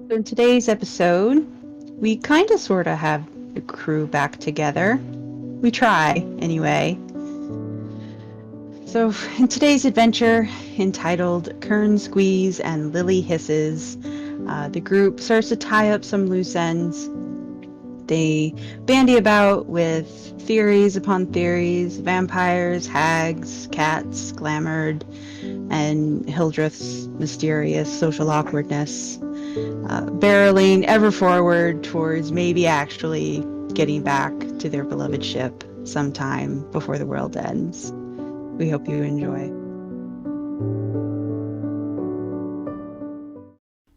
So in today's episode, we kind of sort of have the crew back together. We try, anyway. So in today's adventure, entitled Kern, Squees, and Lili Hisses, the group starts to tie up some loose ends. They bandy about with theories upon theories, vampires, hags, cats, glamoured, and Hildreth's mysterious social awkwardness, barreling ever forward towards maybe actually getting back to their beloved ship sometime before the world ends. We hope you enjoy.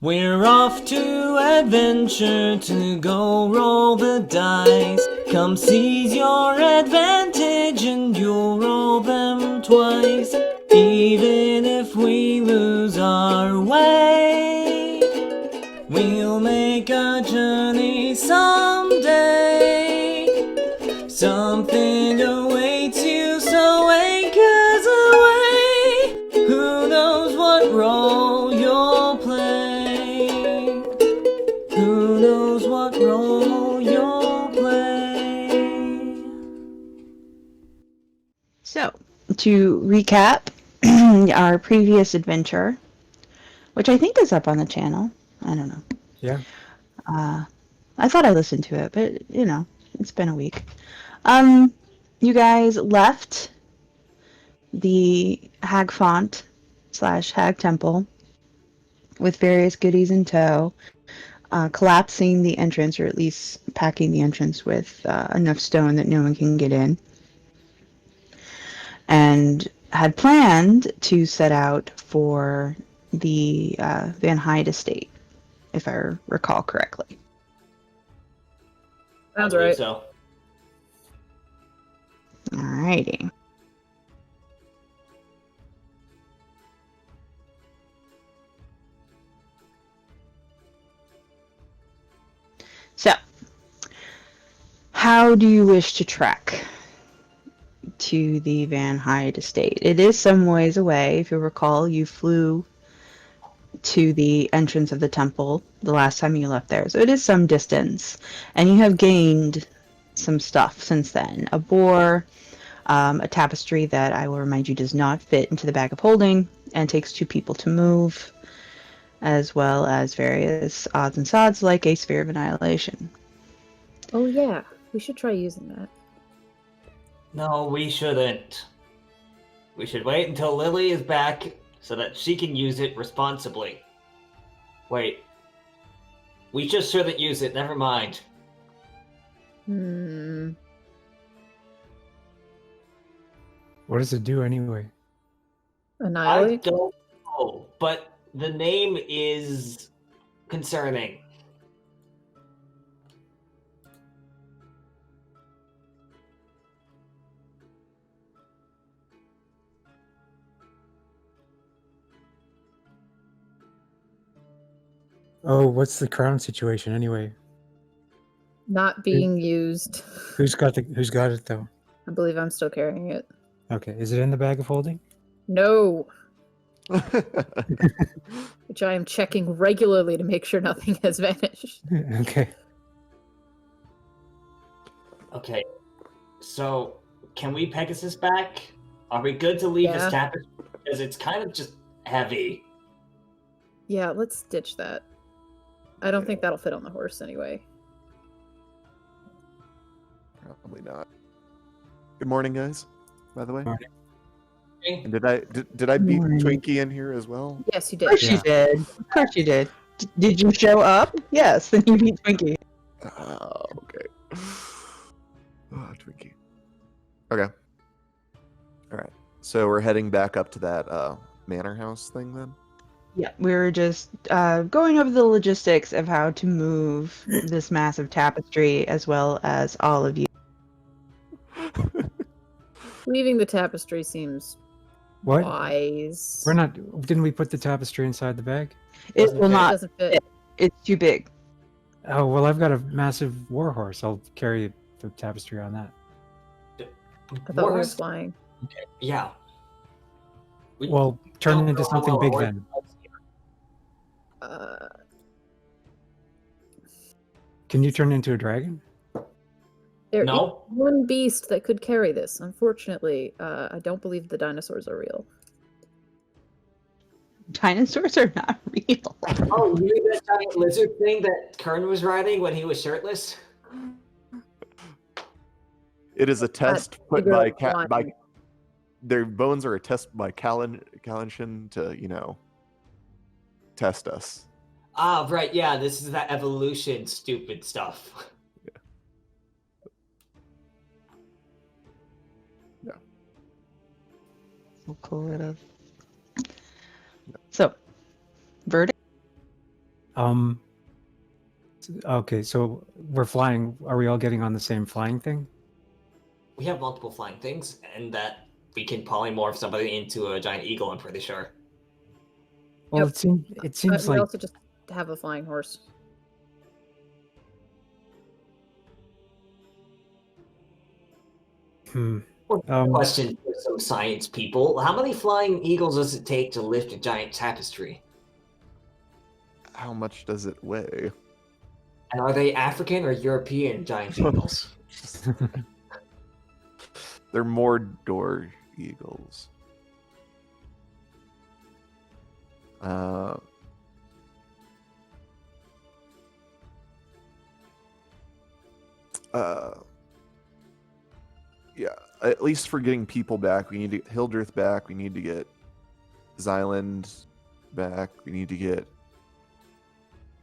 We're off to adventure to go roll the dice. Come seize your advantage and you'll roll them twice. Even if we lose our way, we'll make a journey someday. Something awaits you, so anchors away. Who knows what role you'll play? Who knows what role you'll play? So, to recap our previous adventure, which I think is up on the channel. I don't know. Yeah. I thought I listened to it, but it's been a week. You guys left the Hag Font / Hag Temple with various goodies in tow, collapsing the entrance, or at least packing the entrance with enough stone that no one can get in, and had planned to set out for the Van Hyde estate, if I recall correctly. Sounds right. So. Alrighty. So, how do you wish to trek to the Van Hyde estate? It is some ways away. If you recall, you flew to the entrance of the temple the last time you left there. So it is some distance. And you have gained some stuff since then. A boar, a tapestry that I will remind you does not fit into the bag of holding and takes 2 people to move, as well as various odds and sods like a sphere of annihilation. Oh yeah, we should try using that. No, we shouldn't. We should wait until Lili is back so that she can use it responsibly. Wait. We just shouldn't use it, never mind. What does it do anyway? Annihilate? I don't know, but the name is concerning. Oh, what's the crown situation anyway? Not being used. Who's got it though? I believe I'm still carrying it. Okay, is it in the bag of holding? No. Which I am checking regularly to make sure nothing has vanished. Okay. Okay, so can we Pegasus back? Are we good to leave Yeah. this tapestry? Because it's kind of just heavy. Yeah, let's ditch that. I don't think that'll fit on the horse anyway. Probably not. Good morning, guys. By the way, Morning. and did I beat Morning. Twinkie in here as well? Yes, you Of did. course you did. Of course you did. Did you show up? Yes, then you beat Twinkie. Oh, okay. Oh, Twinkie. Okay. All right. So we're heading back up to that manor house thing then. Yeah, we were just going over the logistics of how to move this massive tapestry, as well as all of you. Leaving the tapestry seems What? wise. We're not. Didn't we put the tapestry inside the bag? It Doesn't will fit. It not. doesn't fit. It's too big. Oh well, I've got a massive war horse. I'll carry the tapestry on that. I thought we were flying. Okay, yeah. Well, turn don't it into know something how big our then. Uh, Can you turn into a dragon? There is No. one beast that could carry this. Unfortunately, I don't believe the dinosaurs are real. Dinosaurs are not real. Oh, you mean that giant lizard thing that Kern was riding when he was shirtless? It is a test put figure by out why. their bones are a test by Kalanchen to test us. Ah, right, yeah, this is that evolution stupid stuff. We'll call it a. So, verdict. Okay, so we're flying. Are we all getting on the same flying thing? We have multiple flying things, and that we can polymorph somebody into a giant eagle, I'm pretty sure. Well, Yep. it seems We like also just have a flying horse. Question for some science people. How many flying eagles does it take to lift a giant tapestry? How much does it weigh? And are they African or European giant eagles? They're more door eagles. Yeah, at least for getting people back, we need to get Hildreth back. We need to get Xylund back. We need to get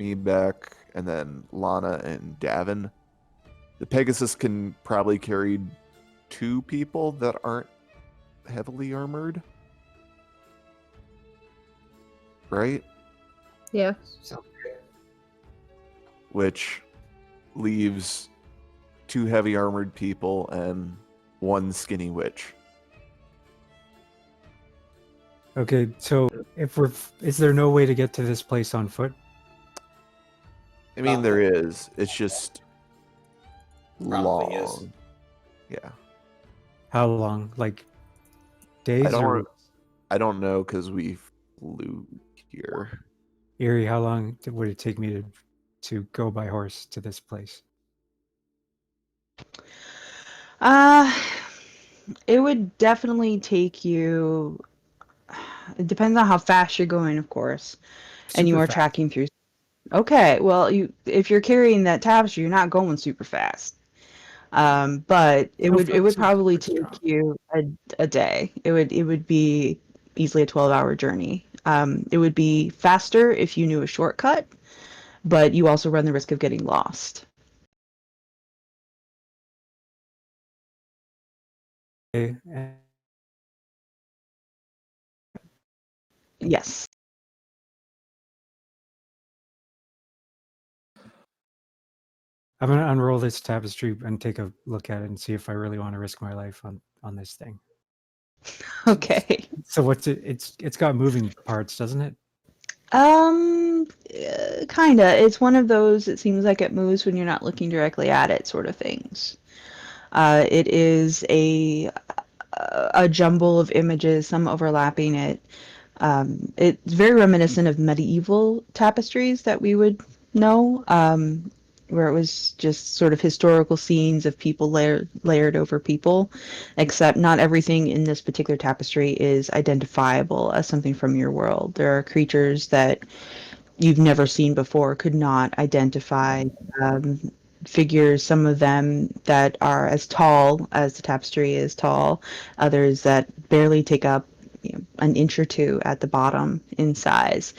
me back, and then Lana and Davynn. The Pegasus can probably carry 2 people that aren't heavily armored, right? Yeah. Sounds good. Which leaves 2 heavy armored people and 1 skinny witch. okay. So is there no way to get to this place on foot? I mean, there is. It's just Probably is. long. Yeah. How long? Like days or I don't know because we flew here. Erie? How long would it take me to go by horse to this place? It would definitely take you. It depends on how fast you're going, of course, and you Super are fast. tracking through. Okay, well, if you're carrying that tapestry, you're not going super fast. But it would probably take you a day. It would be easily a 12-hour journey. It would be faster if you knew a shortcut, but you also run the risk of getting lost. Okay. Yes. I'm gonna unroll this tapestry and take a look at it and see if I really want to risk my life on this thing. Okay. So what's it? It's got moving parts, doesn't it? Kinda. It's one of those, it seems like it moves when you're not looking directly at it sort of things. It is a jumble of images, some overlapping it. It's very reminiscent of medieval tapestries that we would know, where it was just sort of historical scenes of people layered over people, except not everything in this particular tapestry is identifiable as something from your world. There are creatures that you've never seen before, could not identify. Figures, some of them that are as tall as the tapestry is tall, others that barely take up an inch or 2 at the bottom in size.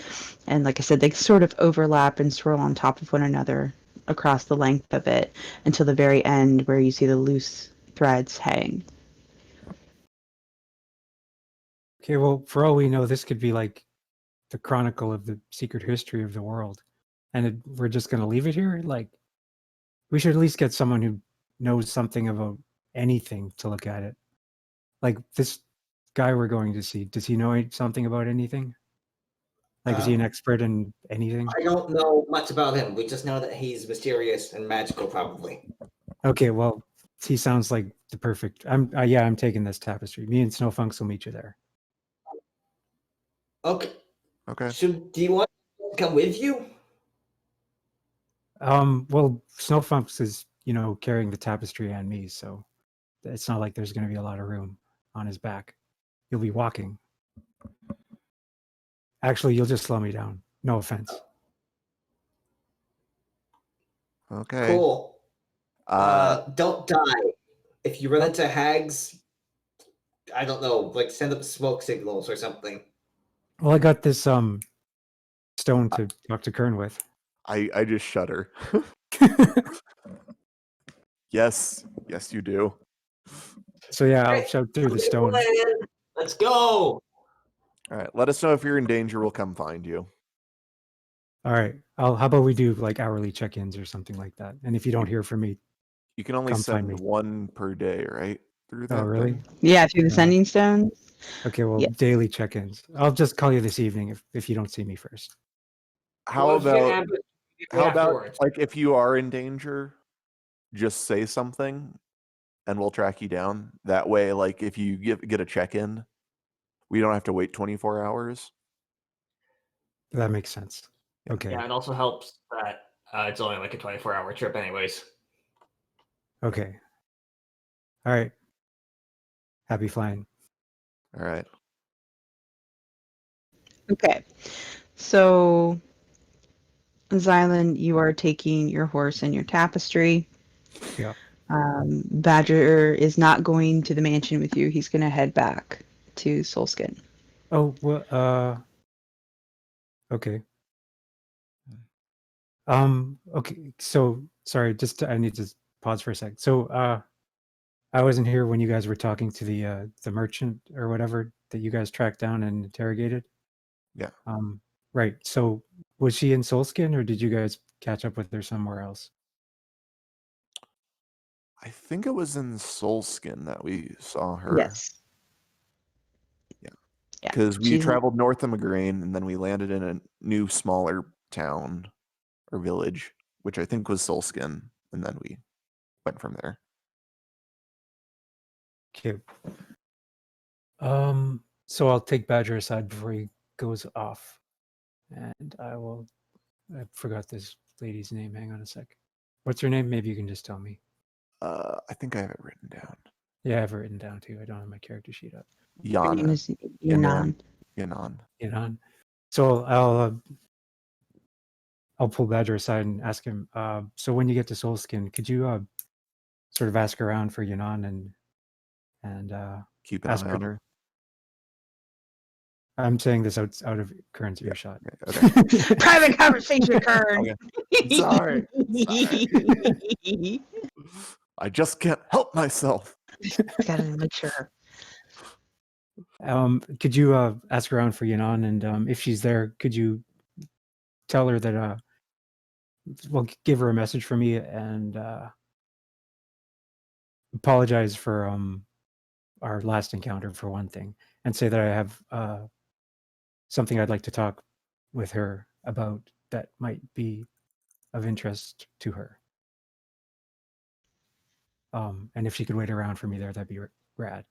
And like I said, they sort of overlap and swirl on top of one another across the length of it until the very end where you see the loose threads hang. Okay, well, for all we know, this could be like the chronicle of the secret history of the world, and we're just gonna leave it here. Like, we should at least get someone who knows something about anything to look at it. Like this guy we're going to see. Does he know something about anything? Like, is he an expert in anything? I don't know much about him. We just know that he's mysterious and magical, probably. Okay, well, he sounds like the perfect. I'm taking this tapestry. Me and Snowfunks will meet you there. Okay. Okay. Do you want to come with you? Well, Snowfumps is, carrying the tapestry and me, so it's not like there's going to be a lot of room on his back. He'll be walking. Actually, you'll just slow me down. No offense. Okay. Cool. Uh, Don't die. If you run into hags, I don't know, like send up smoke signals or something. Well, I got this stone to talk to Kern with. I just shudder. Yes, you do. So yeah, I'll shout through the stone. Let's go. All right, let us know if you're in danger. We'll come find you. All right. How about we do like hourly check-ins or something like that? And if you don't hear from me, You can only Come find send me. one per day, right? Through that. oh really? thing? Yeah, through the No. sending stones. Okay, well, Yes. daily check-ins. I'll just call you this evening if you don't see me first. How about afterwards? like if you are in danger, just say something, and we'll track you down. That way, like if you get a check-in, we don't have to wait 24 hours. That makes sense. Okay. Yeah, it also helps that it's only like a 24-hour trip anyways. Okay. All right. Happy flying. All right. Okay. So, Xylund, you are taking your horse and your tapestry. Yeah. Badger is not going to the mansion with you. He's going to head back to Soulskin. Oh, well, okay. Okay. So sorry, I need to pause for a sec. So, I wasn't here when you guys were talking to the merchant or whatever that you guys tracked down and interrogated. Yeah. Right. So was she in Soulskin or did you guys catch up with her somewhere else? I think it was in Soulskin that we saw her. Yes. Yeah. Yeah. Because we she's- traveled north of Migraine and then we landed in a new, smaller town or village, which I think was Soulskin, and then we went from there. Okay. So I'll take Badger aside before he goes off. And I forgot this lady's name. Hang on a sec. What's her name? Maybe you can just tell me. I think I have it written down. Yeah, I have it written down too. I don't have my character sheet up. Her name Yana. is Yanan. Yanan. So I'll pull Badger aside and ask him. So when you get to Soulskin, could you sort of ask around for Yanan and Keep an ask eye her- on her. I'm saying this out of Kern's earshot. Okay. Private conversation, Kern. Okay. Sorry. I just can't help myself. Gotta make sure. Could you ask around for Yanan, and if she's there, could you tell her that give her a message from me and apologize for our last encounter for one thing, and say that I have something I'd like to talk with her about that might be of interest to her. And if she could wait around for me there, that'd be rad.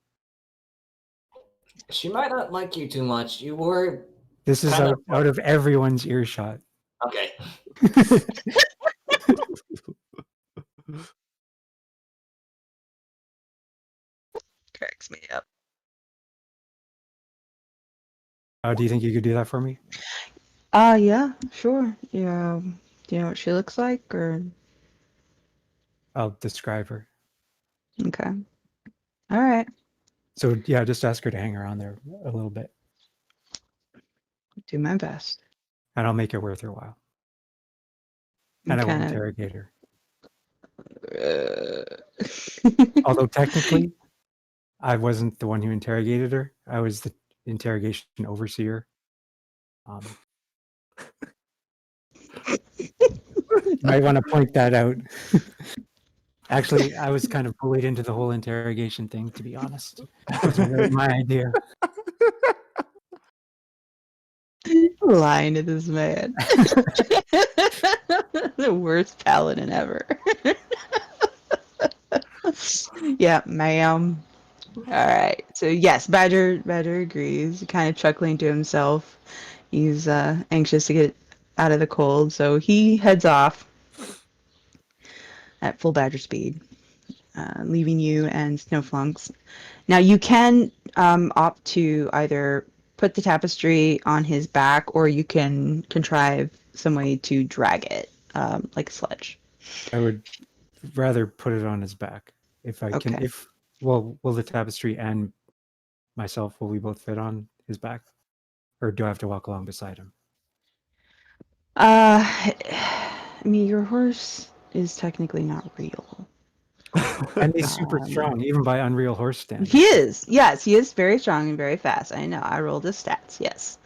She might not like you too much. You were This is Kind of- out of everyone's earshot. okay. Cracks me up. Do you think you could do that for me? Yeah, sure. Yeah. Do you know what she looks like, or I'll describe her. okay? All right. So yeah, just ask her to hang around there a little bit, Do my best. and I'll make it worth her while. And I won't interrogate her. Although technically, I wasn't the one who interrogated her. I was the interrogation overseer. You might want to point that out. Actually, I was kind of bullied into the whole interrogation thing, to be honest. It wasn't really my idea. Lying to this man. The worst paladin ever. Yeah, ma'am. All right. So yes, Badger agrees, kind of chuckling to himself. He's anxious to get out of the cold, so he heads off at full badger speed, leaving you and Snowflunks. Now you can opt to either put the tapestry on his back, or you can contrive some way to drag it, like a sledge. I would rather put it on his back if I can. Okay. Will the tapestry and myself, will we both fit on his back, or do I have to walk along beside him? I mean, your horse is technically not real. And he's super strong, even by Unreal Horse standards. He is. Yes, he is very strong and very fast. I know. I rolled his stats. Yes.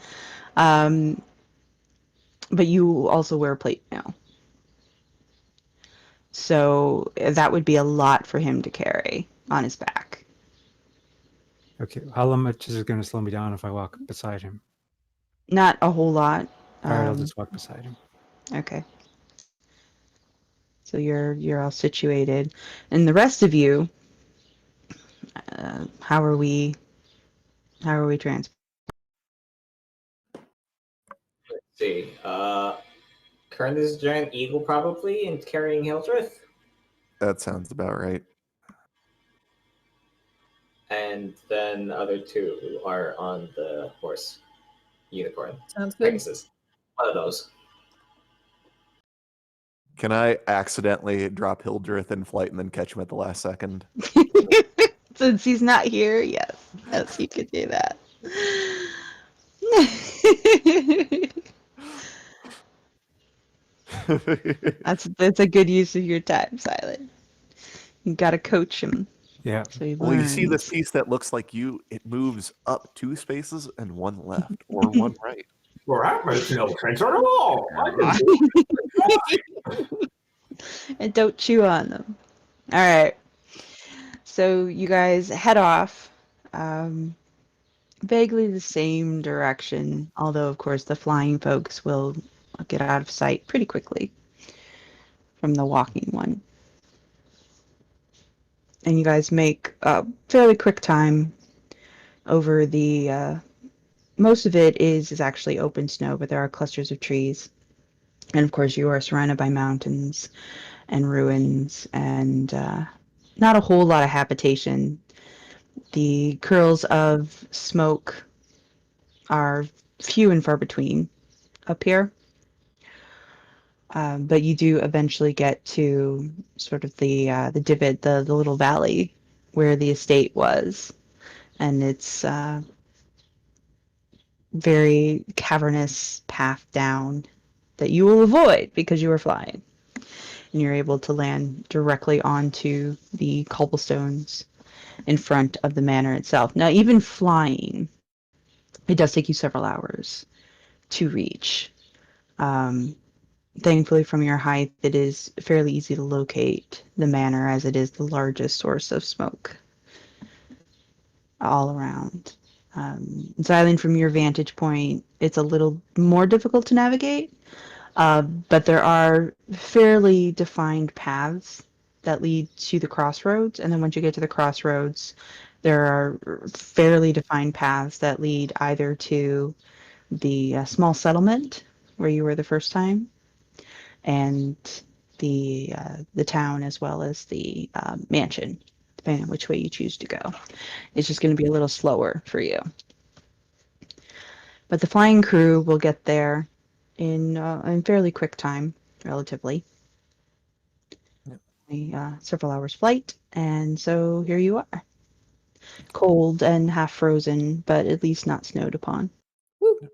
But you also wear plate mail. So that would be a lot for him to carry on his back. Okay, how much is it going to slow me down if I walk beside him? Not a whole lot. All right, I'll just walk beside him. Okay. So you're all situated, and the rest of you, how are we trans? Let's see. Kern is a giant eagle, probably, and carrying Hildreth. That sounds about right. And then the other two who are on the horse. Unicorn. Sounds good. Pegasus. One of those. Can I accidentally drop Hildreth in flight and then catch him at the last second? Since he's not here, yes, you could do that. That's a good use of your time, Silent. You gotta coach him. Yeah. So he Well, you see learns. this piece that looks like you, it moves up 2 spaces and 1 left or 1 right. Well, that makes no sense at all. And don't chew on them. All right. So you guys head off, vaguely the same direction, although of course the flying folks will get out of sight pretty quickly from the walking one. And you guys make a fairly quick time over the. Most of it is actually open snow, but there are clusters of trees. And of course, you are surrounded by mountains and ruins and not a whole lot of habitation. The curls of smoke are few and far between up here. But you do eventually get to sort of the divot, the little valley where the estate was. And it's very cavernous path down that you will avoid because you are flying. And you're able to land directly onto the cobblestones in front of the manor itself. Now, even flying, it does take you several hours to reach. Thankfully, from your height, it is fairly easy to locate the manor, as it is the largest source of smoke all around. Xylund, from your vantage point, it's a little more difficult to navigate, but there are fairly defined paths that lead to the crossroads, and then once you get to the crossroads, there are fairly defined paths that lead either to the small settlement where you were the first time, and the town, as well as the mansion, depending on which way you choose to go. It's just going to be a little slower for you. But the flying crew will get there in fairly quick time, relatively. Several hours flight, and so here you are. Cold and half frozen, but at least not snowed upon. Let's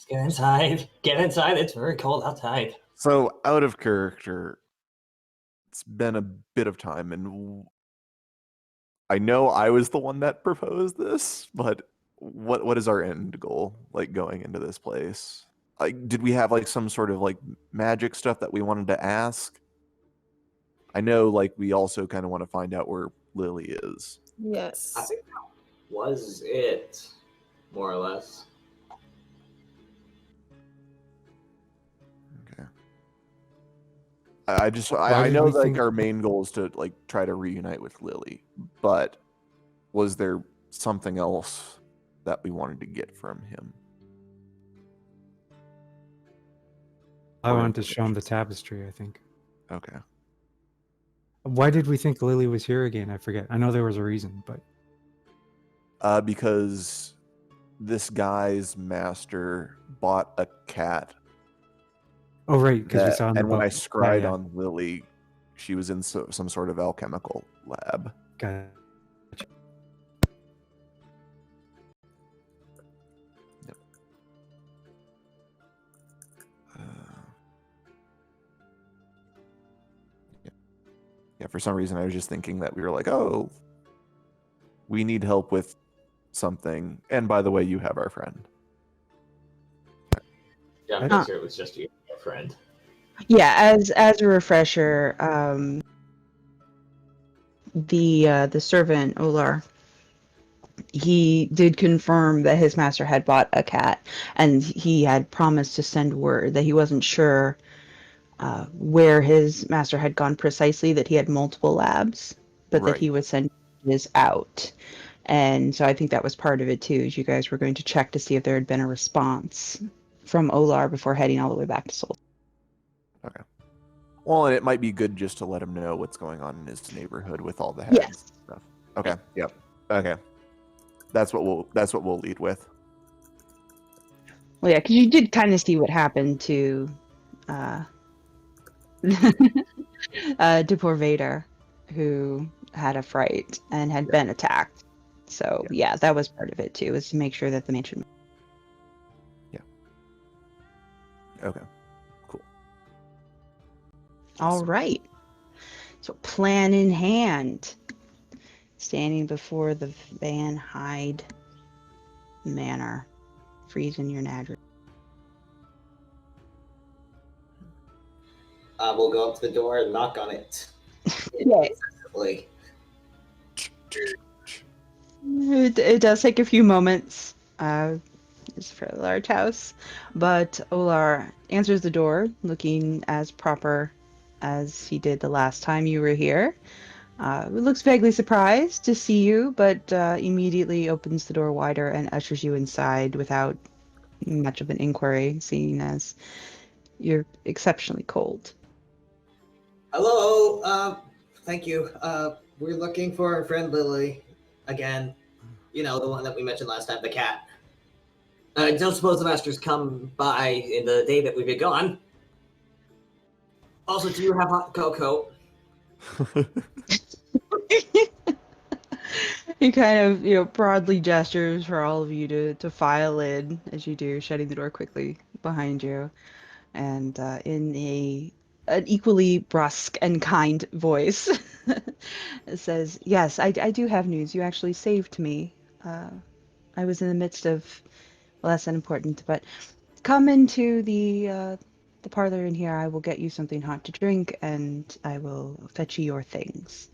get inside. Get inside. It's very cold outside. So, out of character, it's been a bit of time, and I know I was the one that proposed this, but what is our end goal, like, going into this place? Like, did we have like some sort of like magic stuff that we wanted to ask? I know, like, we also kind of want to find out where Lili is. Yes. I think that was it, more or less. Okay. I know like our main goal is to like try to reunite with Lili, but was there something else that we wanted to get from him? I wanted to show him the tapestry, I think. Okay. Why did we think Lily was here again? I forget. I know there was a reason, but Because this guy's master bought a cat. oh right, because we That, saw on the and when boat. I scried yeah. on Lily, she was in some sort of alchemical lab. Got Yeah, for some reason I was just thinking that we were like, oh, we need help with something. And by the way, you have our friend. Yeah, I'm Huh. pretty sure it was just you, your friend. Yeah, as a refresher, the servant Olar, he did confirm that his master had bought a cat, and he had promised to send word that he wasn't sure where his master had gone precisely, that he had multiple labs, but that Right. he would send his out. And so I think that was part of it too, is you guys were going to check to see if there had been a response from Olar before heading all the way back to Seoul. Okay. Well, and it might be good just to let him know what's going on in his neighborhood with all the hags Yes. and stuff. Okay. Yep. Okay. That's what we'll lead with. Well, yeah, because you did kind of see what happened to to poor Vader, who had a fright and had been attacked. So yeah, that was part of it too, was to make sure that the mansion. Okay. Cool. All right. So plan in hand, standing before the Van Hyde Manor, freezing your Nadri. We'll go up to the door and knock on it. Okay. Incessantly. It does take a few moments. It's a fairly large house, but Olar answers the door, looking as proper as he did the last time you were here. Looks vaguely surprised to see you, but immediately opens the door wider and ushers you inside without much of an inquiry, seeing as you're exceptionally cold. Hello. Thank you. We're looking for our friend Lily again. You know, the one that we mentioned last time, the cat. I don't suppose the master's come by in the day that we've been gone. Also, do you have hot cocoa? He kind of, broadly gestures for all of you to file in as you do, shutting the door quickly behind you. And in an equally brusque and kind voice, it says, "Yes, I do have news. You actually saved me. I was in the midst of, well, that's unimportant, but come into the parlor in here. I will get you something hot to drink, and I will fetch you your things."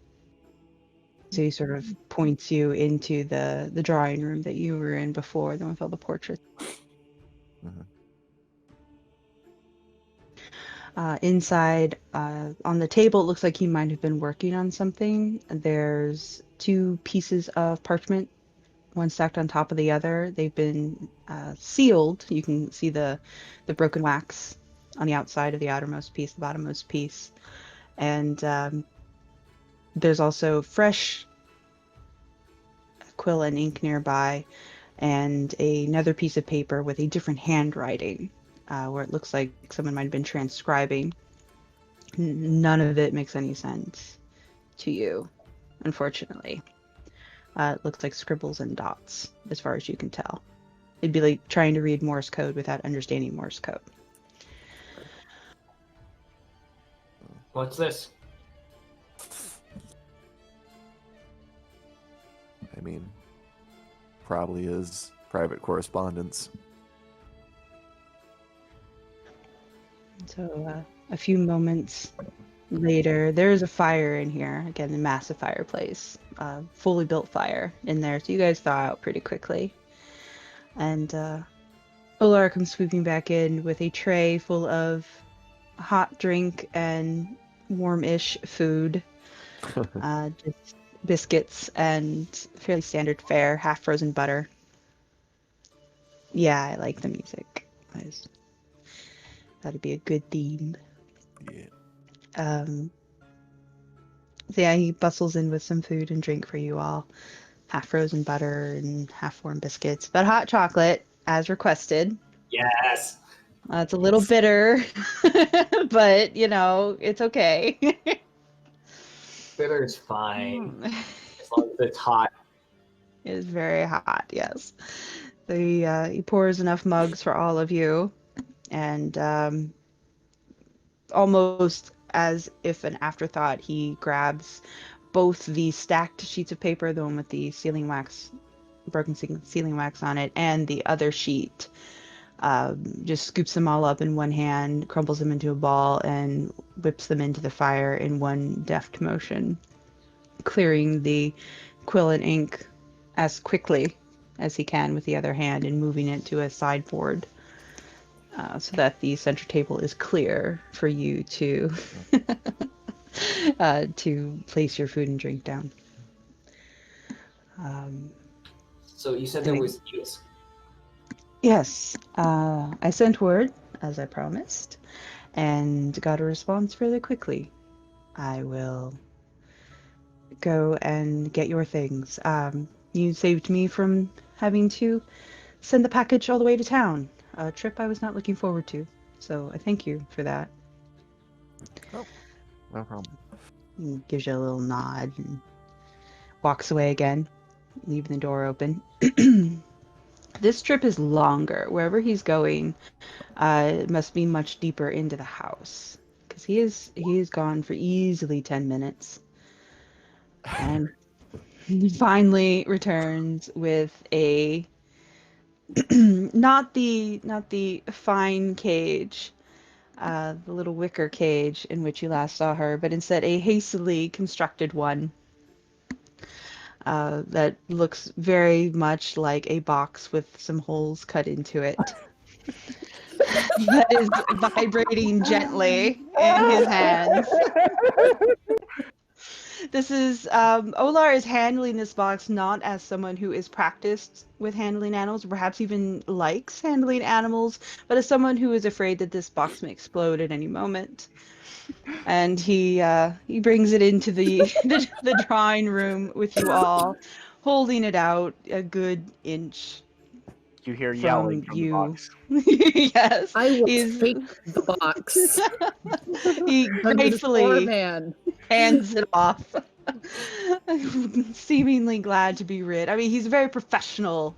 So he sort of points you into the drawing room that you were in before, the one with all the portraits. Mhm. Inside, on the table, it looks like he might have been working on something. There's 2 pieces of parchment, one stacked on top of the other. They've been sealed. You can see the broken wax on the outside of the outermost piece, the bottommost piece. And there's also fresh quill and ink nearby, and another piece of paper with a different handwriting, where it looks like someone might have been transcribing. None of it makes any sense to you, unfortunately. It looks like scribbles and dots, as far as you can tell. It'd be like trying to read Morse code without understanding Morse code. What's this? I mean, probably is private correspondence. So a few moments later, there is a fire in here. Again, a massive fireplace, fully built fire in there. So you guys thaw out pretty quickly. And Olar comes swooping back in with a tray full of hot drink and warm-ish food. Just biscuits and fairly standard fare, half-frozen butter. Yeah, I like the music. That'd be a good theme. Yeah. So yeah, he bustles in with some food and drink for you all. Half frozen butter and half warm biscuits, but hot chocolate as requested. Yes. It's a little bitter, but it's okay. Bitter is fine as long as it's hot. It is very hot, yes. So he pours enough mugs for all of you, and almost as if an afterthought, he grabs both the stacked sheets of paper, the one with the broken sealing wax on it, and the other sheet. Just scoops them all up in one hand, crumbles them into a ball, and whips them into the fire in one deft motion, clearing the quill and ink as quickly as he can with the other hand and moving it to a sideboard so that the center table is clear for you to to place your food and drink down. So you said there was news. Yes, I sent word, as I promised, and got a response fairly quickly. I will go and get your things. You saved me from having to send the package all the way to town, a trip I was not looking forward to, so I thank you for that. Oh, no problem. He gives you a little nod and walks away again, leaving the door open. This trip is longer. Wherever he's going, it must be much deeper into the house, because he is gone for easily 10 minutes, and he finally returns with a not the fine cage, the little wicker cage in which you last saw her, but instead a hastily constructed one. That looks very much like a box with some holes cut into it. That is vibrating gently in his hands. This is Olar is handling this box not as someone who is practiced with handling animals, or perhaps even likes handling animals, but as someone who is afraid that this box may explode at any moment. And he brings it into the drawing room with you all, holding it out a good inch You hear from yelling from the you. box. Yes, I will he's take the box. he I'm this poor gratefully man. hands it off, seemingly glad to be rid. I mean, he's very professional.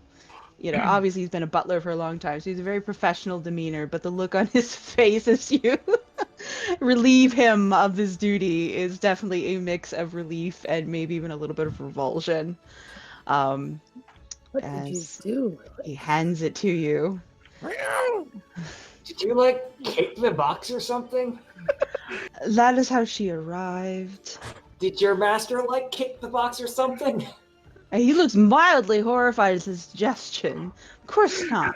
Obviously he's been a butler for a long time, so he's a very professional demeanor, but the look on his face as you relieve him of his duty is definitely a mix of relief and maybe even a little bit of revulsion. What did you As do? he hands it to you. Did you kick the box or something? That is how she arrived. Did your master kick the box or something? He looks mildly horrified at his suggestion. Of course not.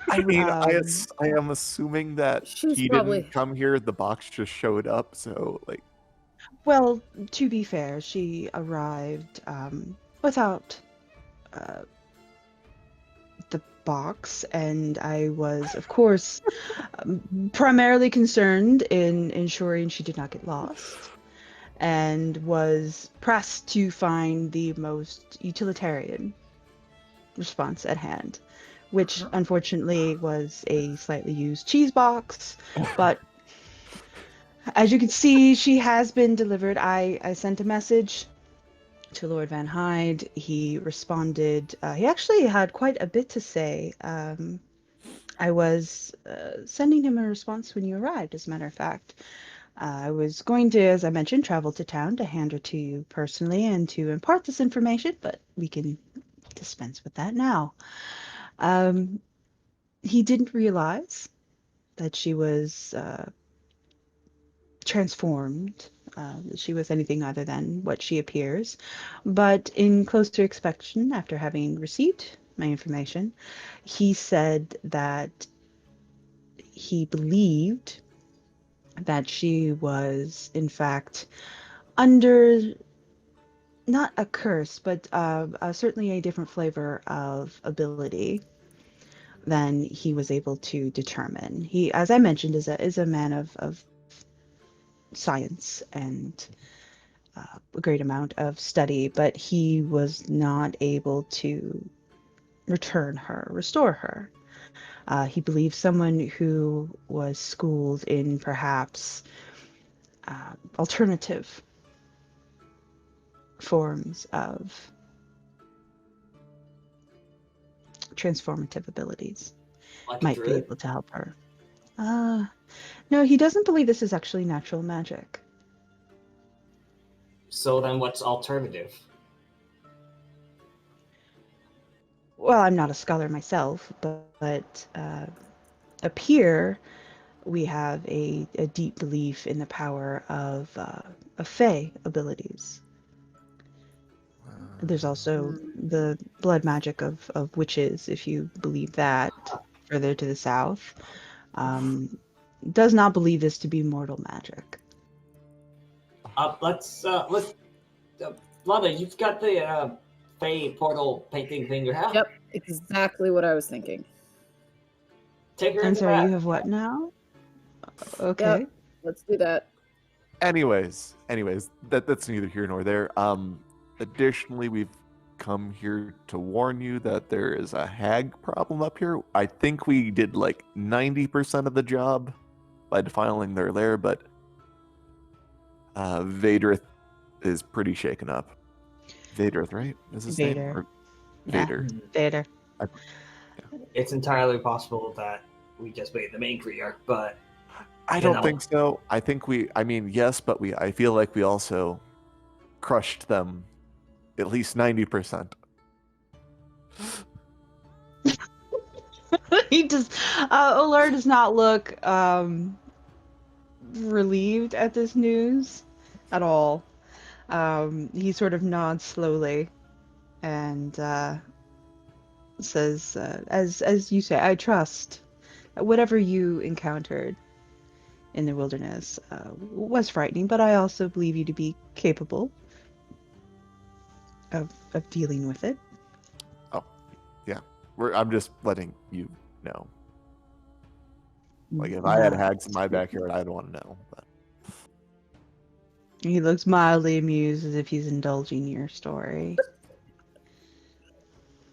I mean, I Um, am assuming that She's he probably- didn't come here. The box just showed up. So, Well, to be fair, she arrived without the box, and I was, of course, primarily concerned in ensuring she did not get lost, and was pressed to find the most utilitarian response at hand, which unfortunately was a slightly used cheese box, but as you can see, she has been delivered. I sent a message to Lord Van Hyde. He responded. He actually had quite a bit to say. I was sending him a response when you arrived, as a matter of fact. I was going to, as I mentioned, travel to town to hand her to you personally and to impart this information, but we can dispense with that now. He didn't realize that she was transformed, that she was anything other than what she appears. But in closer inspection, after having received my information, he said that he believed that she was, in fact, under not a curse, but certainly a different flavor of ability than he was able to determine. He, as I mentioned, is a man of science and a great amount of study, but he was not able to restore her. He believed someone who was schooled in perhaps alternative forms of transformative abilities Like a might be druid? able to help her. No, he doesn't believe this is actually natural magic. So then what's alternative? Well, I'm not a scholar myself, but up here we have a deep belief in the power of Fey abilities. There's also the blood magic of witches, if you believe that, further to the south. Does not believe this to be mortal magic. Let's Lana, you've got the Fey portal painting thing in your house. Yep, exactly what I was thinking. Take her I'm into sorry, that. you have what now? Okay. Yep, let's do that. Anyways, that's neither here nor there. Additionally, we've come here to warn you that there is a hag problem up here. I think we did like 90% of the job by defiling their lair, but Vaderith is pretty shaken up. Vaderith, right? Is his name? Vader. Or Yeah. Vader. Vader. It's entirely possible that we just made the main career, but I don't think so. I think yes, but I feel like we also crushed them at least 90%. He does. Olar does not look relieved at this news at all. He sort of nods slowly and says, as you say, I trust whatever you encountered in the wilderness was frightening, but I also believe you to be capable of dealing with it. Oh, yeah. I'm just letting you know. Like, if I had hags in my backyard, I'd want to know. But He looks mildly amused as if he's indulging your story.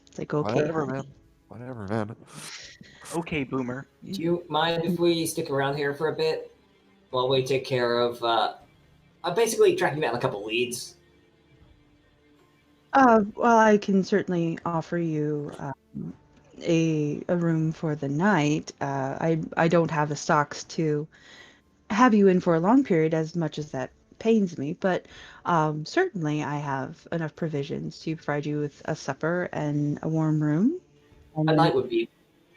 It's like, okay, whatever, honey. man. Whatever, man. Okay, boomer. do you mind if we stick around here for a bit while we take care of I'm basically tracking down a couple leads? Well, I can certainly offer you a room for the night. I don't have the stocks to have you in for a long period, as much as that pains me, but certainly I have enough provisions to provide you with a supper and a warm room. A night would be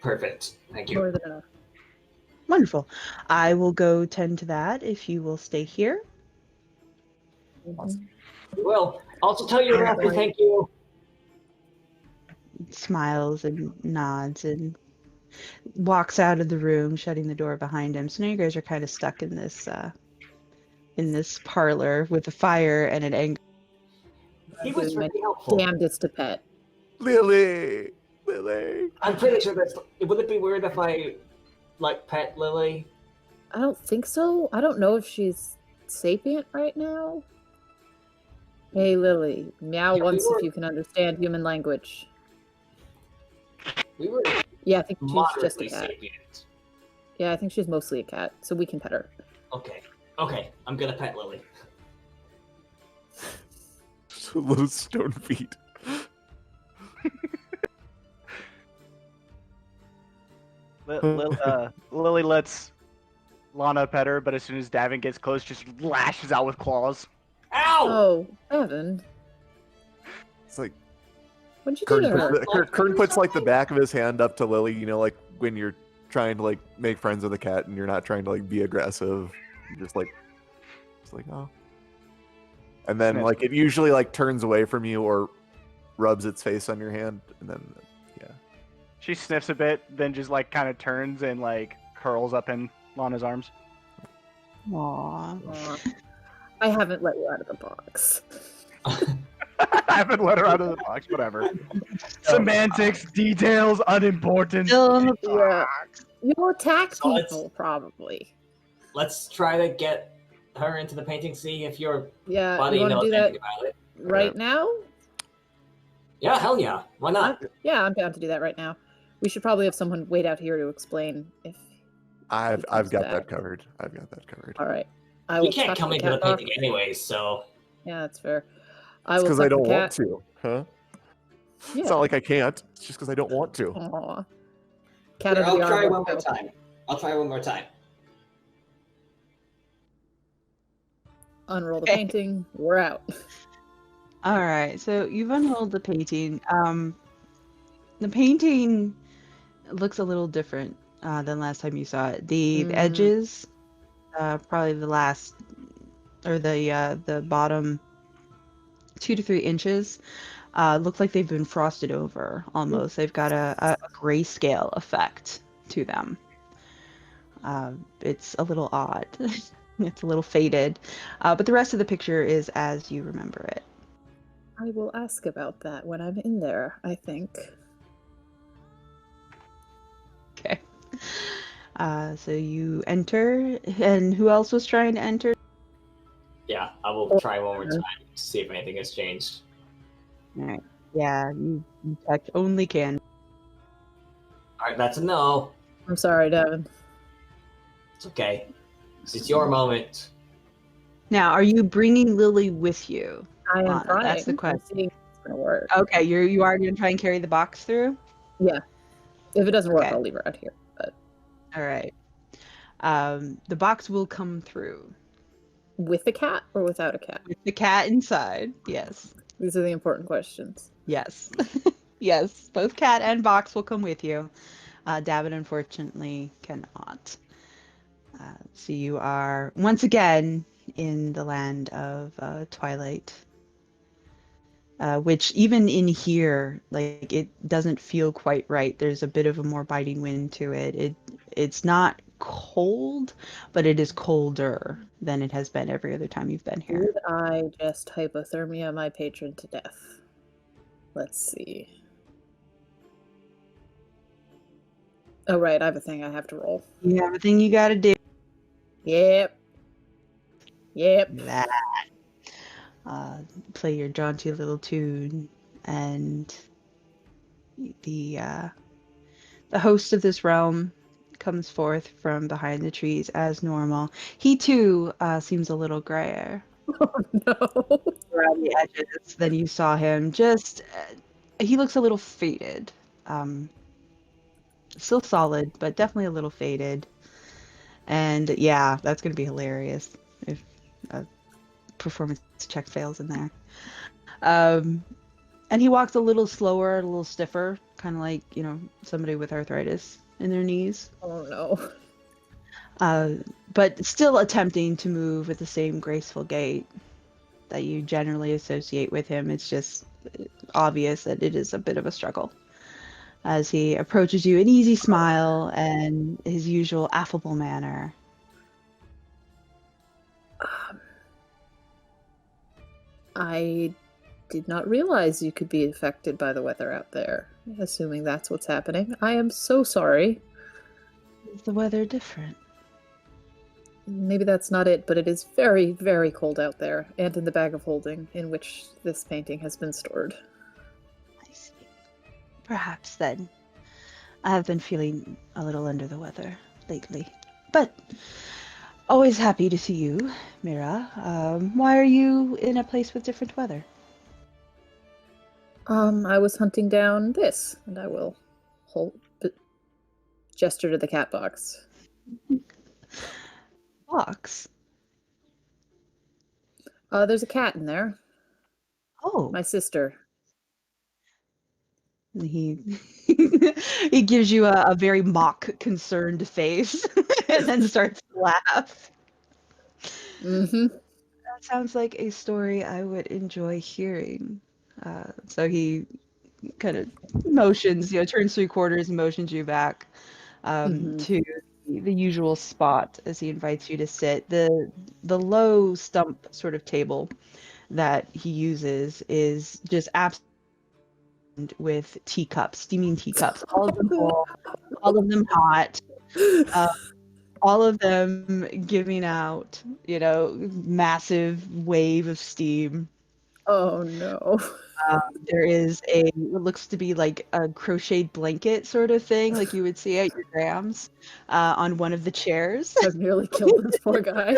perfect. Thank you. More than enough. Wonderful. I will go tend to that if you will stay here. Awesome. Well, also tell your rep thank you. Smiles and nods and walks out of the room, shutting the door behind him. So now you guys are kind of stuck in this parlor with a fire and an angry. He was Doing my really helpful. damnedest to pet. Lily! I'm pretty sure that's. Would it be weird if I, like, pet Lily? I don't think so. I don't know if she's sapient right now. Hey, Lily, meow Yeah, we once were- if you can understand human language. We were Yeah, I think she's just a moderately cat. sapient. Yeah, I think she's mostly a cat, so we can pet her. Okay, I'm gonna pet Lily. Little stone feet. Lily lets Lana pet her, but as soon as Davynn gets close, just lashes out with claws. Ow! Oh, Evan, It's like what'd you do to her? Kern puts like the back of his hand up to Lily, like when you're trying to like make friends with a cat and you're not trying to like be aggressive. You're just like oh. And then Sniff. like it usually like turns away from you or rubs its face on your hand and then She sniffs a bit, then just like kind of turns and like curls up in Lana's arms. Aww. Aw. I haven't let you out of the box. I haven't let her out of the box, whatever. Semantics, details, unimportant. Still in the Yeah. You attack So it's- people, probably. Let's try to get her into the painting, see if your Yeah, buddy you want to knows do that anything about it. right now? Yeah, hell yeah. Why not? I'm down to do that right now. We should probably have someone wait out here to explain if I've comes got back. that covered. I've got that covered. All right. I He will can't tuck come the into the cat box. painting anyways, so Yeah, that's fair. I It's will because tuck I don't the want cat. to, huh? Yeah. It's not like I can't. It's just because I don't want to. Aw. Cat here, under the I'll try arm. one more time. I'll try one more time. Unroll the painting. We're out. All right, so you've unrolled the painting. The painting looks a little different than last time you saw it. The edges, probably the last or the bottom 2 to 3 inches, look like they've been frosted over almost. They've got a grayscale effect to them. It's a little odd. It's a little faded, but the rest of the picture is as you remember it. I will ask about that when I'm in there, I think. Okay. So you enter, and who else was trying to enter? Yeah, I will try one more time to see if anything has changed. All right. Yeah, you touch only can. Alright, that's a no. I'm sorry, Davynn. It's okay. It's your moment. Now, are you bringing Lili with you? I am Lana? trying. That's the I'm question. seeing if it's gonna work. Okay, you are going to try and carry the box through? Yeah. If it doesn't work, Okay. I'll leave her out here. But All right. The box will come through. with the cat or without a cat? With the cat inside, yes. These are the important questions. Yes. Yes, both cat and box will come with you. Davynn, unfortunately, cannot. So you are, once again, in the land of Twilight. Which, even in here, like, it doesn't feel quite right. There's a bit of a more biting wind to it. It's not cold, but it is colder than it has been every other time you've been here. Did I just hypothermia my patron to death? Let's see. Oh, right, I have a thing I have to roll. You have a thing you gotta do. Yep. That. Play your jaunty little tune, and the host of this realm comes forth from behind the trees as normal. He too seems a little grayer Oh, no. around the edges than you saw him. Just he looks a little faded. Still solid, but definitely a little faded. And yeah, that's gonna be hilarious if a performance check fails in there. And he walks a little slower, a little stiffer, kind of like, somebody with arthritis in their knees. Oh, no. But still attempting to move with the same graceful gait that you generally associate with him. It's just obvious that it is a bit of a struggle. As he approaches you, an easy smile and his usual affable manner. I did not realize you could be affected by the weather out there, assuming that's what's happening. I am so sorry. Is the weather different? Maybe that's not it, but it is very, very cold out there, and in the bag of holding in which this painting has been stored. I see. Perhaps then. I have been feeling a little under the weather lately. But always happy to see you, Mira. Why are you in a place with different weather? I was hunting down this, and I will gesture to the cat box. Box? There's a cat in there. Oh. My sister. He he gives you a very mock concerned face and then starts to laugh. Mm-hmm. That sounds like a story I would enjoy hearing. So he kind of motions, turns 3/4 and motions you back to the usual spot as he invites you to sit. The low stump sort of table that he uses is just absolutely with teacups, steaming teacups, all of them full, all of them hot. all of them giving out, massive wave of steam. Oh no. There is what looks to be like a crocheted blanket sort of thing, like you would see at your grams, on one of the chairs. I've nearly killed this poor guy.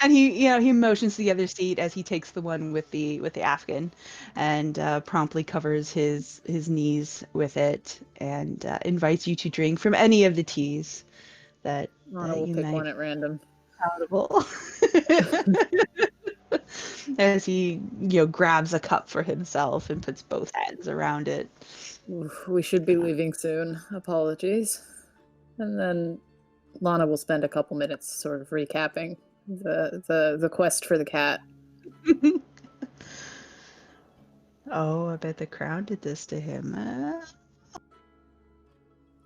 And he motions to the other seat as he takes the one with the Afghan, and promptly covers his knees with it, and invites you to drink from any of the teas that Lana will you pick might one at random. palatable. As he grabs a cup for himself and puts both hands around it. Oof, we should be leaving soon. Apologies. And then Lana will spend a couple minutes sort of recapping the quest for the cat. Oh, I bet the crown did this to him.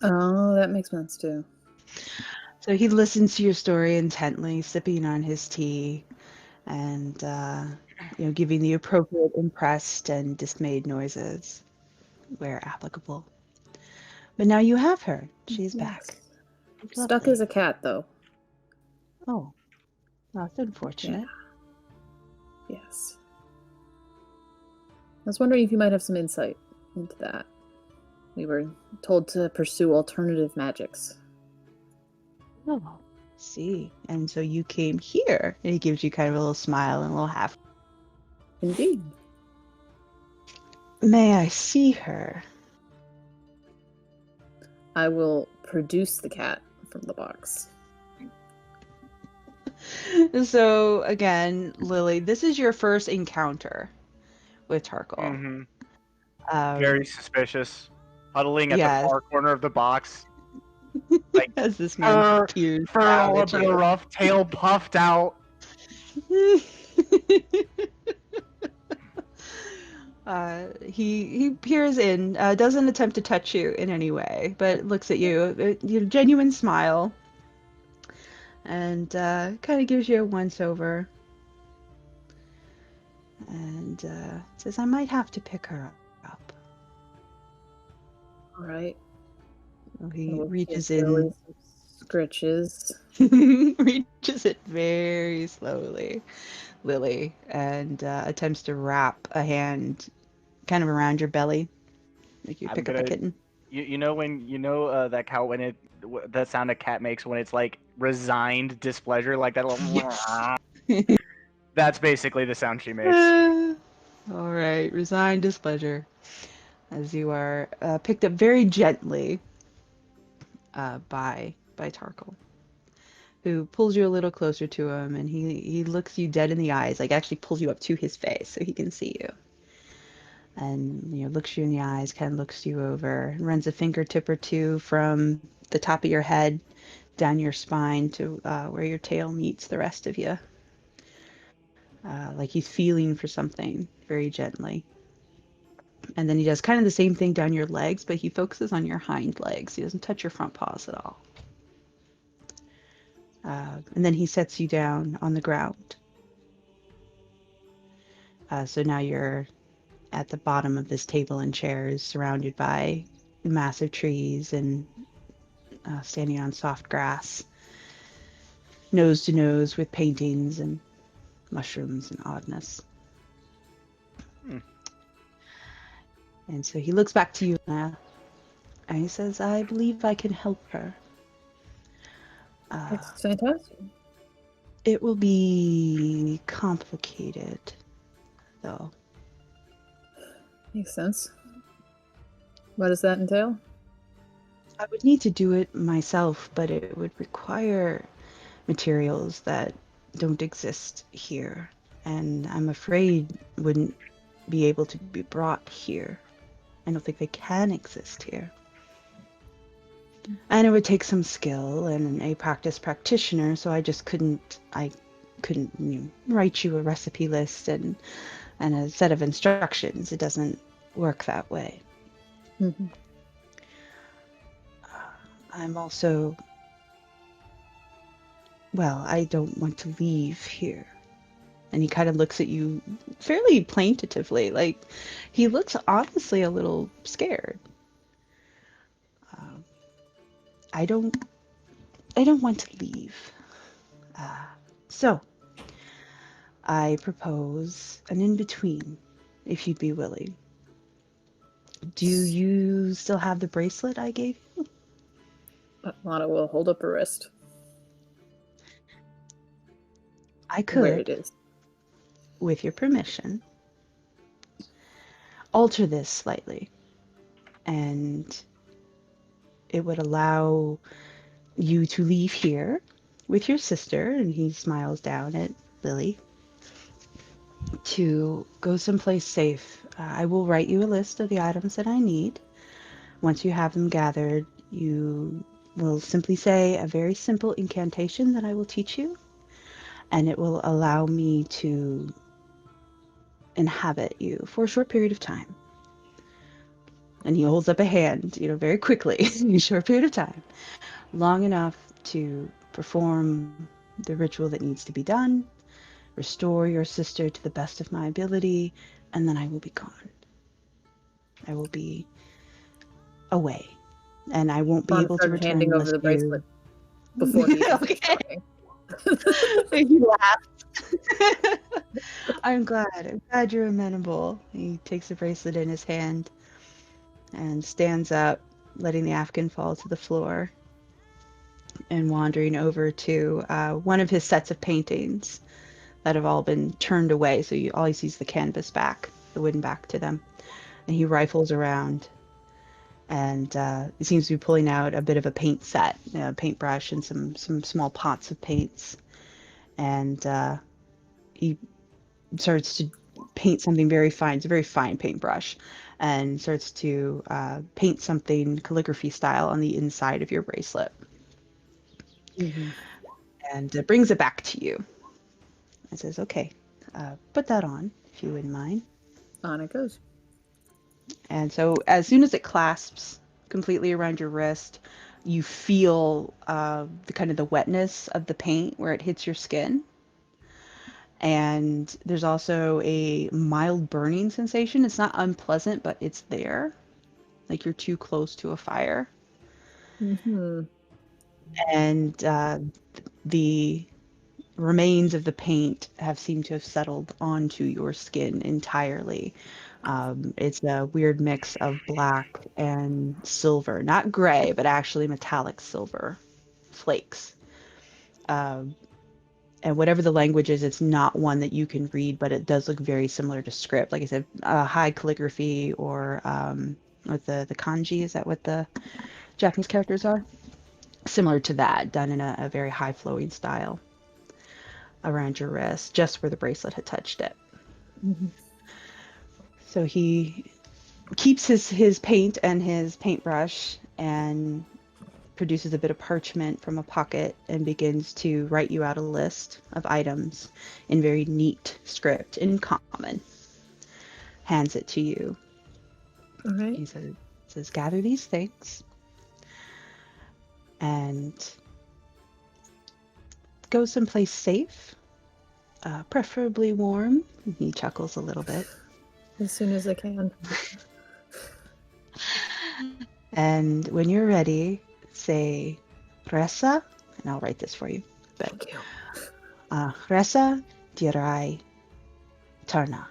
Oh, that makes sense too. So he listens to your story intently, sipping on his tea, and giving the appropriate impressed and dismayed noises where applicable. But now you have her. She's back. Stuck Lovely. as a cat, though. Oh, that's unfortunate. Yes. I was wondering if you might have some insight into that. We were told to pursue alternative magics. Oh, see. And so you came here, and he gives you kind of a little smile and a little half. Indeed. May I see her? I will produce the cat from the box. So again, Lily, this is your first encounter with Tarkle. Mm-hmm. Very suspicious. Huddling at yes. the far corner of the box. Like, as this man peers fur all over the rough, tail puffed out. He peers in, doesn't attempt to touch you in any way, but looks at you, genuine smile, and kind of gives you a once-over, and says, I might have to pick her up. All right. He reaches in. Scritches. Reaches it very slowly, Lily, and attempts to wrap a hand kind of around your belly, like you pick up a kitten. You know when that cow when that sound a cat makes when it's like resigned displeasure, like that little. Yes. That's basically the sound she makes. All right, resigned displeasure, as you are picked up very gently by Tarkle, who pulls you a little closer to him, and he looks you dead in the eyes, like actually pulls you up to his face so he can see you, and looks you in the eyes, kind of looks you over, and runs a fingertip or two from the top of your head down your spine to where your tail meets the rest of you, like he's feeling for something very gently. And then he does kind of the same thing down your legs, but he focuses on your hind legs. He doesn't touch your front paws at all. And then he sets you down on the ground. So now you're at the bottom of this table and chairs, surrounded by massive trees and standing on soft grass, nose to nose with paintings and mushrooms and oddness. And so he looks back to you and he says, I believe I can help her. That's fantastic. It will be complicated, though. Makes sense. What does that entail? I would need to do it myself, but it would require materials that don't exist here, and I'm afraid wouldn't be able to be brought here. I don't think they can exist here. And it would take some skill and a practiced practitioner, so I just couldn't write you a recipe list and a set of instructions. It doesn't work that way. Mm-hmm. I'm also, well, I don't want to leave here. And he kind of looks at you fairly plaintively, like he looks honestly a little scared. I don't I don't want to leave. So, I propose an in-between, if you'd be willing. Do you still have the bracelet I gave you? Lana will hold up her wrist. I Where it could, is. with your permission, alter this slightly, and it would allow you to leave here with your sister, and he smiles down at Lily, to go someplace safe. I will write you a list of the items that I need. Once you have them gathered, you will simply say a very simple incantation that I will teach you, and it will allow me to inhabit you for a short period of time. And he holds up a hand, very quickly, in a short period of time, long enough to perform the ritual that needs to be done, restore your sister to the best of my ability, and then I will be gone. I will be away, and I won't be Lana able to started return handing over unless the you... bracelet before he even finished Okay. talking. He laughs. I'm glad you're amenable. He takes the bracelet in his hand and stands up, letting the Afghan fall to the floor and wandering over to one of his sets of paintings that have all been turned away. So all he sees the canvas back, the wooden back to them. And he rifles around, and he seems to be pulling out a bit of a paint set, a paintbrush and some small pots of paints. And he starts to paint something very fine. It's a very fine paintbrush, and starts to paint something calligraphy style on the inside of your bracelet. Mm-hmm. And brings it back to you and says, okay, put that on, if you wouldn't mind. On it goes. And so as soon as it clasps completely around your wrist, you feel the wetness of the paint where it hits your skin. And there's also a mild burning sensation. It's not unpleasant, but it's there. Like you're too close to a fire. Mm-hmm. And the remains of the paint have seemed to have settled onto your skin entirely. It's a weird mix of black and silver, not gray, but actually metallic silver flakes. And whatever the language is, it's not one that you can read, but it does look very similar to script. Like I said, high calligraphy, or with the kanji, is that what the Japanese characters are? Similar to that, done in a very high flowing style around your wrist, just where the bracelet had touched it. Mm-hmm. So he keeps his paint and his paintbrush and produces a bit of parchment from a pocket and begins to write you out a list of items in very neat script in common. Hands it to you. All right. He says, gather these things and go someplace safe, preferably warm. He chuckles a little bit. As soon as I can. And when you're ready, say Resa, and I'll write this for you. But Thank you. Resa dirai Tarna.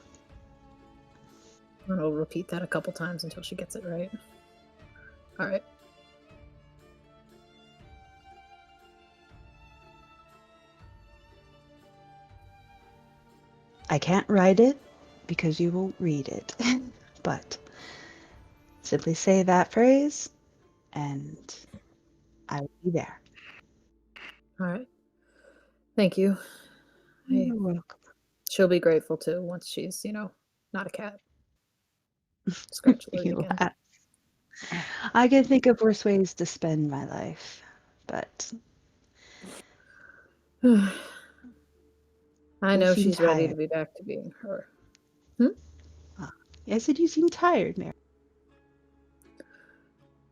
I'll repeat that a couple times until she gets it right. All right. I can't write it because you won't read it, but simply say that phrase and I will be there. All right. Thank you. You're welcome. She'll be grateful too once she's, not a cat. Scratch Lily You again. laugh. I can think of worse ways to spend my life, but I You know seem she's ready to tired. be back to being her. I said you seem tired, Mary.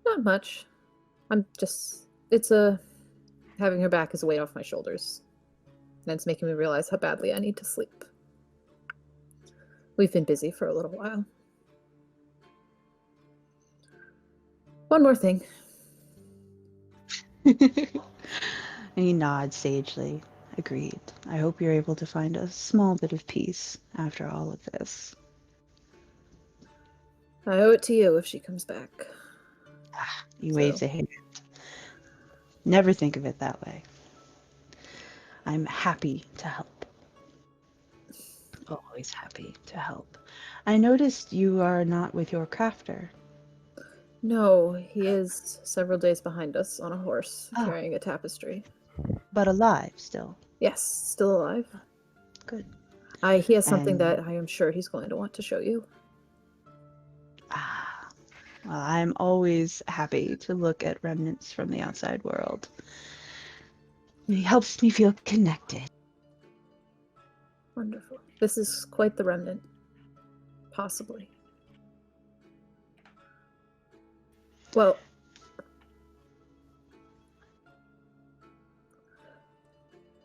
Not much. Having her back is a weight off my shoulders. And it's making me realize how badly I need to sleep. We've been busy for a little while. One more thing. He nods sagely. Agreed. I hope you're able to find a small bit of peace after all of this. I owe it to you if she comes back. He waves a hand. Never think of it that way. I'm happy to help. Always happy to help. I noticed you are not with your crafter. No, he is several days behind us on a horse, Oh. carrying a tapestry. But alive still. Yes, still alive. Good. He has something And- that I am sure he's going to want to show you. Well, I'm always happy to look at remnants from the outside world. It helps me feel connected. Wonderful. This is quite the remnant. Possibly. Well,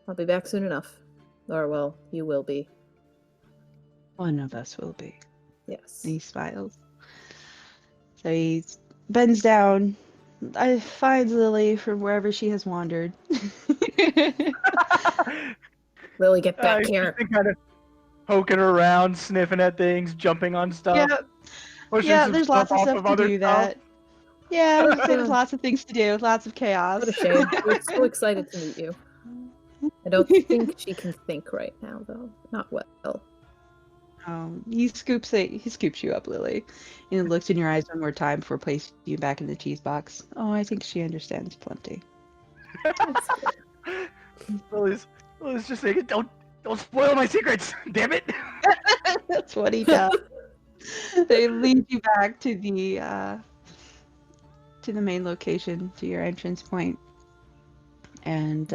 I'll be back soon enough. Or, well, you will be. One of us will be. Yes. He smiles. So he bends down, finds Lily from wherever she has wandered. Lily, get back He's here. been kind of poking around, sniffing at things, jumping on stuff. Yeah, pushing yeah. some There's lots of off stuff to other do. stuff. That. Yeah, I would say there's lots of things to do. Lots of chaos. What a shame. We're so excited to meet you. I don't think she can think right now, though. Not well. He scoops you up, Lily, and looks in your eyes one more time before placing you back in the cheese box. Oh, I think she understands plenty. Lily's just saying, don't spoil my secrets, damn it. That's what he does. They lead you back to the main location, to your entrance point, and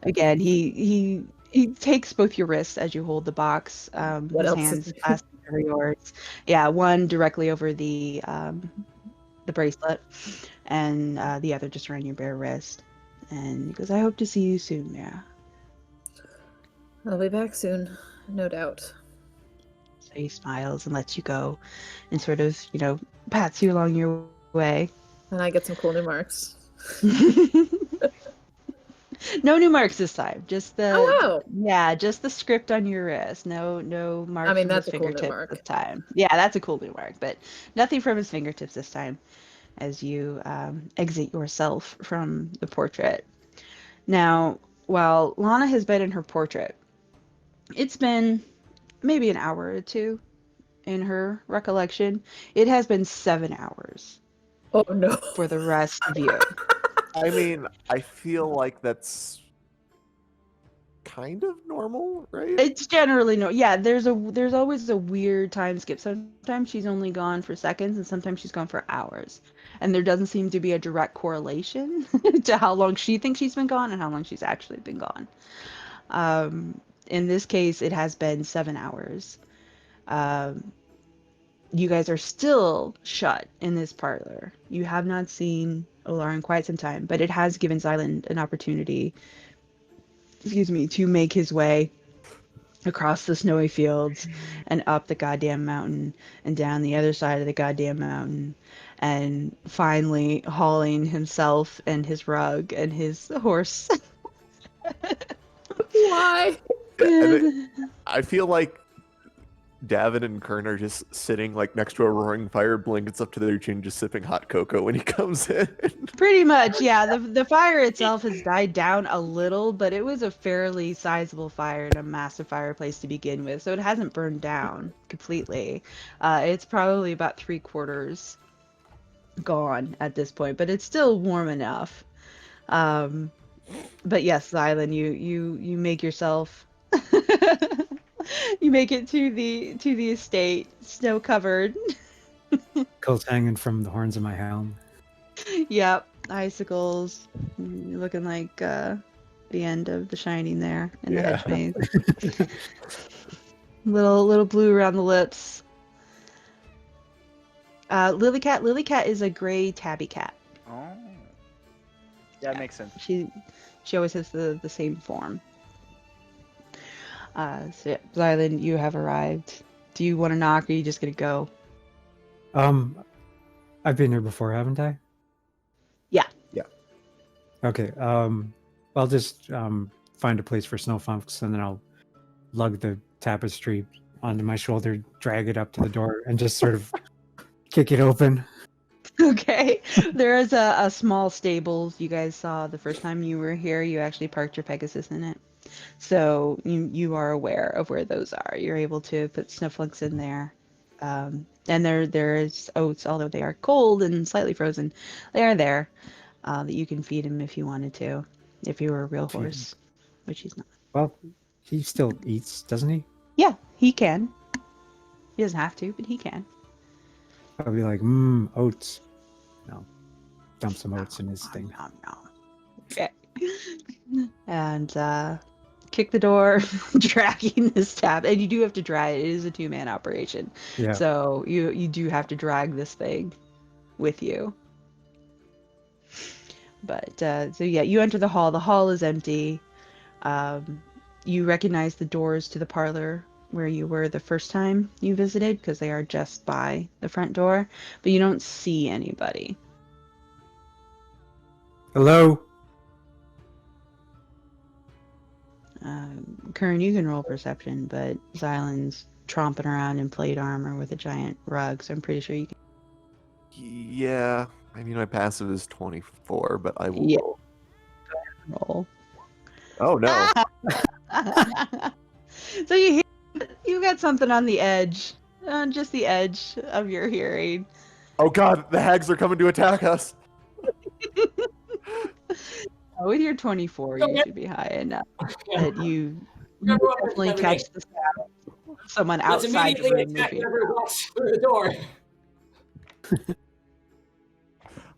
again, he takes both your wrists as you hold the box. What His else hands is- clasped over yours. Yeah, one directly over the bracelet, and the other just around your bare wrist. And he goes, "I hope to see you soon, Mira." I'll be back soon, no doubt. So he smiles and lets you go, and sort of, pats you along your way. And I get some cool new marks. No new marks this time. Just the Oh, wow. just the script on your wrist. No marks. I mean, from that's his a cool new fingertips mark. this time. Yeah, that's a cool new mark, but nothing from his fingertips this time. As you exit yourself from the portrait. Now, while Lana has been in her portrait, it's been maybe an hour or two in her recollection. It has been 7 hours Oh, no. for the rest of you. I mean, I feel like that's kind of normal, right? It's generally no. Yeah, there's always a weird time skip. Sometimes she's only gone for seconds, and sometimes she's gone for hours, and there doesn't seem to be a direct correlation to how long she thinks she's been gone and how long she's actually been gone. In this case, it has been 7 hours. You guys are still shut in this parlor. You have not seen Olar in quite some time, but it has given Xylund an opportunity, to make his way across the snowy fields and up the goddamn mountain and down the other side of the goddamn mountain, and finally hauling himself and his rug and his horse. Why? I feel like Davynn and Kern are just sitting like next to a roaring fire, blankets up to their chin, just sipping hot cocoa when he comes in. Pretty much, yeah. The fire itself has died down a little, but it was a fairly sizable fire and a massive fireplace to begin with, so it hasn't burned down completely. It's probably about 3/4 gone at this point, but it's still warm enough. But yes, Xylund, you make yourself you make it to the estate, snow covered. Coals hanging from the horns of my helm. Yep, icicles. You're looking like the end of The Shining there in the hedge maze. little blue around the lips. Lily Cat is a gray tabby cat. Oh. Yeah, that makes sense. She always has the same form. So yeah, Xylund, you have arrived. Do you want to knock, or are you just gonna go? I've been here before, haven't I? Yeah. Yeah. Okay. I'll just find a place for Snowfunks, and then I'll lug the tapestry onto my shoulder, drag it up to the door, and just sort of kick it open. Okay. There is a small stable you guys saw the first time you were here. You actually parked your Pegasus in it. So you are aware of where those are. You're able to put Snowflakes in there. And there is oats, although they are cold and slightly frozen. They are there that you can feed him if you wanted to, if you were a real horse, which he's not. Well, he still eats, doesn't he? Yeah, he can. He doesn't have to, but he can. I'll be like, oats. No. Dump some oats in his thing. No. Okay. And kick the door, dragging this tab. And you do have to drag it. It is a 2-man operation. Yeah. So you do have to drag this thing with you. But so yeah, you enter the hall. The hall is empty. You recognize the doors to the parlor where you were the first time you visited, because they are just by the front door, but you don't see anybody. Hello? Kern, you can roll perception, but Xylund's tromping around in plate armor with a giant rug, so I'm pretty sure you can. Yeah, I mean my passive is 24, but I will Yeah. roll. Roll. Oh no! So you got something on the edge, on just the edge of your hearing. Oh god, the hags are coming to attack us! With your 24, you should be high enough that you definitely catch the sound of someone Let's outside the immediately room. attack whoever walks through the door.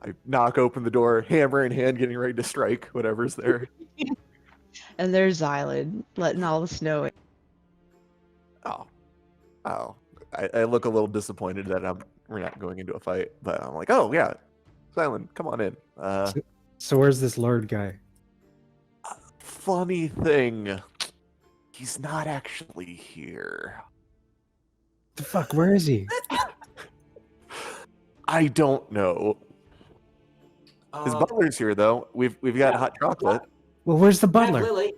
I knock open the door, hammer in hand, getting ready to strike whatever's there. And there's Xylund letting all the snow in. Oh. I look a little disappointed that we're not going into a fight, but I'm like, oh yeah, Xylund, come on in. So where's this Lord guy? Funny thing, he's not actually here. The fuck, where is he? I don't know. His butler's here though. We've got hot chocolate. Well, where's the Back butler? Lily.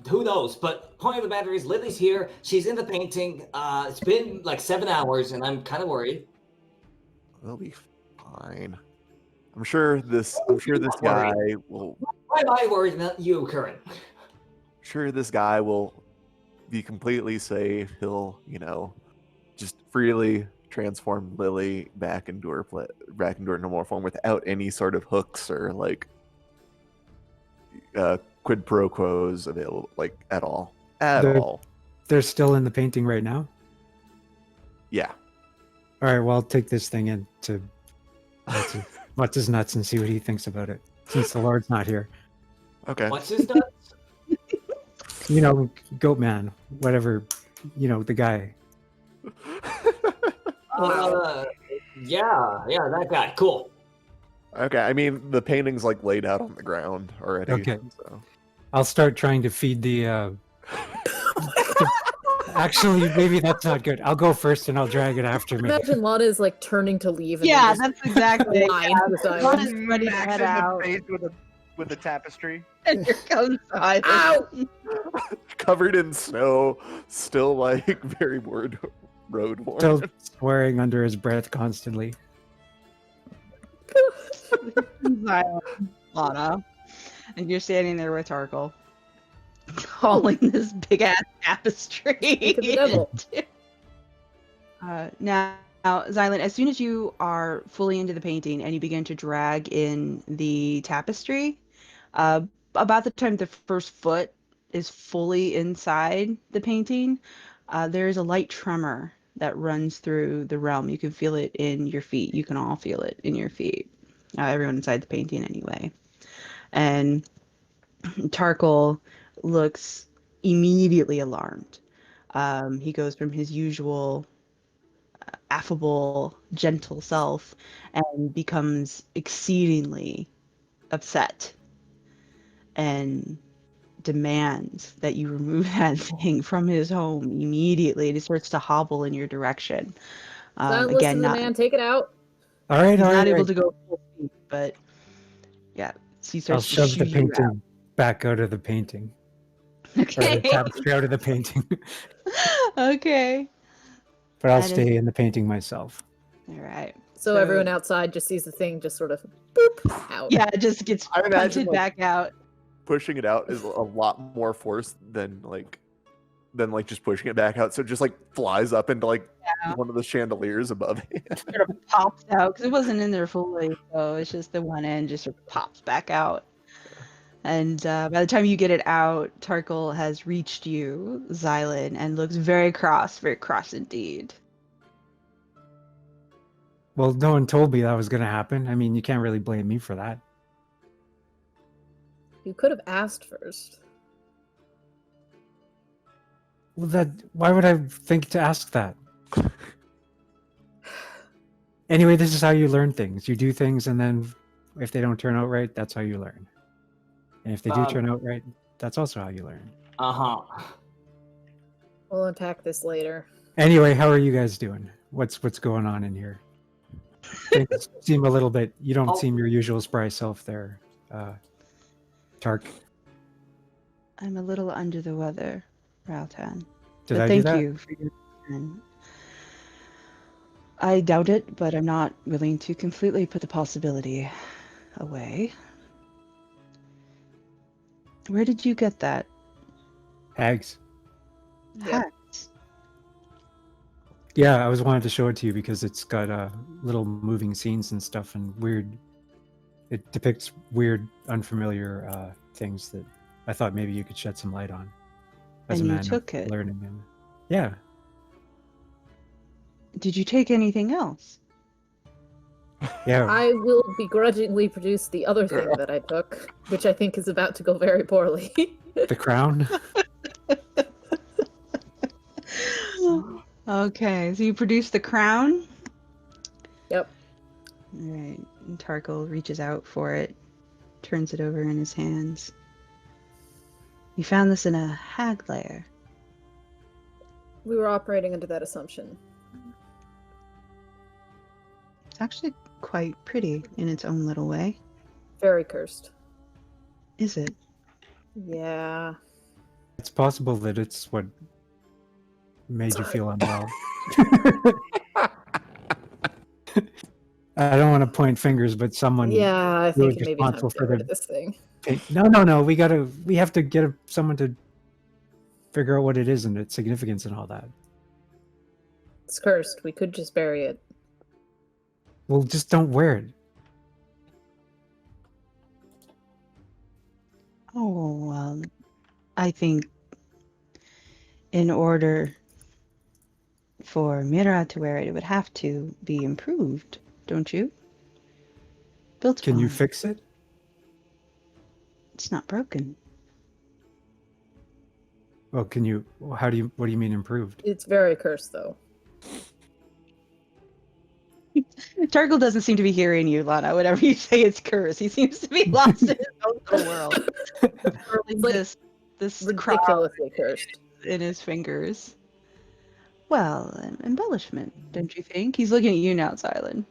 Who knows? But point of the matter is, Lily's here. She's in the painting. It's been like 7 hours, and I'm kind of worried. We'll be fine. I'm sure this guy will. Why am I worried, not you, Kern? Sure, this guy will be completely safe. He'll, just freely transform Lily back into her normal form without any sort of hooks or quid pro quos available, at all. All. They're still in the painting right now? Yeah. All right, well, I'll take this thing in to what's his nuts and see what he thinks about it, since the Lord's not here. Okay. What's his nuts? Goat man, whatever, the guy. Yeah, that guy. Cool. Okay, I mean the painting's laid out on the ground already. Okay. So. I'll start trying to feed the. Actually, maybe that's not good. I'll go first and I'll drag it after me. Imagine Lana is turning to leave. And Yeah, then that's exactly. lying beside Lana him. is ready to Max head in the out. face with a tapestry. And here comes Xylund. Ow! Covered in snow, still very road worn. Still swearing under his breath constantly. Xylund, Lana, and you're standing there with Tarkle, hauling this big ass tapestry. Look at the devil. Now, Xylund, as soon as you are fully into the painting and you begin to drag in the tapestry, about the time the first foot is fully inside the painting, there is a light tremor that runs through the realm. You can feel it in your feet. You can all feel it in your feet. Everyone inside the painting anyway. And Tarkle looks immediately alarmed. He goes from his usual affable, gentle self and becomes exceedingly upset and demands that you remove that thing from his home immediately. And he starts to hobble in your direction. Don't Again, listen to the man. Take it out. All right, he's all not right. able to go full speed, but yeah. So he I'll starts to shove the shoo you out. painting back out of the painting. Or the Okay. tapestry out of the painting. Okay. But I'll That is- stay in the painting myself. All right. So everyone outside just sees the thing just sort of boop out. Yeah, it just gets I imagine, punted like, back out. Pushing it out is a lot more force than just pushing it back out. So it just like flies up into like Yeah. one of the chandeliers above it. Sort of pops out because it wasn't in there fully, so it's just the one end just sort of pops back out. And by the time you get it out, Tarkle has reached you, Xylund, and looks very cross indeed. Well, no one told me that was going to happen. I mean, you can't really blame me for that. You could have asked first. Well, why would I think to ask that? Anyway, this is how you learn things. You do things, and then if they don't turn out right, that's how you learn. And if they do turn out right, that's also how you learn. We'll unpack this later. Anyway, how are you guys doing? What's going on in here? Things seem a little bit. You don't seem your usual spry self there, Tark. I'm a little under the weather, Raltan. Did But I do thank that? you for your concern. I doubt it, but I'm not willing to completely put the possibility away. Where did you get that? Hags. Yep. Hat? Yeah, I was wanting to show it to you because it's got little moving scenes and stuff and weird. It depicts weird, unfamiliar things that I thought maybe you could shed some light on. As And a you man took it. learning. Yeah. Did you take anything else? Yeah. I will begrudgingly produce the other thing that I took, which I think is about to go very poorly. The crown. Okay, so you produced the crown? Yep. All right. And Tarkle reaches out for it, turns it over in his hands. You found this in a hag lair. We were operating under that assumption. It's actually quite pretty in its own little way. Very cursed. Is it? Yeah. It's possible that it's what made you feel unwell. I don't want to point fingers, but someone Yeah, I who think is it may be time responsible to for get rid the of this thing. No. We have to get someone to figure out what it is and its significance and all that. It's cursed. We could just bury it. Well, just don't wear it. Oh, well, I think in order for Mira to wear it, it would have to be improved, don't you? Built Can you upon. fix it? It's not broken. Well, can you? What do you mean improved? It's very cursed, though. Tarkle doesn't seem to be hearing you, Lana. Whatever you say, it's curse. He seems to be lost in his own little world. Twirling like this Ridiculously cursed. in his fingers. Well, an embellishment, don't you think? He's looking at you now, Xylund.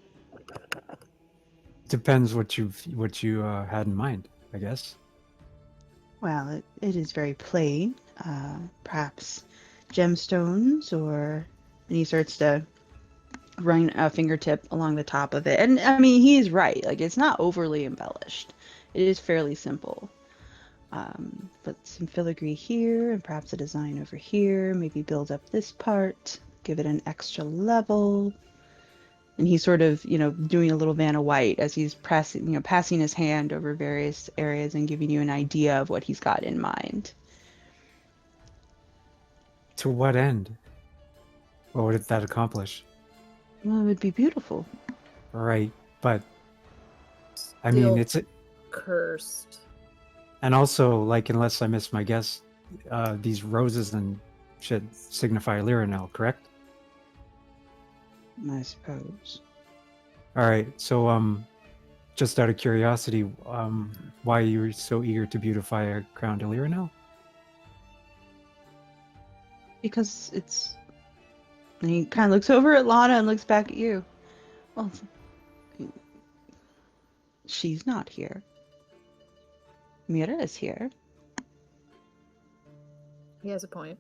Depends what you had in mind, I guess. Well, it is very plain. Perhaps gemstones, or... And he starts to run a fingertip along the top of it. And, I mean, he is right. Like, it's not overly embellished. It is fairly simple. But some filigree here, and perhaps a design over here. Maybe build up this part. Give it an extra level. And he's sort of, doing a little Vanna White as he's passing his hand over various areas and giving you an idea of what he's got in mind. To what end? What would that accomplish? Well, it would be beautiful. Right, but I mean, it's cursed. And also, like, unless I miss my guess, these roses and shit signify Lirinel, correct? I suppose. All right, so just out of curiosity, why are you so eager to beautify a crown to Lirinel? Because it's... And he kind of looks over at Lana and looks back at you. Well, she's not here. Mira is here. He has a point.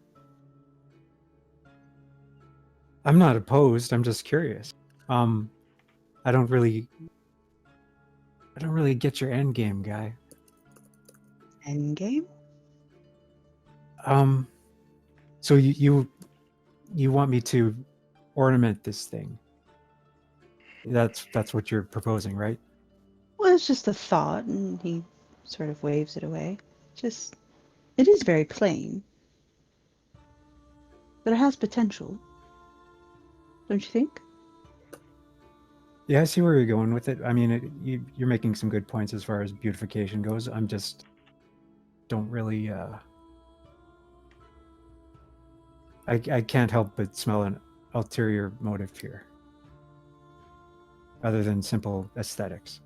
I'm not opposed. I'm just curious. I don't really get your end game, guy. Endgame? So you want me to ornament this thing? That's what you're proposing, right? Well, it's just a thought, and he sort of waves it away. It is very plain. But it has potential. Don't you think? Yeah, I see where you're going with it. I mean, you're making some good points as far as beautification goes. I'm just don't really. I can't help but smell an ulterior motive here, other than simple aesthetics.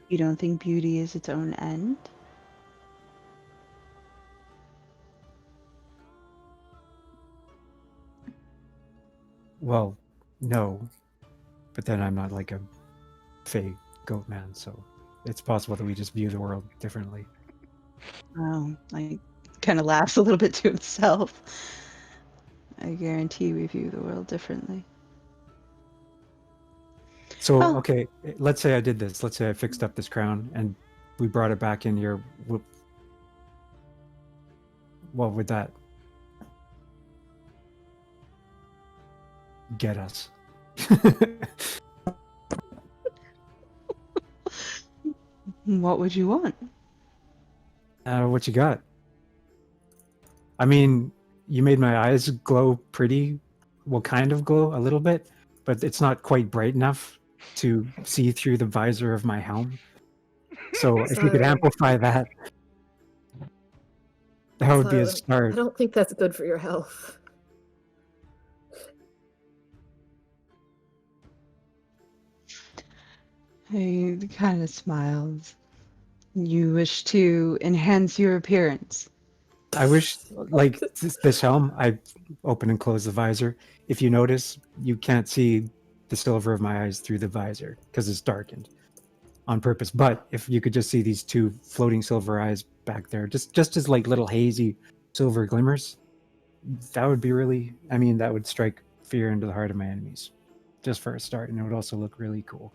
You don't think beauty is its own end? Well, no, but then I'm not like a fey goat man, so it's possible that we just view the world differently. Oh, like, kind of laughs a little bit to himself. I guarantee we view the world differently. So, Oh. okay, let's say I did this. Let's say I fixed up this crown and we brought it back in here. What would that get us? What would you want? What you got? I mean, you made my eyes glow pretty. Well, kind of glow a little bit, but it's not quite bright enough to see through the visor of my helm. So if you could amplify that, that would be a start. I don't think that's good for your health. He kind of smiles. You wish to enhance your appearance. I wish, like, this helm, I open and close the visor. If you notice, you can't see the silver of my eyes through the visor because it's darkened on purpose. But if you could just see these two floating silver eyes back there, just as like little hazy silver glimmers, that would be really, I mean, that would strike fear into the heart of my enemies just for a start. And it would also look really cool.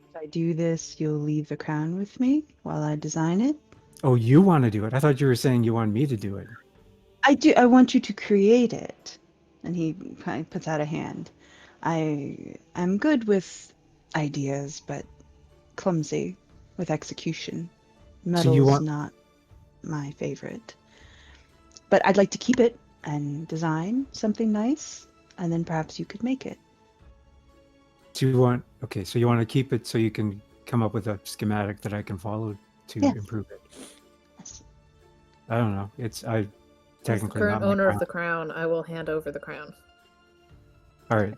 If I do this, you'll leave the crown with me while I design it? Oh, you want to do it? I thought you were saying you wanted me to do it. I do. I want you to create it. And he kind of puts out a hand. I'm good with ideas, but clumsy with execution. Metal's not my favorite. But I'd like to keep it and design something nice, and then perhaps you could make it. Do you want, okay, so you want to keep it so you can come up with a schematic that I can follow to improve it? Yes. I don't know. I technically As the current not owner of the crown, I will hand over the crown. All right,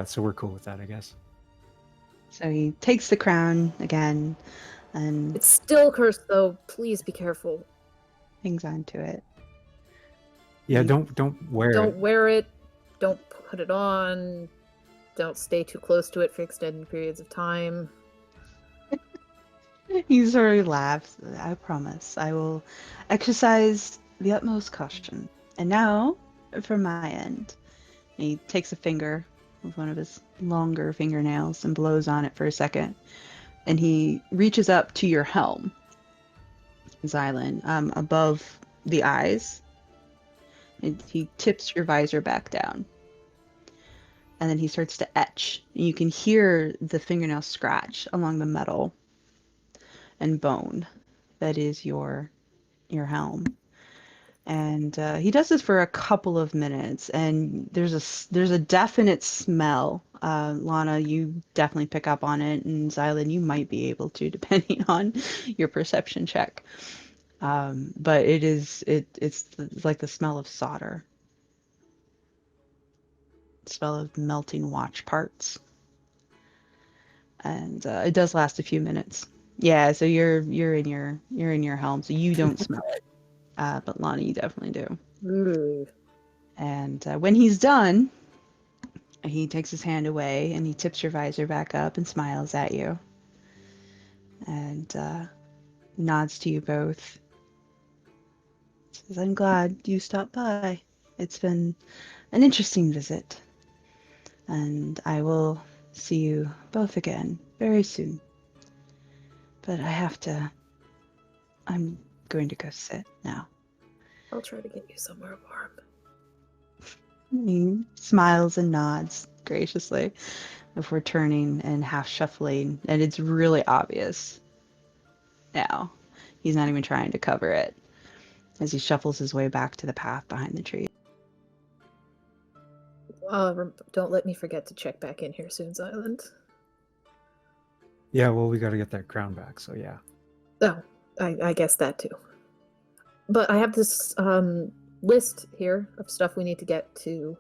so we're cool with that, I guess. So he takes the crown again, and It's still cursed, though. Please be careful. hangs on to it. Yeah, don't wear it. Don't wear it. Don't put it on. Don't stay too close to it for extended periods of time. He sort of laughs. I promise. I will exercise the utmost caution. And now, from my end. He takes a finger with one of his longer fingernails and blows on it for a second. And he reaches up to your helm, Xylund, above the eyes. And he tips your visor back down. And then he starts to etch. And you can hear the fingernail scratch along the metal and bone that is your helm. And he does this for a couple of minutes, and there's a definite smell. Lana, you definitely pick up on it, and Xylund, you might be able to, depending on your perception check. But it's like the smell of solder. Smell of melting watch parts. And it does last a few minutes. Yeah, so you're in your helm, so you don't smell it. But Lana, you definitely do. Ooh. And when he's done, he takes his hand away and he tips your visor back up and smiles at you. and nods to you both. Says, I'm glad you stopped by. It's been an interesting visit. And I will see you both again very soon. But I'm going to go sit now. I'll try to get you somewhere warm. He smiles and nods graciously before turning and half shuffling, and it's really obvious now. He's not even trying to cover it as he shuffles his way back to the path behind the tree. Don't let me forget to check back in here soon, Xylund. Yeah, well, we got to get that crown back, so yeah. Oh, I guess that too. But I have this list here of stuff we need to get to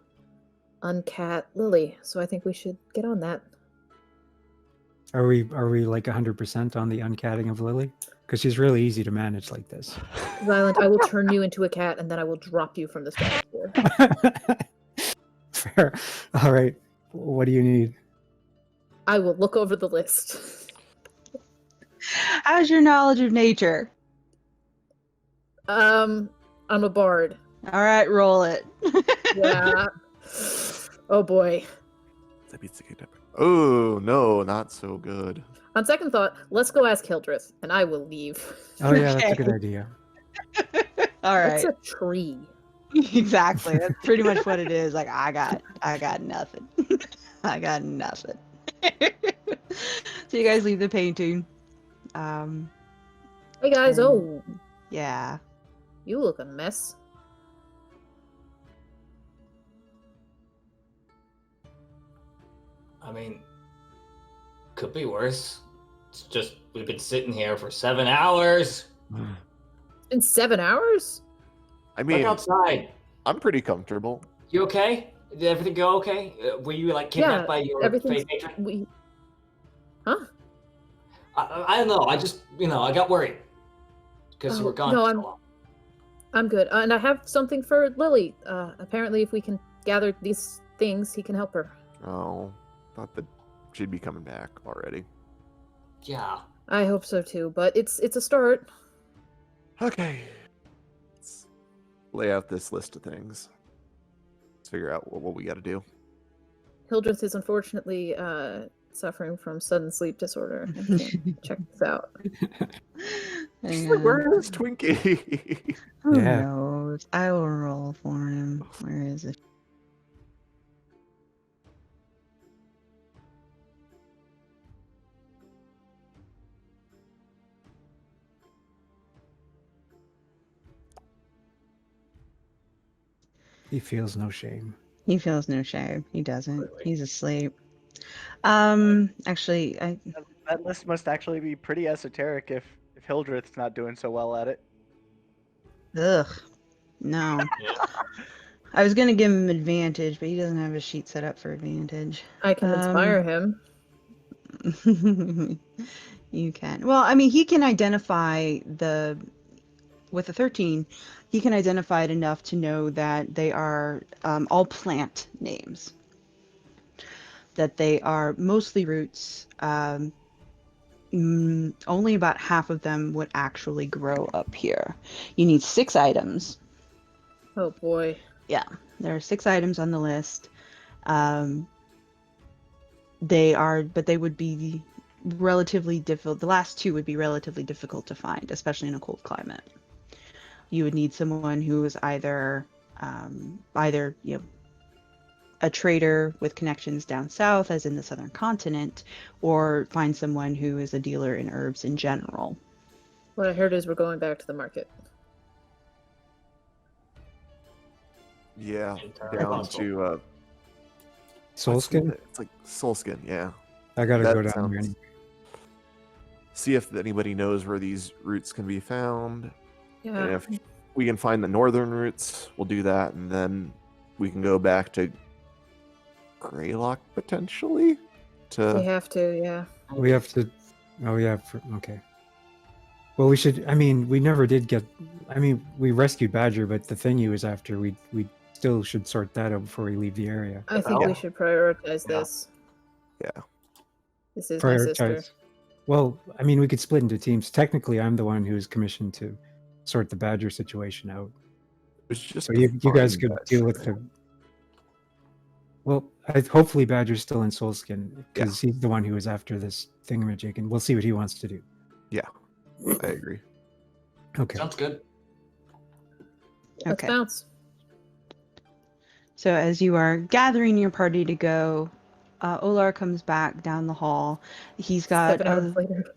uncat Lili, so I think we should get on that. Are we like 100% on the uncatting of Lili? Because she's really easy to manage like this. Xylund, I will turn you into a cat, and then I will drop you from the stratosphere. Fair. All right. What do you need? I will look over the list. How's your knowledge of nature? I'm a bard. All right, roll it. Yeah. Oh boy. That beats the kidnapper. Oh no, not so good. On second thought, let's go ask Hildreth, and I will leave. Oh yeah, that's a Okay. good idea. All right. It's a tree. Exactly. That's pretty much what it is. Like I got nothing. I got nothing. So you guys leave the painting. Hey guys, And- oh, Yeah. you look a mess. I mean, could be worse. It's just we've been sitting here for 7 hours. In 7 hours? I Look mean, outside. I'm pretty comfortable. You okay? Did everything go okay? Were you like kidnapped Yeah, by your everything's- fake patron? We... Huh? I don't know. I just, I got worried because you Oh, were gone no, for I'm- so long. I'm good. And I have something for Lili. Apparently, if we can gather these things, he can help her. Oh, thought that she'd be coming back already. Yeah. I hope so too, but it's a start. Okay. Let's lay out this list of things. Let's figure out what we got to do. Hildreth is unfortunately suffering from sudden sleep disorder. And can't check this out. Hang on. Where's Twinkie? Who Yeah. knows? I will roll for him. Where is it? He feels no shame. He feels no shame. He doesn't. Clearly. He's asleep. Actually, That list must actually be pretty esoteric if Hildreth's not doing so well at it. ugh, no. Yeah. I was gonna give him advantage, but he doesn't have a sheet set up for advantage. I can inspire him. You can. Well, I mean, he can identify with the 13, he can identify it enough to know that they are all plant names. That they are mostly roots. Only about half of them would actually grow up here. You need 6 items. Oh boy. There are 6 items on the list. They would be relatively difficult. The last 2 would be relatively difficult to find, especially in a cold climate. You would need someone who is either a trader with connections down south, as in the southern continent, or find someone who is a dealer in herbs in general. What I heard is we're going back to the market. Yeah, Entirely down possible. to Soulskin? It's like Soulskin, yeah. I gotta That go down sounds- there. anyway. See if anybody knows where these roots can be found. And Yeah. if we can find the northern roots, we'll do that, and then we can go back to Greylock potentially. We To have to, yeah. We have to. Oh yeah. Okay. Well, we should. I mean, we never did get. I mean, we rescued Badger, but the thingy was after. We still should sort that out before we leave the area. I think we Yeah. should prioritize Yeah. this. Yeah. This is my sister. Prioritize. Well, I mean, we could split into teams. Technically, I'm the one who's commissioned to sort the badger situation out. It was just So to you guys find could that deal with shit. the. Well, hopefully Badger's still in Soulskin because he's the one who was after this thingamajig, and we'll see what he wants to do. Yeah, I agree. Okay. Sounds good. Let's Okay. bounce. So as you are gathering your party to go, Olar comes back down the hall. He's got 7 hours later.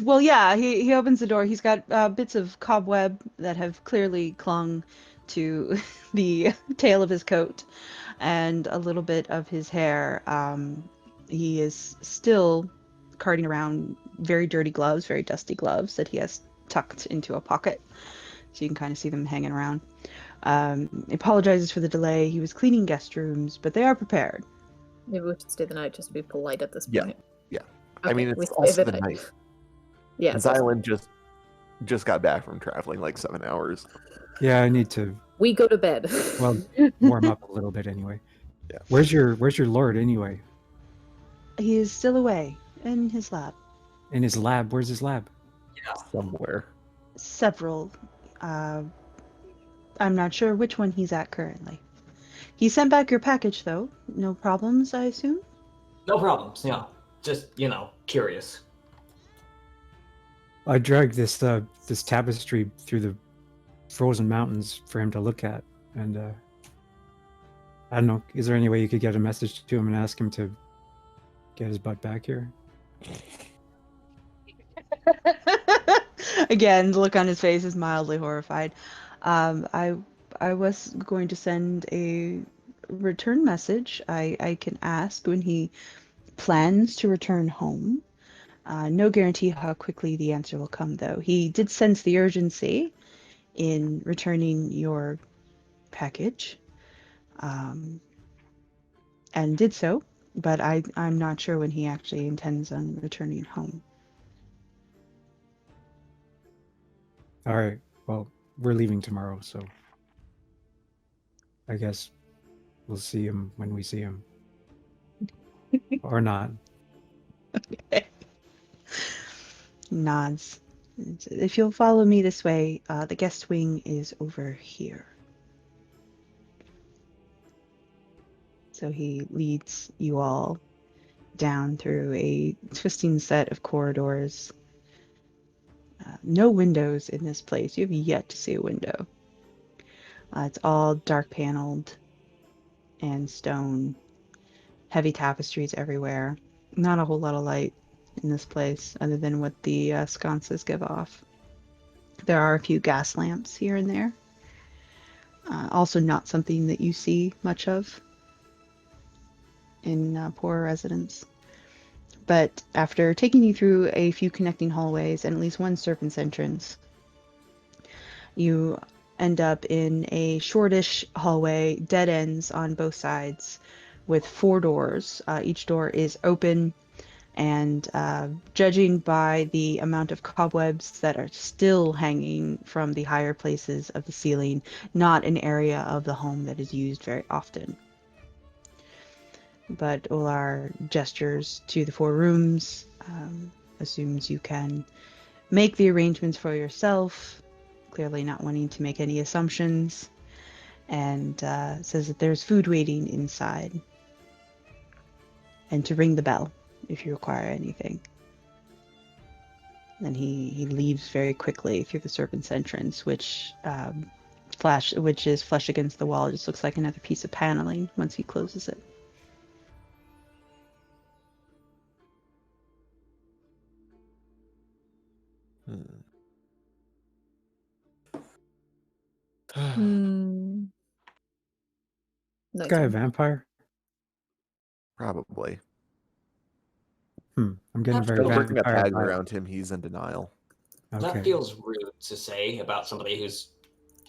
well, yeah. He opens the door. He's got bits of cobweb that have clearly clung to the tail of his coat, and a little bit of his hair. He is still carting around very dirty gloves, very dusty gloves that he has tucked into a pocket, so you can kind of see them hanging around. He apologizes for the delay. He was cleaning guest rooms, but they are prepared. Maybe we should stay the night just to be polite at this Yeah, point. yeah. Okay, I mean, we it's stay also the night. Yeah. And it's also- Xylund just got back from traveling like 7 hours. Yeah, I need to we go to bed. well warm up a little bit anyway. Yeah. Where's your lord anyway? He is still away in his lab. In his lab. Where's his lab? Somewhere. Several. I'm not sure which one he's at currently. He sent back your package, though. No problems, I assume? No problems. Yeah, just curious. I dragged this this tapestry through the frozen mountains for him to look at, and I don't know. Is there any way you could get a message to him and ask him to get his butt back here? Again, the look on his face is mildly horrified. I was going to send a return message. I can ask when he plans to return home. No guarantee how quickly the answer will come, though. He did sense the urgency in returning your package, and did so, but I'm not sure when he actually intends on returning home. All right. Well, we're leaving tomorrow, so I guess we'll see him when we see him, or not. Okay. Nods. If you'll follow me this way, the guest wing is over here. So he leads you all down through a twisting set of corridors. No windows in this place. You have yet to see a window. It's all dark paneled and stone. Heavy tapestries everywhere. Not a whole lot of light in this place other than what the sconces give off. There are a few gas lamps here and there. Also not something that you see much of in poorer residents. But after taking you through a few connecting hallways and at least one serpent's entrance, you end up in a shortish hallway, dead ends on both sides, with 4 doors. Each door is open, and judging by the amount of cobwebs that are still hanging from the higher places of the ceiling, not an area of the home that is used very often. But Olar gestures to the 4 rooms, assumes you can make the arrangements for yourself, clearly not wanting to make any assumptions, and says that there's food waiting inside, and to ring the bell if you require anything. Then he leaves very quickly through the serpent's entrance, which is flush against the wall. It just looks like another piece of paneling once he closes it. This guy a vampire? Probably. I'm getting very Still bringing a vampire tag vibe. around him. He's in denial. Okay. That feels rude to say about somebody who's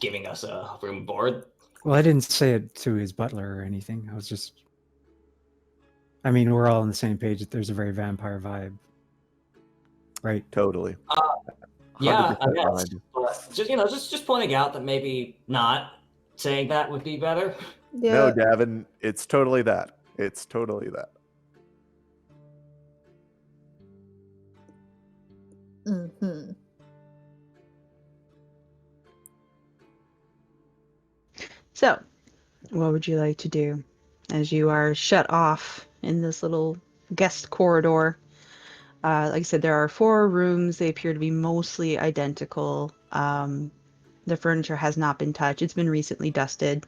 giving us a room board. Well, I didn't say it to his butler or anything. I was just... I mean, we're all on the same page that there's a very vampire vibe. Right? Totally. Yeah, I 100% guess. behind you. But just pointing out that maybe not saying that would be better. Yeah. No, Davynn, it's totally that. It's totally that. What would you like to do? As you are shut off in this little guest corridor. Like I said, there are 4 rooms. They appear to be mostly identical. The furniture has not been touched. It's been recently dusted,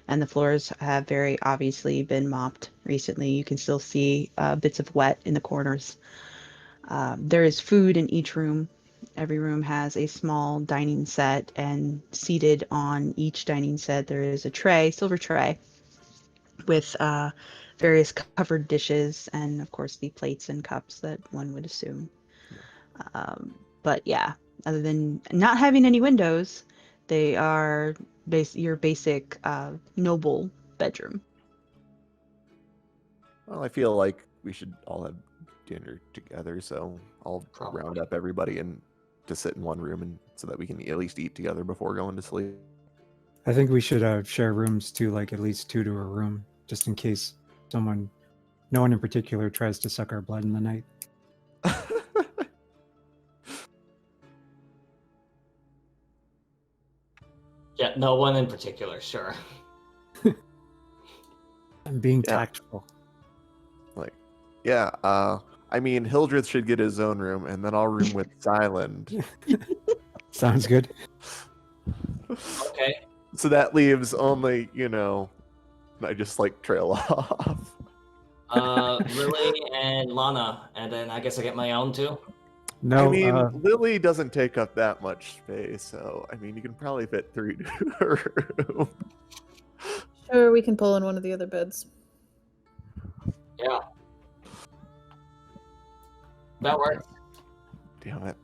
and the floors have very obviously been mopped recently. You can still see bits of wet in the corners. There is food in each room. Every room has a small dining set, and seated on each dining set there is a tray, silver tray, with various covered dishes and, of course, the plates and cups that one would assume. But yeah, other than not having any windows, they are your basic noble bedroom. Well, I feel like we should all have dinner together, so I'll Probably. round up everybody and to sit in one room, and so that we can at least eat together before going to sleep. I think we should share rooms too, like at least 2 to a room, just in case no one in particular tries to suck our blood in the night. Yeah, no one in particular, sure. I'm being Yeah. tactful. Like, yeah, I mean, Hildreth should get his own room, and then I'll room with Xylund. Sounds good. Okay. So that leaves only, I just like trail off. Lily and Lana, and then I guess I get my own too. No, I mean, Lily doesn't take up that much space, so I mean, you can probably fit 3 to her room. Sure, we can pull in one of the other beds. Yeah. That works. Damn it.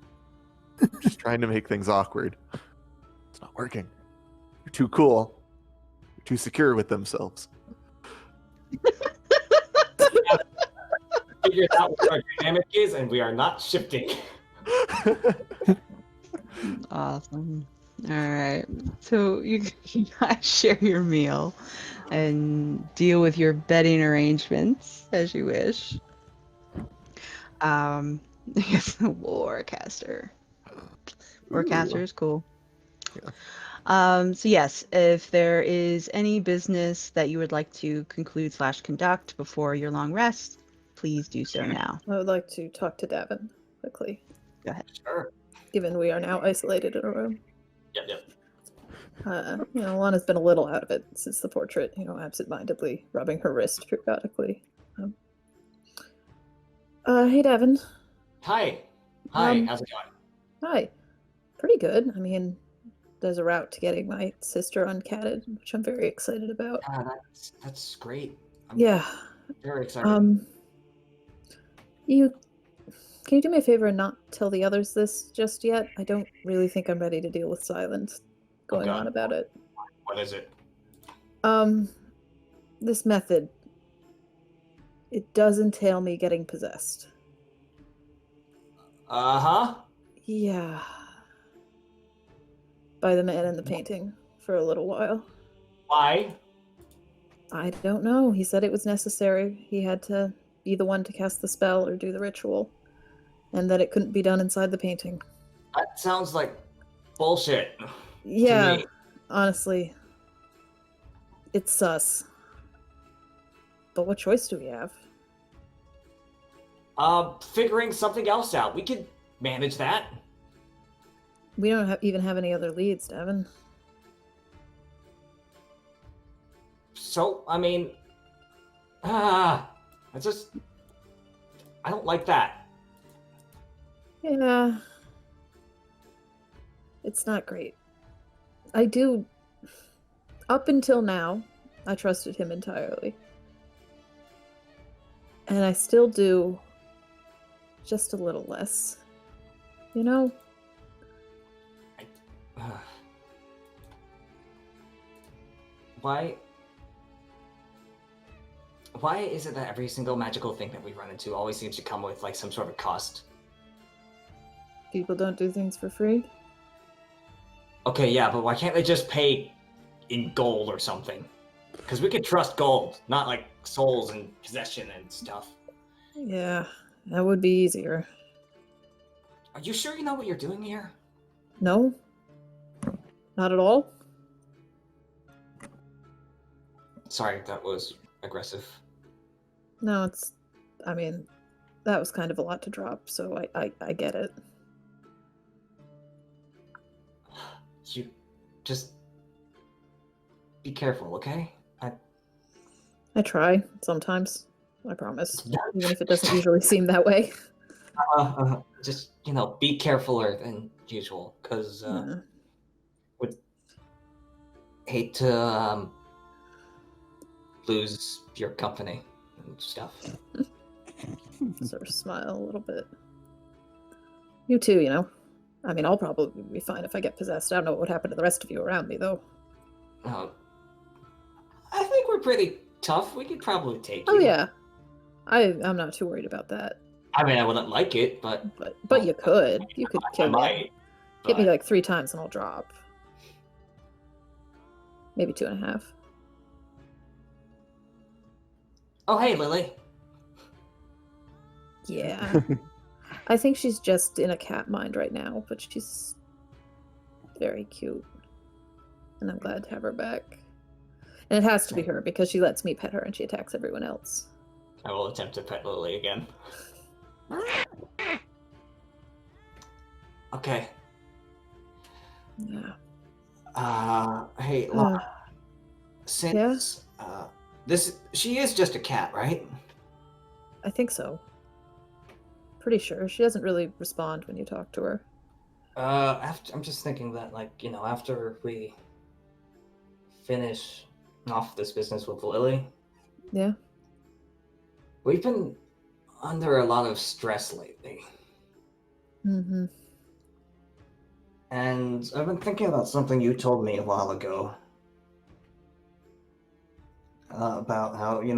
I'm just trying to make things awkward. It's not working. You're too cool. You're too secure with themselves. Figured out what our dynamic is, and we are not shifting. Awesome. All right. So you guys share your meal and deal with your bedding arrangements as you wish. I guess the Warcaster. Warcaster is cool. Yeah. So yes, if there is any business that you would like to conclude / conduct before your long rest, please do so now. I would like to talk to Davynn quickly, Go ahead. Sure. given we are now isolated in a room. Yep. Lana's been a little out of it since the portrait, absentmindedly rubbing her wrist periodically. Hey, Davynn. Hi, how's it going? Hi. Pretty good. I mean, there's a route to getting my sister uncatted, which I'm very excited about. Ah, that's great. I'm Yeah. very excited. Can you do me a favor and not tell the others this just yet? I don't really think I'm ready to deal with Xylund going God. on about it. What is it? This method, it does entail me getting possessed. Uh-huh. Yeah. By the man in the painting for a little while. Why? I don't know. He said it was necessary. He had to be the one to cast the spell or do the ritual, and that it couldn't be done inside the painting. That sounds like bullshit. Yeah, me. honestly, it's sus. But what choice do we have? Figuring something else out. We could manage that. We don't even have any other leads, Davynn. So, I mean, I don't like that. Yeah. It's not great. Up until now, I trusted him entirely. And I still do, just a little less. Why is it that every single magical thing that we run into always seems to come with, like, some sort of cost? People don't do things for free. Okay, yeah, but why can't they just pay in gold or something? Because we could trust gold, not, like, souls and possession and stuff. Yeah, that would be easier. Are you sure you know what you're doing here? No? Not at all? Sorry, that was aggressive. No, it's. I mean, that was kind of a lot to drop, so I get it. You just be careful, okay? I try sometimes. I promise, even if it doesn't usually seem that way. Just be carefuler than usual, because Yeah. would hate to lose your company and stuff. Sort of smile a little bit. You too, you know. I mean, I'll probably be fine if I get possessed. I don't know what would happen to the rest of you around me, though. I think we're pretty tough. We could probably take you. Oh yeah, I'm not too worried about that. I mean, I wouldn't like it, but you could. You could kill me. Might, Hit me but- like 3 times and I'll drop. Maybe 2.5. Oh, hey, Lily. Yeah. I think she's just in a cat mind right now, but she's very cute. And I'm glad to have her back. And it has to be her because she lets me pet her and she attacks everyone else. I will attempt to pet Lily again. Okay. Yeah. Hey, Lana. Since she is just a cat, right? I think so. Pretty sure. She doesn't really respond when you talk to her. I'm just thinking that, after we finish off this business with Lily, Yeah. we've been under a lot of stress lately. Mm-hmm. And I've been thinking about something you told me a while ago. About how, we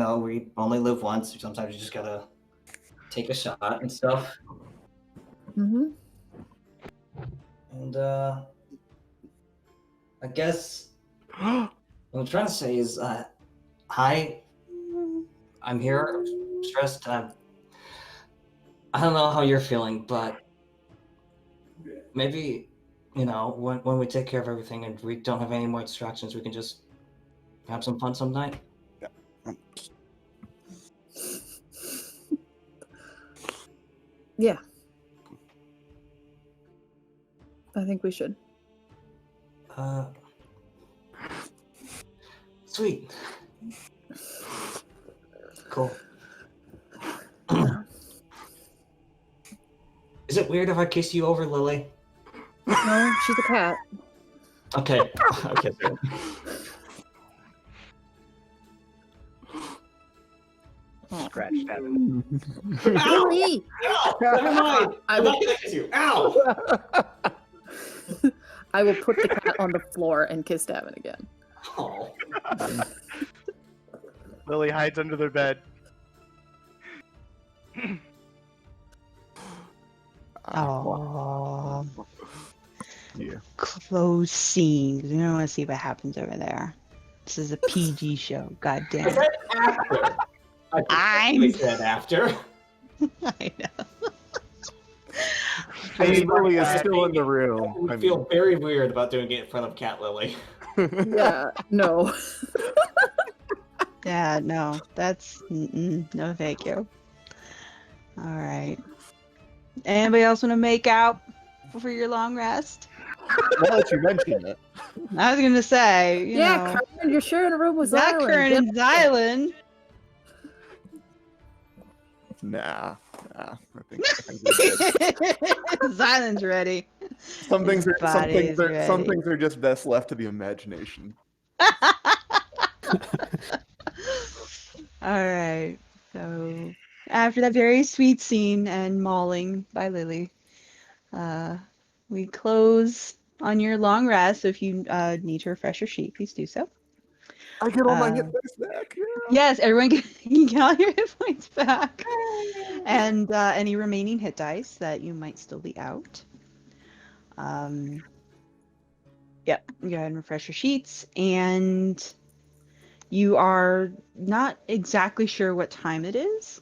only live once. Sometimes you just gotta take a shot and stuff. Mm-hmm. And, I guess what I'm trying to say is, I'm here, I'm stressed. I don't know how you're feeling, but maybe, when we take care of everything and we don't have any more distractions, we can just have some fun some night. Yeah. I think we should. Sweet. Cool. Is it weird if I kiss you over, Lily? No, she's a cat. Okay. Okay. Scratch Davynn. Lily! Never mind. I'm not gonna kiss you. Ow! I will put the cat on the floor and kiss Davynn again. Oh. Lily hides under their bed. Oh, Yeah. close scenes. We don't want to see what happens over there. This is a PG show. God I damn. said after. I said after. I know. Hey, Lily is still in the room. I feel very weird about doing it in front of Cat Lily. Yeah, no. Yeah, no. That's no, thank you. All right. Anybody else want to make out for your long rest? Now that you mention it. I was gonna say, you Yeah, know, Kern, you're sharing a room with that Xylund. Kern and Xylund. Nah. I think we're good. Xylund's ready. Some things Body's are just best left to the imagination. All right. So after that very sweet scene and mauling by Lily, we close on your long rest. So if you need to refresh your sheet, please do so. I get all my hit points back. Yeah. Yes, everyone can get all your hit points back. And any remaining hit dice that you might still be out. Yep, go ahead and refresh your sheets. And you are not exactly sure what time it is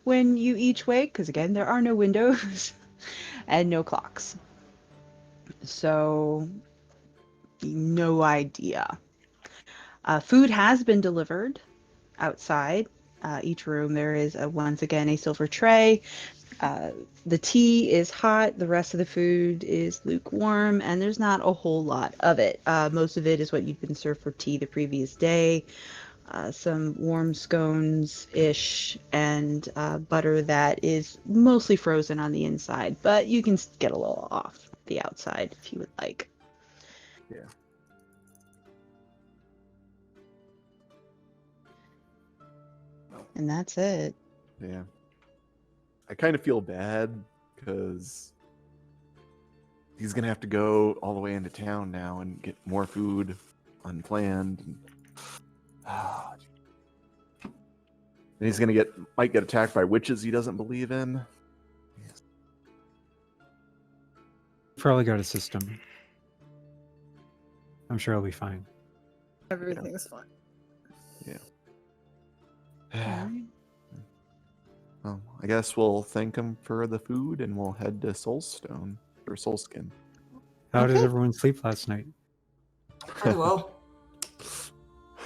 when you each wake, because again, there are no windows and no clocks. So, no idea. Food has been delivered outside. Each room there is once again a silver tray. The tea is hot. The rest of the food is lukewarm, and there's not a whole lot of it. Most of it is what you've been served for tea the previous day. Some warm scones-ish, and butter that is mostly frozen on the inside, but you can get a little off the outside if you would like. Yeah. And that's it. Yeah. I kind of feel bad because he's going to have to go all the way into town now and get more food unplanned. And he's going to might get attacked by witches he doesn't believe in. Yes. Probably got a system. I'm sure he'll be fine. Everything's fine. Well, I guess we'll thank him for the food and we'll head to Soulstone or Soulskin. How did everyone sleep last night? Pretty well.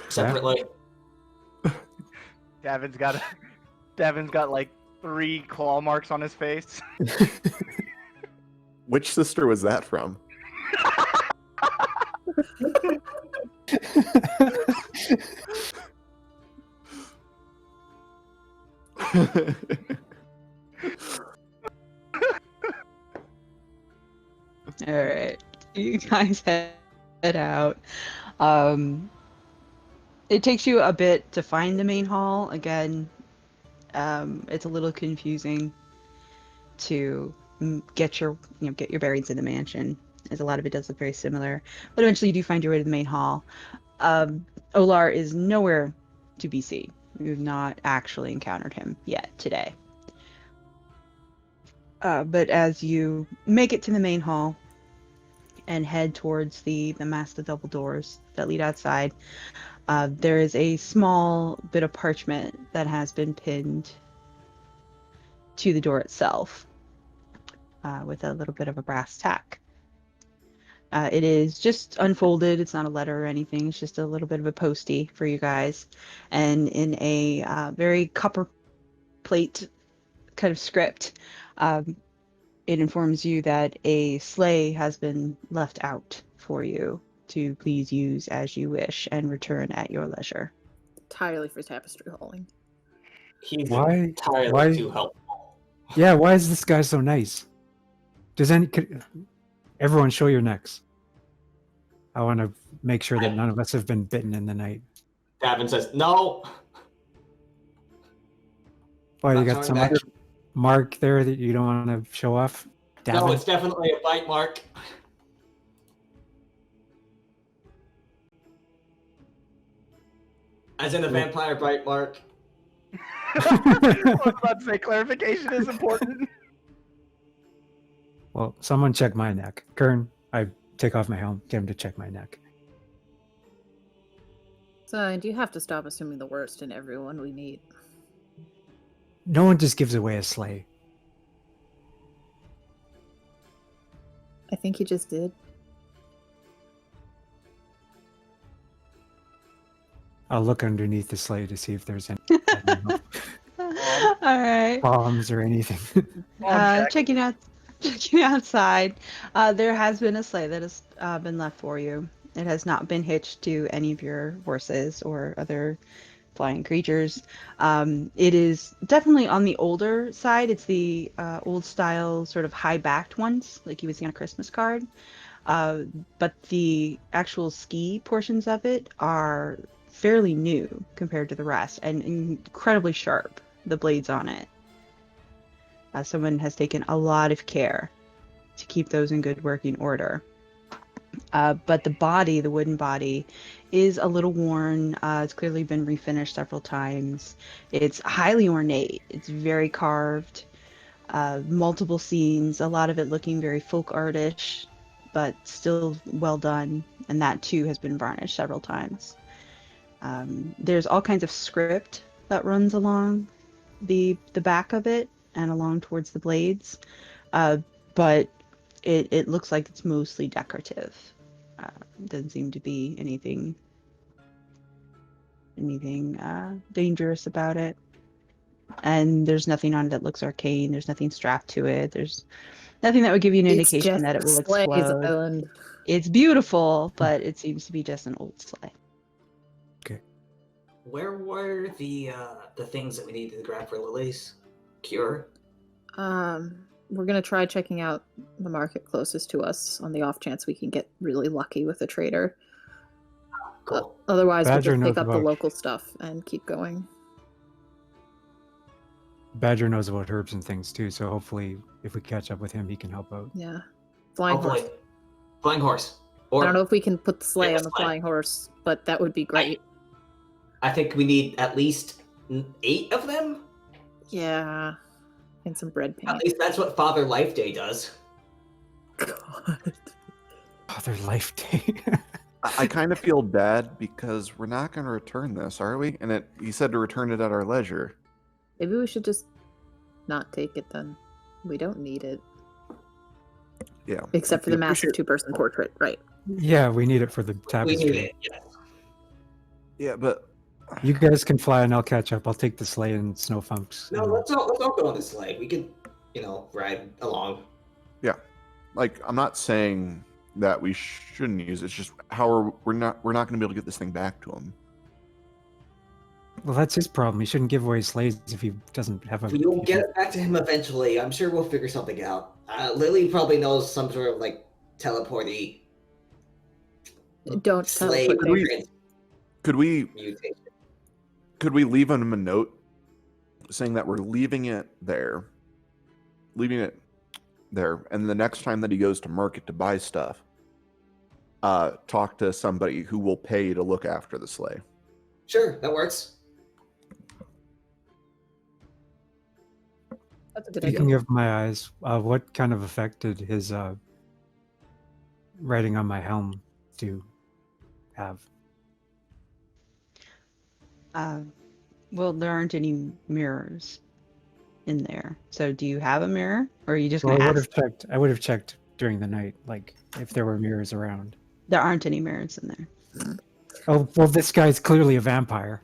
Separately. Davynn's got like 3 claw marks on his face. Which sister was that from? All right, you guys head out. It takes you a bit to find the main hall. Again, it's a little confusing to get your bearings in the mansion, as a lot of it does look very similar. But eventually, you do find your way to the main hall. Olar is nowhere to be seen. You've not actually encountered him yet today. But as you make it to the main hall and head towards the massive double doors that lead outside, there is a small bit of parchment that has been pinned to the door itself with a little bit of a brass tack. It is just unfolded. It's not a letter or anything. It's just a little bit of a postie for you guys. And in a very copper plate kind of script, it informs you that a sleigh has been left out for you to please use as you wish and return at your leisure. Entirely for tapestry hauling. He's Why- entirely why- too helpful. Yeah, why is this guy so nice? Everyone show your necks. I want to make sure that none of us have been bitten in the night. Davynn says, no. Why, you Not got showing some back. other mark there that you don't want to show off? No, Davynn? it's definitely a bite mark. As in a vampire bite mark. I was about to say clarification is important. Well, someone check my neck. Kern, I take off my helm, get him to check my neck. So you have to stop assuming the worst in everyone we meet. No one just gives away a sleigh. I think he just did. I'll look underneath the sleigh to see if there's any All right. bombs or anything. Checking outside, there has been a sleigh that has been left for you. It has not been hitched to any of your horses or other flying creatures. It is definitely on the older side. It's the old style sort of high-backed ones, like you would see on a Christmas card. But the actual ski portions of it are fairly new compared to the rest and incredibly sharp, the blades on it. Someone has taken a lot of care to keep those in good working order. But the body, the wooden body, is a little worn. It's clearly been refinished several times. It's highly ornate. It's very carved. Multiple scenes, a lot of it looking very folk artish, but still well done. And that too has been varnished several times. There's all kinds of script that runs along the back of it and along towards the blades. But it looks like it's mostly decorative. Doesn't seem to be anything anything dangerous about it. And there's nothing on it that looks arcane. There's nothing strapped to it. There's nothing that would give you an It's indication just that it a will sleigh, explode. Xylund. It's beautiful, but it seems to be just an old sleigh. Where were the things that we needed to grab for Lily's cure? We're gonna try checking out the market closest to us on the off chance we can get really lucky with a trader. Cool. Otherwise, Badger we'll just knows pick up the about- local stuff and keep going. Badger knows about herbs and things too, so hopefully if we catch up with him, he can help out. Yeah. Flying Hopefully. horse. Flying horse. Or I don't know if we can put the sleigh Yeah, on the sleigh. flying horse, but that would be great. I think we need at least 8 of them. Yeah. And some bread At paint. least that's what Father Life Day does. God. Father Life Day. I kind of feel bad because we're not going to return this, are we? And he said to return it at our leisure. Maybe we should just not take it then. We don't need it. Yeah. Except for the We massive should- 2-person portrait, right? Yeah, we need it for the We tapestry. need it. Yes. Yeah, but You guys can fly and I'll catch up. I'll take the sleigh and Snowfunks. No, and- let's all go on this sleigh. We could, ride along. like I'm not saying that we shouldn't use it. It's just we're not going to be able to get this thing back to him. Well, that's his problem. He shouldn't give away sleighs if he doesn't have a. We'll get it back to him eventually. I'm sure we'll figure something out. Lily probably knows some sort of teleporty Don't sleigh teleport me. Could we mutation. could we leave him a note saying that we're leaving it there, and the next time that he goes to market to buy stuff, talk to somebody who will pay to look after the sleigh. Sure, that works. That's a good Speaking idea. of my eyes, what kind of effect did his writing on my helm to have? Well, there aren't any mirrors in there. So do you have a mirror? Or are you just Well, going I to would ask? have checked. I would have checked during the night, like if there were mirrors around. There aren't any mirrors in there. Oh well, this guy's clearly a vampire.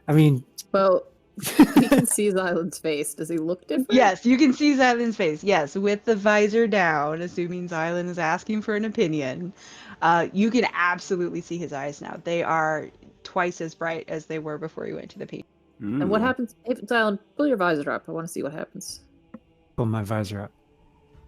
I mean, Well, we can see Xylund's face. Does he look different? Yes, you can see Xylund's face. Yes, with the visor down, assuming Xylund is asking for an opinion, you can absolutely see his eyes now. They are twice as bright as they were before you went to the paint. And what happens if Xylund, pull your visor up? I want to see what happens. pull my visor up.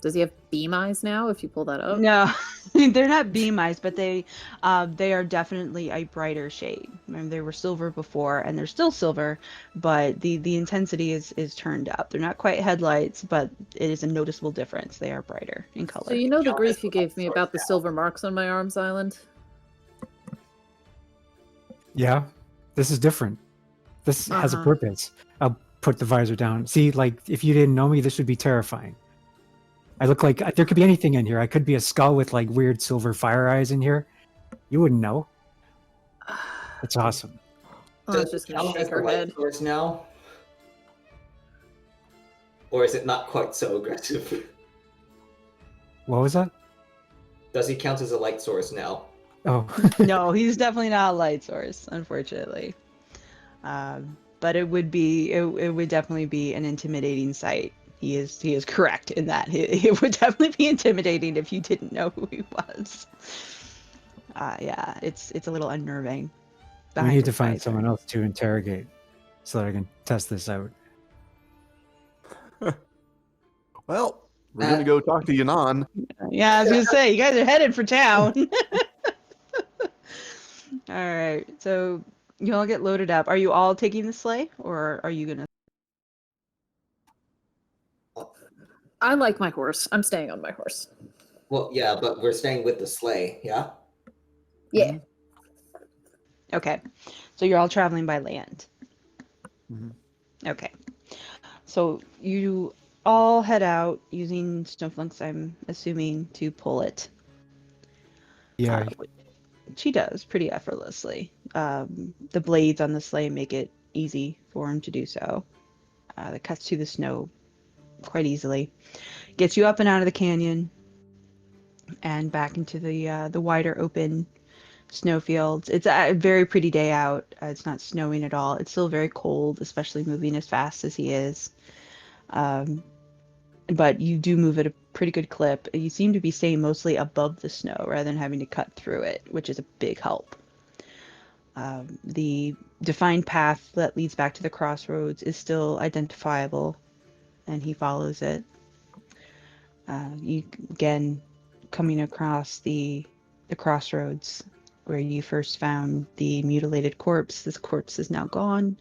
Does he have beam eyes now if you pull that up? No, they're not beam eyes, but they are definitely a brighter shade. Remember, they were silver before, and they're still silver, but the intensity is turned up. They're not quite headlights, but it is a noticeable difference. They are brighter in color. So you know the John grief is you gave me about the silver marks on my arms, Xylund? Yeah, this is different. This has a Uh-huh. purpose. I'll put the visor down. See, like if you didn't know me, this would be terrifying. I look like there could be anything in here. I could be a skull with like weird silver fire eyes in here. You wouldn't know. It's awesome. Oh, I was just gonna Cal shake has her the light head. source now? Or is it not quite so aggressive? What was that? Does he count as a light source now? Oh, No, he's definitely not a light source, unfortunately. But it would definitely be an intimidating sight. He is correct in that. It would definitely be intimidating if you didn't know who he was. Yeah, it's a little unnerving. we behind need to his find visor. someone else to interrogate so that I can test this out. Well, we're going to go talk to Yanan. Yeah, I was gonna say you guys are headed for town. All right, so you all get loaded up. Are you all taking the sleigh, or are you gonna? I like my horse. I'm staying on my horse. Well, yeah, but we're staying with the sleigh, yeah? Yeah. Okay, so you're all traveling by land. Mhm. Okay, so you all head out using snowflakes, I'm assuming, to pull it. Yeah, She does pretty effortlessly. The blades on the sleigh make it easy for him to do so. That cuts through the snow quite easily. Gets you up and out of the canyon and back into the wider open snowfields. It's a very pretty day out. It's not snowing at all. It's still very cold, especially moving as fast as he is. But you do move at a pretty good clip. You seem to be staying mostly above the snow rather than having to cut through it, which is a big help. The defined path that leads back to the crossroads is still identifiable, and he follows it. You again coming across the crossroads where you first found the mutilated corpse. This corpse is now gone,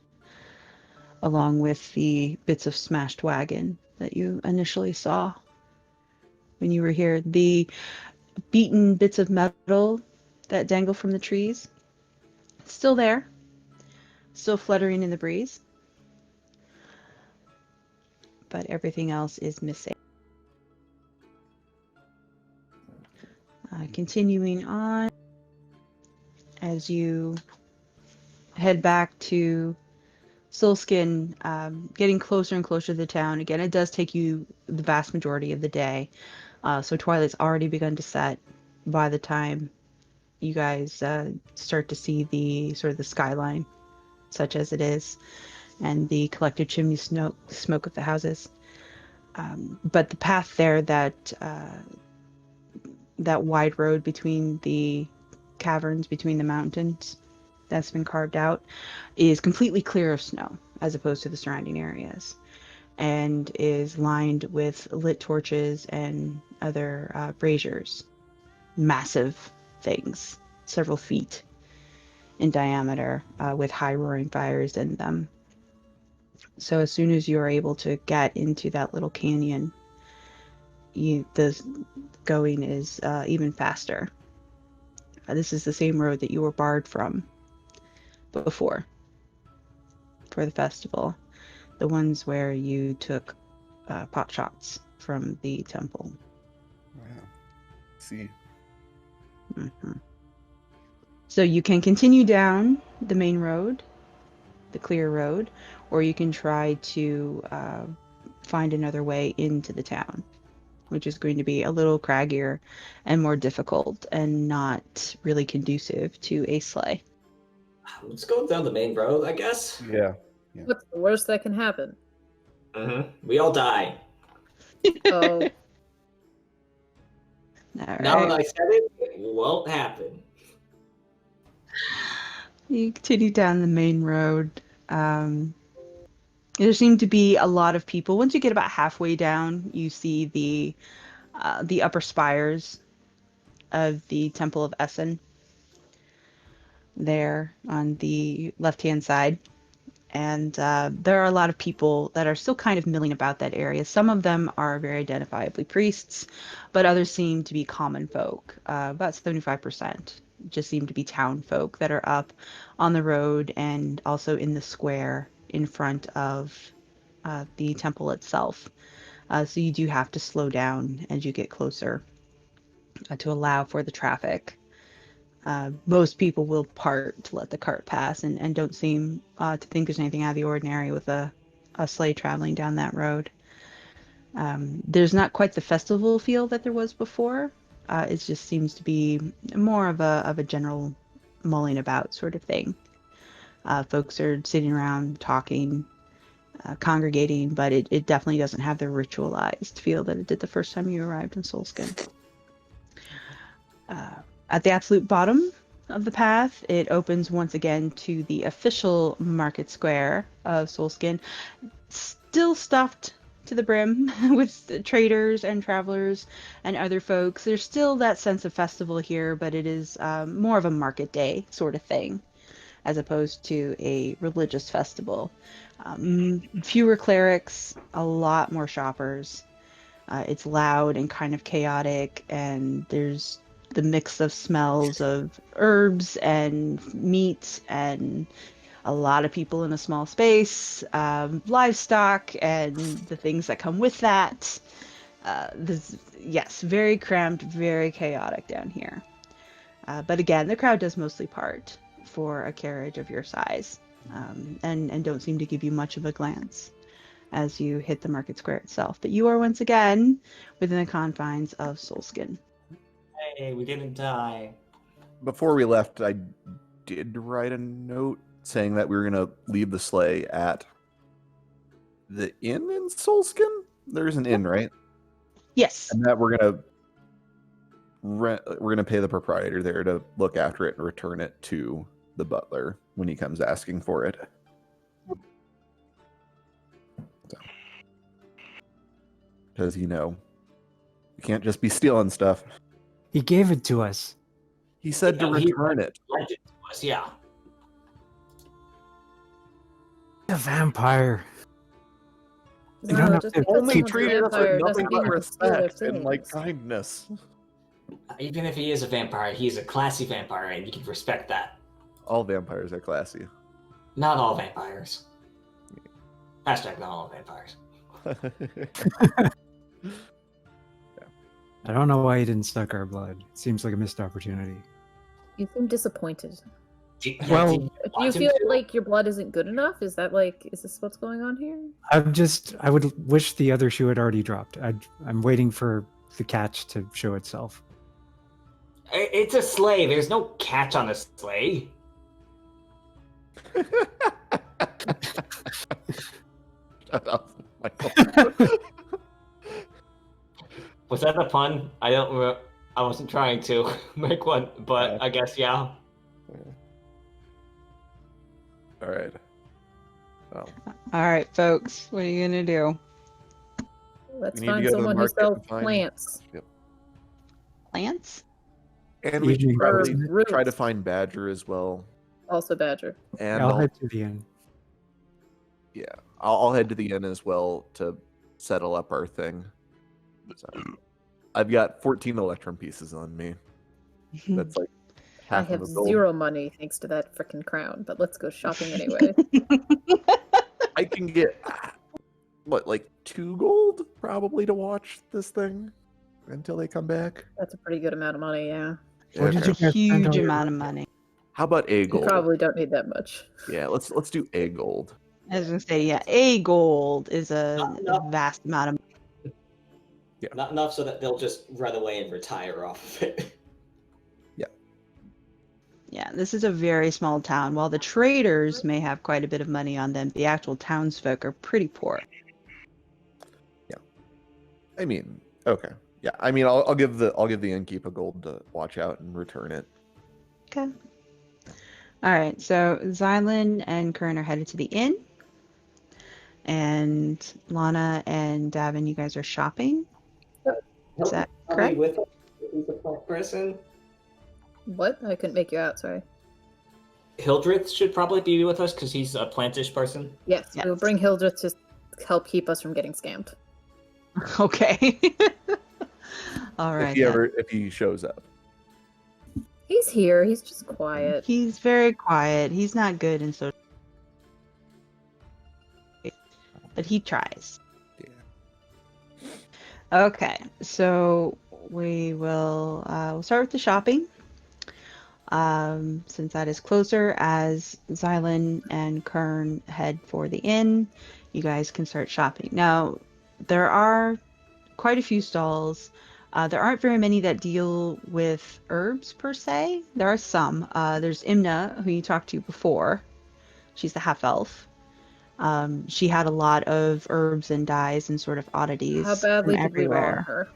along with the bits of smashed wagon that you initially saw when you were here. The beaten bits of metal that dangle from the trees, still there, still fluttering in the breeze, but everything else is missing. Continuing on, as you head back to Soulskin, getting closer and closer to the town. Again, it does take you the vast majority of the day. So twilight's already begun to set by the time you guys start to see the sort of the skyline, such as it is, and the collective chimney smoke of the houses. But the path there, that wide road between the caverns, between the mountains, that's been carved out, is completely clear of snow as opposed to the surrounding areas, and is lined with lit torches and other braziers, massive things, several feet in diameter, with high roaring fires in them. So as soon as you are able to get into that little canyon, the going is even faster. This is the same road that you were barred from before for the festival, the ones where you took pot shots from the temple. Wow. See. Mm-hmm. So you can continue down the main road, the clear road, or you can try to find another way into the town, which is going to be a little craggier and more difficult and not really conducive to a sleigh. Let's go down the main road, I guess. Yeah. What's the worst that can happen? We all die. Oh, All Now that right. I said it, it won't happen. You continue down the main road. There seem to be a lot of people. Once you get about halfway down, you see the upper spires of the Temple of Essen there on the left-hand side. And there are a lot of people that are still kind of milling about that area. Some of them are very identifiably priests, but others seem to be common folk. About 75% just seem to be town folk that are up on the road and also in the square in front of the temple itself. So you do have to slow down as you get closer to allow for the traffic. Most people will part to let the cart pass and don't seem to think there's anything out of the ordinary with a sleigh traveling down that road. There's not quite the festival feel that there was before. It just seems to be more of a general mulling about sort of thing. Folks are sitting around talking, congregating, but it definitely doesn't have the ritualized feel that it did the first time you arrived in Soulskin. At the absolute bottom of the path, it opens once again to the official market square of Soulskin, still stuffed to the brim with traders and travelers and other folks. There's still that sense of festival here, but it is more of a market day sort of thing, as opposed to a religious festival. Fewer clerics, a lot more shoppers. It's loud and kind of chaotic, and there's the mix of smells of herbs and meat and a lot of people in a small space, livestock and the things that come with that. Yes, very cramped, very chaotic down here. But again, the crowd does mostly part for a carriage of your size, and don't seem to give you much of a glance as you hit the market square itself. But you are once again within the confines of Soulskin. Hey, we didn't die. before we left, I did write a note saying that we were gonna leave the sleigh at the inn in Solskin. There's an inn, right? Yes. And that we're gonna pay the proprietor there to look after it and return it to the butler when he comes asking for it. Because you can't just be stealing stuff. He gave it to us. He said to return it. Lent it to us, yeah. A vampire. You No, don't have just to because Only keep someone's a treated us with vampire nothing doesn't mean but you can steal their respect and like things. kindness. Even if he is a vampire, he's a classy vampire, and you can respect that. All vampires are classy. Not all vampires. Hashtag not all vampires. I don't know why he didn't suck our blood. It seems like a missed opportunity. You seem disappointed. Well, Do you feel like your blood isn't good enough? Is this what's going on here? I would wish the other shoe had already dropped. I'm waiting for the catch to show itself. It's a sleigh. There's no catch on a sleigh. Shut up, Michael. Was that a pun? I wasn't trying to make one, but Yeah. I guess yeah. All right. Well, All right, folks. What are you gonna do? Let's We need to find go to the someone who market sells and find- plants. Plants? and we should Evening probably roots. try to find Badger as well. Also Badger. And I'll I'll head to the inn. I'll head to the inn as well to settle up our thing. So, I've got 14 electrum pieces on me. That's like I half have of the gold. 0 money thanks to that frickin' crown, but let's go shopping anyway. I can get like 2 gold probably to watch this thing until they come back. That's a pretty good amount of money, yeah. What did Okay. you guys spend Huge on your- amount of money. How about a You gold? probably don't need that much. Yeah, let's do a gold. I was gonna say, yeah, a gold is a No. vast amount of. Not enough so that they'll just run away and retire off of it. Yeah, this is a very small town. While the traders may have quite a bit of money on them, the actual townsfolk are pretty poor. I mean, okay. Yeah, I mean, I'll give the innkeep a gold to watch out and return it. Okay. All right, so Xylund and Kern are headed to the inn, and Lana and Davynn, you guys are shopping. Is that I'll be correct? with us. He's a plant person. What? I couldn't make you out, sorry. Hildreth should probably be with us because he's a plantish person. Yes, Yes. we'll bring Hildreth to help keep us from getting scammed. Okay. All right. then. If he shows up. He's here, he's just quiet. He's very quiet. He's not good in social, but he tries. Yeah. Okay, so we'll start with the shopping. Since that is closer, as Xylund and Kern head for the inn, you guys can start shopping. Now, there are quite a few stalls. There aren't very many that deal with herbs per se. There are some. There's Imna, who you talked to before. She's the half-elf. She had a lot of herbs and dyes and sort of oddities How badly from did we wrong everywhere. her?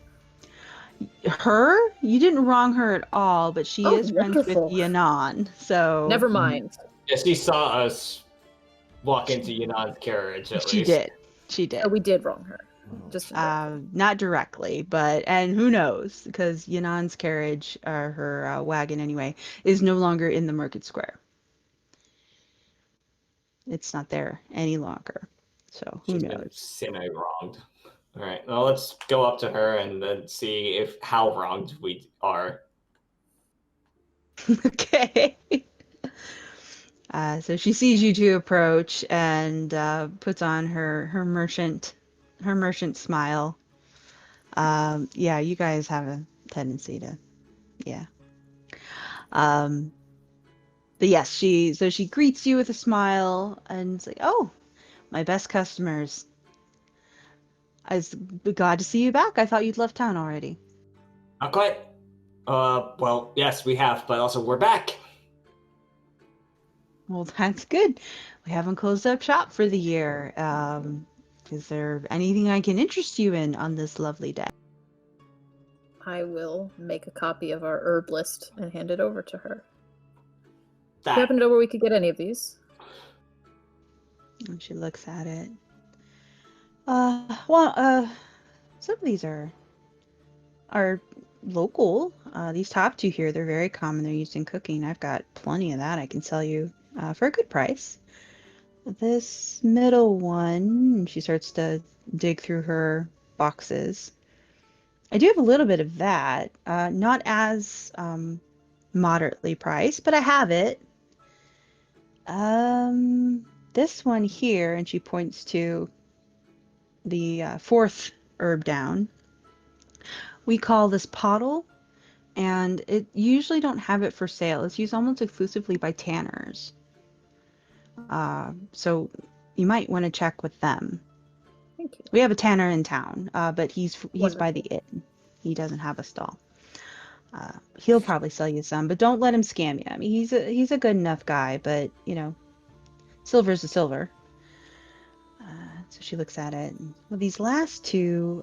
Her? You didn't wrong her at all, but she Oh, is friends wonderful. with Yanan, so Never mind. Yes, he saw us walk into Yunan's carriage. At she least. did. She did. Oh, we did wrong her. Just Not directly, and who knows? Because Yanan's carriage, or her wagon anyway, is no longer in the market square. It's not there any longer. So who She's been knows? semi-wronged. All right, well, let's go up to her and then see how wronged we are. Okay. So she sees you two approach and puts on her merchant smile. Yeah, you guys have a tendency to, yeah. But yes, she greets you with a smile and it's like, oh, my best customers. I was glad to see you back. I thought you'd left town already. Not quite. Well, yes, we have, but also we're back. Well, that's good. We haven't closed up shop for the year. Is there anything I can interest you in on this lovely day? I will make a copy of our herb list and hand it over to her. Do you That. happen to know where we could get any of these? And she looks at it. Well, some of these are local. These top two here, they're very common. They're used in cooking. I've got plenty of that I can sell you for a good price. This middle one, she starts to dig through her boxes. I do have a little bit of that. Not as moderately priced, but I have it. This one here, and she points to the fourth herb down. We call this pottle, and it usually don't have it for sale. It's used almost exclusively by tanners. So you might want to check with them. Thank you. We have a tanner in town, but he's by Wonderful. the inn. He doesn't have a stall. He'll probably sell you some, but don't let him scam you. I mean, he's a good enough guy, but you know, silver's a silver. So she looks at it. Well, these last two,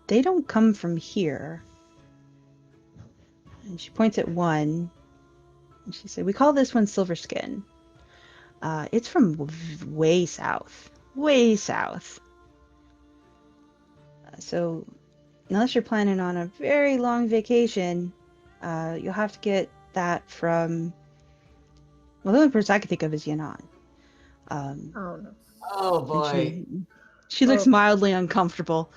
they don't come from here. And she points at one, and she said, "We call this one Silver Skin. It's from way south, way south. So unless you're planning on a very long vacation, you'll have to get that from, well, the only person I can think of is Yanan." Oh no. Oh And boy. she looks Oh. mildly uncomfortable,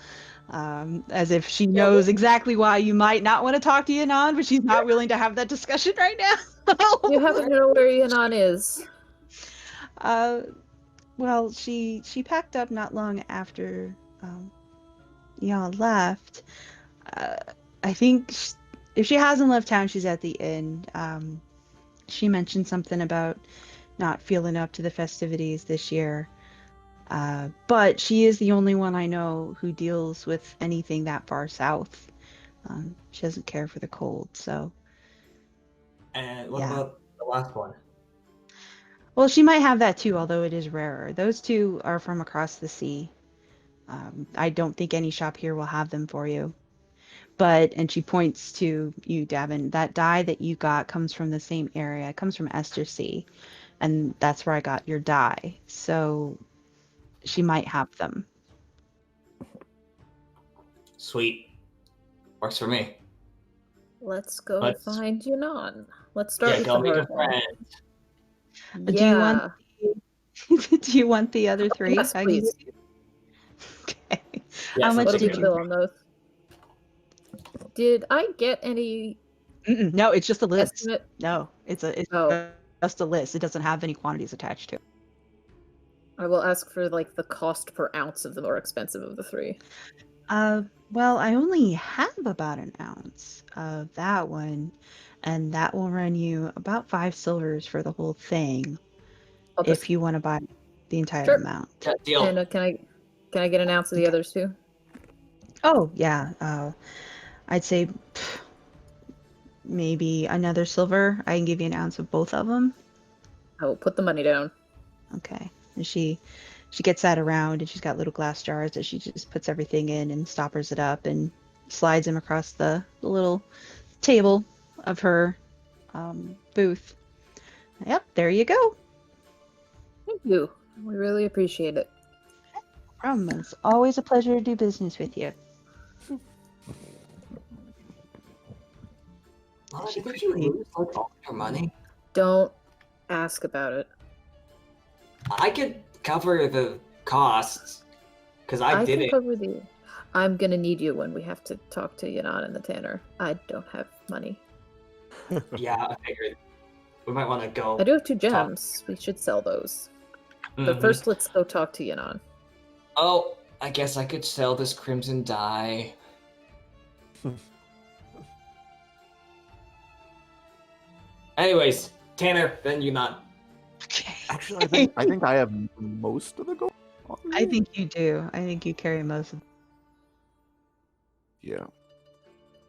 as if she knows exactly why you might not want to talk to Yanan, but she's not willing to have that discussion right now. You happen to know where Yanan is? Well, she packed up not long after y'all left. I think if she hasn't left town, she's at the inn. She mentioned something about not feeling up to the festivities this year. But she is the only one I know who deals with anything that far south. She doesn't care for the cold, so. And what Yeah. about the last one? Well, she might have that too, although it is rarer. Those two are from across the sea. I don't think any shop here will have them for you. But, and she points to you, Davynn, that dye that you got comes from the same area. It comes from Estersea, and that's where I got your dye. So she might have them. Sweet. Works for me. Let's go Let's- find Yanan. Let's start Yeah, with go the make a hard one. friend. Do you want do you want the other three? Yes, I can please. give you- Okay. Yes, How much What'll be did the you? bill on those? Did I get any No, it's just a list. estimate? No, it's Oh. just a list. It doesn't have any quantities attached to it. I will ask for like the cost per ounce of the more expensive of the three. Well, I only have about an ounce of that one, and that will run you about 5 silvers for the whole thing I'll if just you want to buy the entire Sure. amount. Yeah, deal. and can I get an ounce of the others too? Oh, yeah. I'd say maybe another silver. I can give you an ounce of both of them. I will put the money down. Okay. And she gets that around, and she's got little glass jars that she just puts everything in and stoppers it up and slides them across the little table of her booth. Yep, there you go. Thank you. We really appreciate it. It's always a pleasure to do business with you. Did you lose like all your money? Don't ask about it. I could cover the costs because I did can it. cover the. I'm gonna need you when we have to talk to Yanan and the tanner. I don't have money. Yeah, I figured we might want to go. I do have 2 gems. We should sell those. But Mhm. first, let's go talk to Yanan. Oh, I guess I could sell this crimson dye. Anyways, Tanner, then you not. Okay. Actually, I think I have most of the gold. on I me. think you do. I think you carry most of Yeah.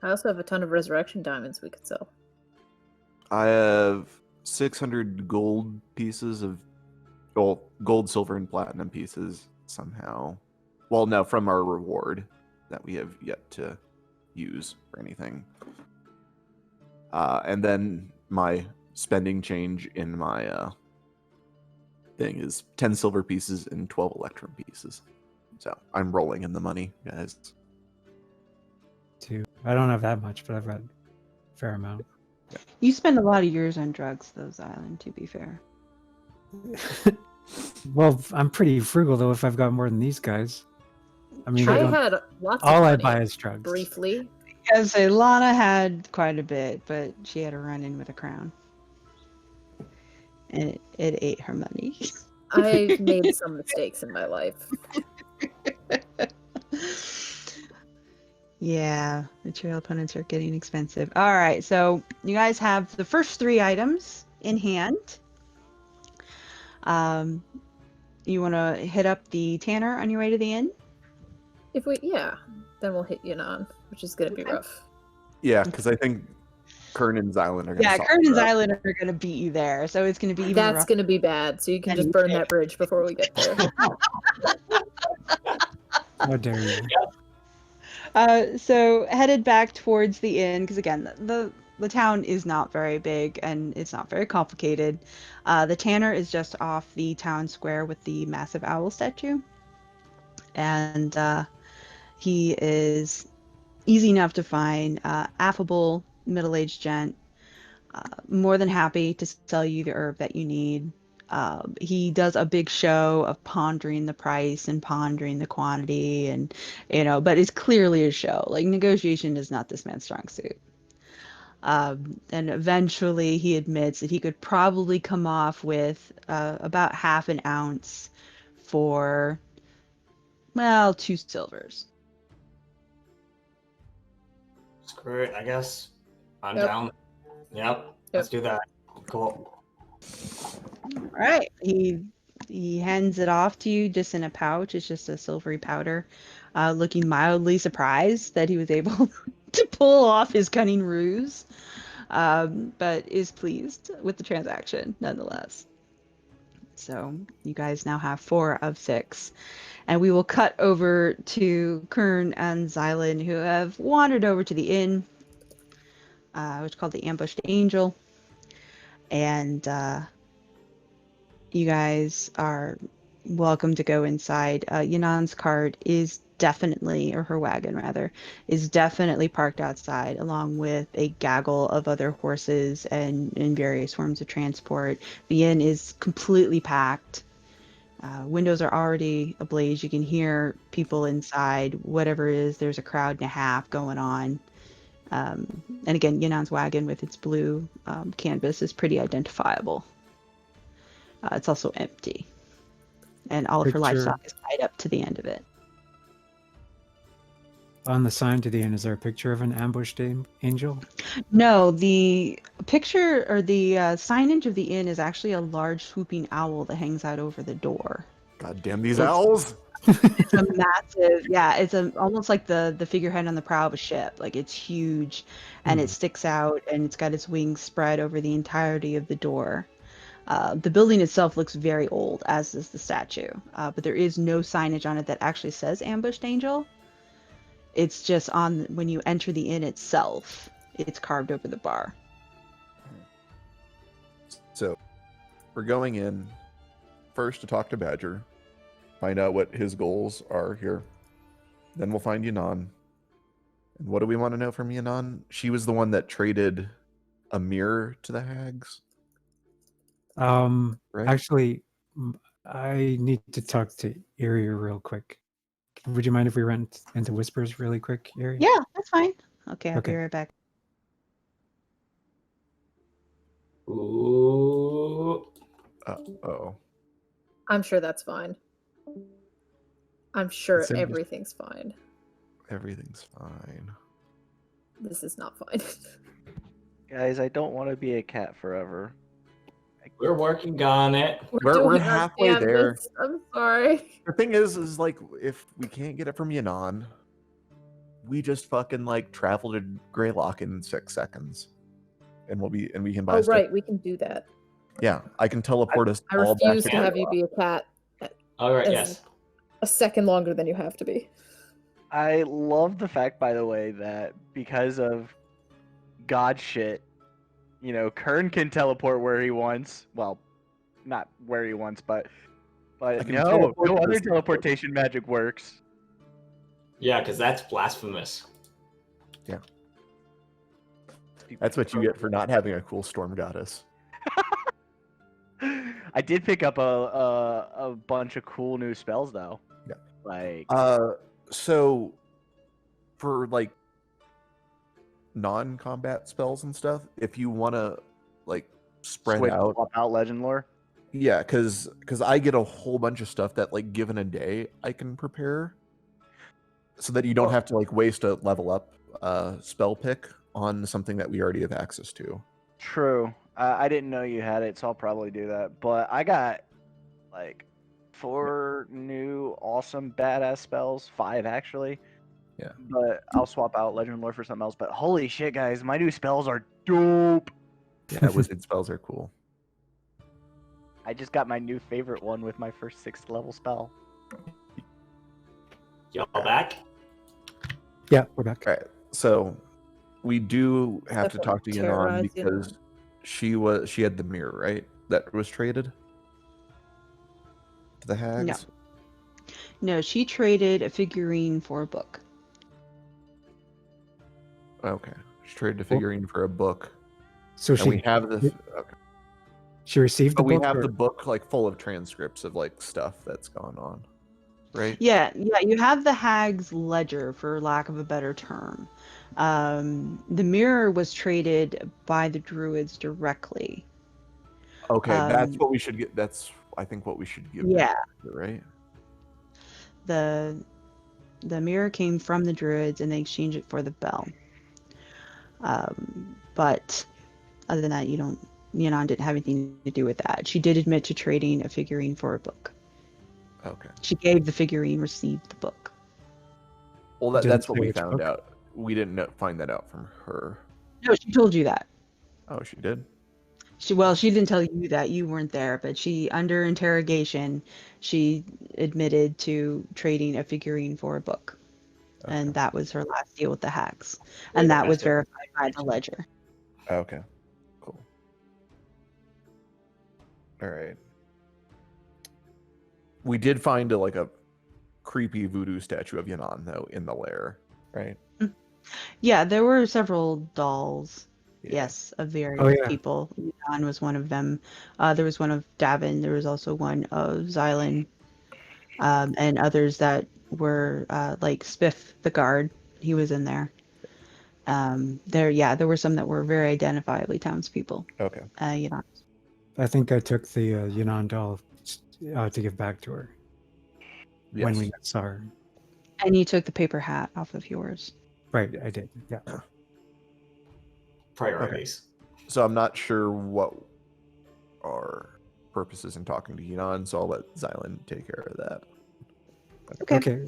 I also have a ton of resurrection diamonds we could sell. I have 600 gold pieces of gold, silver, and platinum pieces somehow. Well, no, from our reward that we have yet to use for anything. And then my spending change in my thing is 10 silver pieces and 12 electrum pieces. So I'm rolling in the money, guys. Too. I don't have that much, but I've got a fair amount. You spend a lot of yours on drugs, though, Xylund, to be fair. Well, I'm pretty frugal though. If I've got more than these guys, I mean, I I don't, had lots of all I money, buy is drugs. briefly. I was say Lana had quite a bit, but she had a run-in with a crown. And it ate her money. I've made some mistakes in my life. Yeah, material opponents are getting expensive. All right, so you guys have the first 3 items in hand. You want to hit up the tanner on your way to the inn? If we, then we'll hit Yunnan, which is gonna be rough. Yeah, because I think Kern and Xylund are going to Yeah, Kern and Xylund are going to beat you there, so it's going to be even That's rougher. gonna be bad. So you can just burn that bridge before we get there. How dare you? So headed back towards the inn, because again, the town is not very big and it's not very complicated. The tanner is just off the town square with the massive owl statue. And he is easy enough to find, affable, middle-aged gent, more than happy to sell you the herb that you need. He does a big show of pondering the price and pondering the quantity, and but it's clearly a show. Like, negotiation is not this man's strong suit. And eventually he admits that he could probably come off with about half an ounce for, well, 2 silvers. Screw it, I guess. I'm Yep. down. Yep, let's do that. Cool. All right. He hands it off to you just in a pouch. It's just a silvery powder, looking mildly surprised that he was able to pull off his cunning ruse, but is pleased with the transaction nonetheless. So you guys now have 4 of 6. And we will cut over to Kern and Xylund, who have wandered over to the inn, which is called the Ambushed Angel. And you guys are welcome to go inside. Yunnan's cart is definitely, or her wagon rather, is definitely parked outside, along with a gaggle of other horses and various forms of transport. The inn is completely packed. Windows are already ablaze. You can hear people inside. Whatever it is, there's a crowd and a half going on. And again, Yunnan's wagon with its blue canvas is pretty identifiable. It's also empty. And all of her livestock is tied up to the end of it. On the sign to the inn, is there a picture of an ambushed angel? No, the picture or the signage of the inn is actually a large swooping owl that hangs out over the door. God damn these owls! It's a massive, it's almost like the figurehead on the prow of a ship. Like, it's huge, and it sticks out, and it's got its wings spread over the entirety of the door. The building itself looks very old, as does the statue, but there is no signage on it that actually says Ambushed Angel. It's just on when you enter the inn itself. It's carved over the bar. So, we're going in first to talk to Badger, find out what his goals are here. Then we'll find Yunnan. And what do we want to know from Yunnan? She was the one that traded a mirror to the hags. Right? Actually, I need to talk to Iria real quick. Would you mind if we went into whispers really quick, Iria? Yeah, that's fine. Okay, I'll be right back. Ooh. Uh-oh. I'm sure that's fine. I'm sure everything's fine. Everything's fine. This is not fine. Guys, I don't want to be a cat forever. We're working on it. We're halfway there. I'm sorry. The thing is like, if we can't get it from Yunnan, we just fucking like travel to Greylock in 6 seconds, and we can buy Oh, stuff. right, we can do that. Yeah, I can teleport us I all back refuse to to have you Greylock. be a cat All right, as- yes. a second longer than you have to be. I love the fact, by the way, that because of God shit, Kern can teleport where he wants. Well, not where he wants, but I can no teleport to other this teleportation magic works. Yeah, because that's blasphemous. That's what you get for not having a cool storm goddess. I did pick up a bunch of cool new spells though. Yeah. Like So for like non-combat spells and stuff, if you want to like spread swap out legend lore. yeah, because I get a whole bunch of stuff that like given a day I can prepare, so that you don't have to like waste a level up spell pick on something that we already have access to. True. I didn't know you had it, so I'll probably do that. But I got like 4 new awesome badass spells, 5 actually. Yeah. But I'll swap out legend lore for something else. But holy shit, guys, my new spells are dope. Yeah, wizard spells are cool. I just got my new favorite one with my first 6th level spell. Y'all back? Yeah, we're back. All right, so we do have to Except talk to for Yanon terrorize because she had the mirror, right? That was traded to the hags. No, she traded a figurine for a book. Okay, she traded a figurine for a book, So and we have this. Okay. she received the But we book. have or- the book like full of transcripts of like stuff that's gone on, right? Yeah, you have the hag's ledger, for lack of a better term. The mirror was traded by the druids directly. Okay, that's Um, what we should get. That's I think what we should give. Yeah. them, right. The mirror came from the druids, and they exchanged it for the bell. But other than that, Yanon didn't have anything to do with that. She did admit to trading a figurine for a book. Okay. She gave the figurine, received the book. Well, Didn't that's what say we which found book? out. We didn't find that out from her. No, she told you that. Oh, she did. She didn't tell you that, you weren't there, but she, under interrogation, she admitted to trading a figurine for a book. Okay. And that was her last deal with the hacks. Wait And a that was minute. verified by the ledger. Okay. Cool. All right. We did find a creepy voodoo statue of Yanon though in the lair, right? Yeah, there were several dolls. Yeah. Yes, of various Oh, yeah. people. Yanon was one of them. There was one of Davynn. There was also one of Xylund. And others that were like Spiff the guard. He was in there. There were some that were very identifiably townspeople. Okay. Yanon. I think I took the Yanon doll to give back to her when we saw her. And you took the paper hat off of yours. Right, I did. Yeah. Priorities. So I'm not sure what our purpose is in talking to Yanon, so I'll let Xylund take care of that. Okay.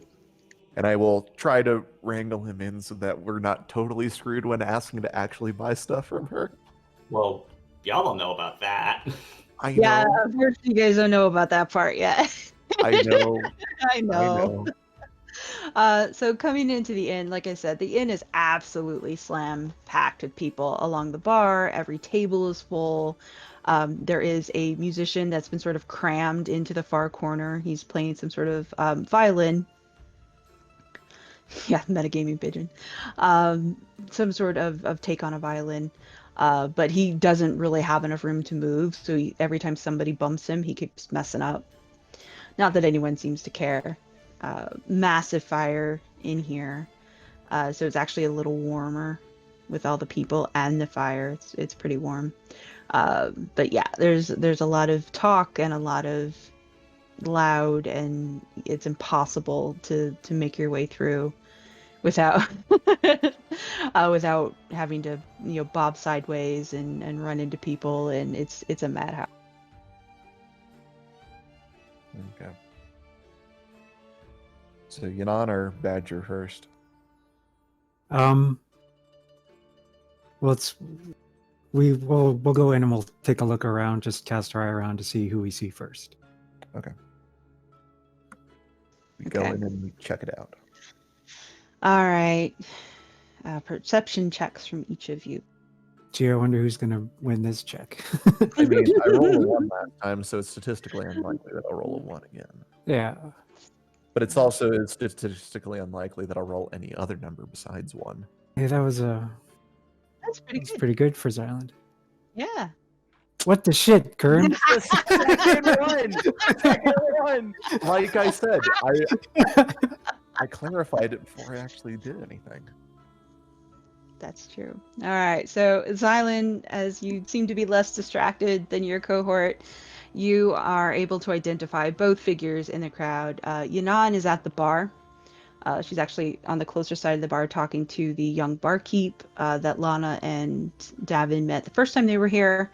And I will try to wrangle him in so that we're not totally screwed when asking to actually buy stuff from her. Well, y'all don't know about that. I Yeah, know. unfortunately, you guys don't know about that part yet. I know. I know. So coming into the inn, like I said, the inn is absolutely slam packed with people along the bar. Every table is full. There is a musician that's been sort of crammed into the far corner. He's playing some sort of violin. Yeah, metagaming pigeon. Some sort of take on a violin. But he doesn't really have enough room to move, so every time somebody bumps him, he keeps messing up. Not that anyone seems to care. Massive fire in here, so it's actually a little warmer with all the people and the fire. It's pretty warm. But yeah, there's a lot of talk and a lot of loud, and it's impossible to make your way through without without having to bob sideways and run into people, and it's a madhouse. Okay. So Yanon or Badger first? Well, we'll go in and we'll take a look around, just cast our eye around to see who we see first. We go in and we check it out. All right. Perception checks from each of you. Gee, I wonder who's gonna win this check. I mean, I rolled a 1 last time, so it's statistically unlikely that I'll roll a 1 again. Yeah. But it's also statistically unlikely that I'll roll any other number besides 1. Hey, That's pretty that's good. pretty good for Xylund. Yeah. What the shit, Kern? The second one. Like I said, I clarified it before I actually did anything. That's true. All right. So, Xylund, as you seem to be less distracted than your cohort, you are able to identify both figures in the crowd. Yanan is at the bar. She's actually on the closer side of the bar talking to the young barkeep that Lana and Davynn met the first time they were here.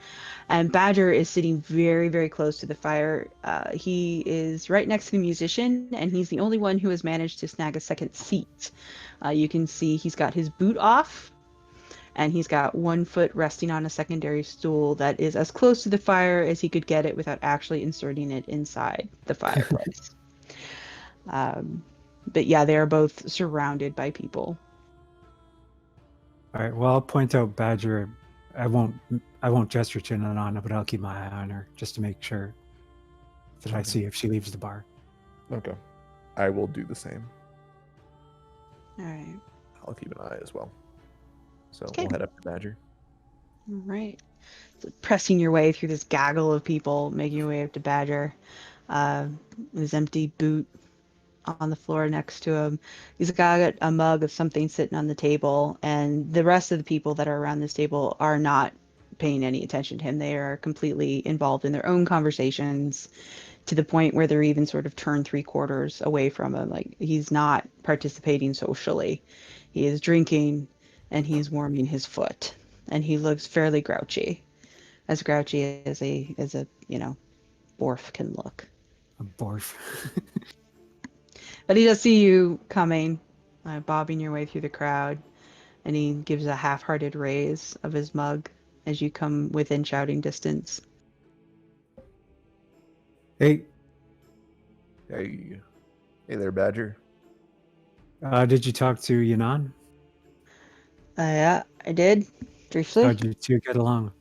And Badger is sitting very, very close to the fire. He is right next to the musician, and he's the only one who has managed to snag a second seat. You can see he's got his boot off, and he's got one foot resting on a secondary stool that is as close to the fire as he could get it without actually inserting it inside the fireplace. But yeah, they are both surrounded by people. All right. Well, I'll point out Badger. I won't gesture to Nana, but I'll keep my eye on her just to make sure that I see if she leaves the bar. Okay. I will do the same. All right. I'll keep an eye as well. So Okay. we'll head up to Badger. All right. So pressing your way through this gaggle of people, making your way up to Badger. His empty boot on the floor next to him. He's got a mug of something sitting on the table, and the rest of the people that are around this table are not paying any attention to him. They are completely involved in their own conversations to the point where they're even sort of turned 3/4 away from him. Like, he's not participating socially. He is drinking and he's warming his foot, and he looks fairly grouchy as a Borf can look. A Borf. But he does see you coming, bobbing your way through the crowd, and he gives a half-hearted raise of his mug as you come within shouting distance. Hey, Hey there, Badger. did you talk to Yanan? Yeah, I did. Briefly. How'd you two get along?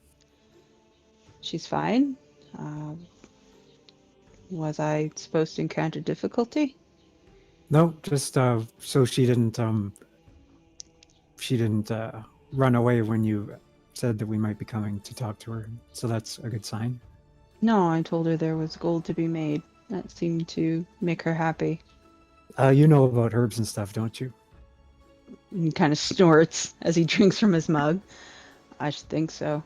She's fine. Was I supposed to encounter difficulty? No, just so she didn't run away when you said that we might be coming to talk to her. So that's a good sign. No, I told her there was gold to be made. That seemed to make her happy. You know about herbs and stuff, don't you? He kind of snorts as he drinks from his mug. I should think so.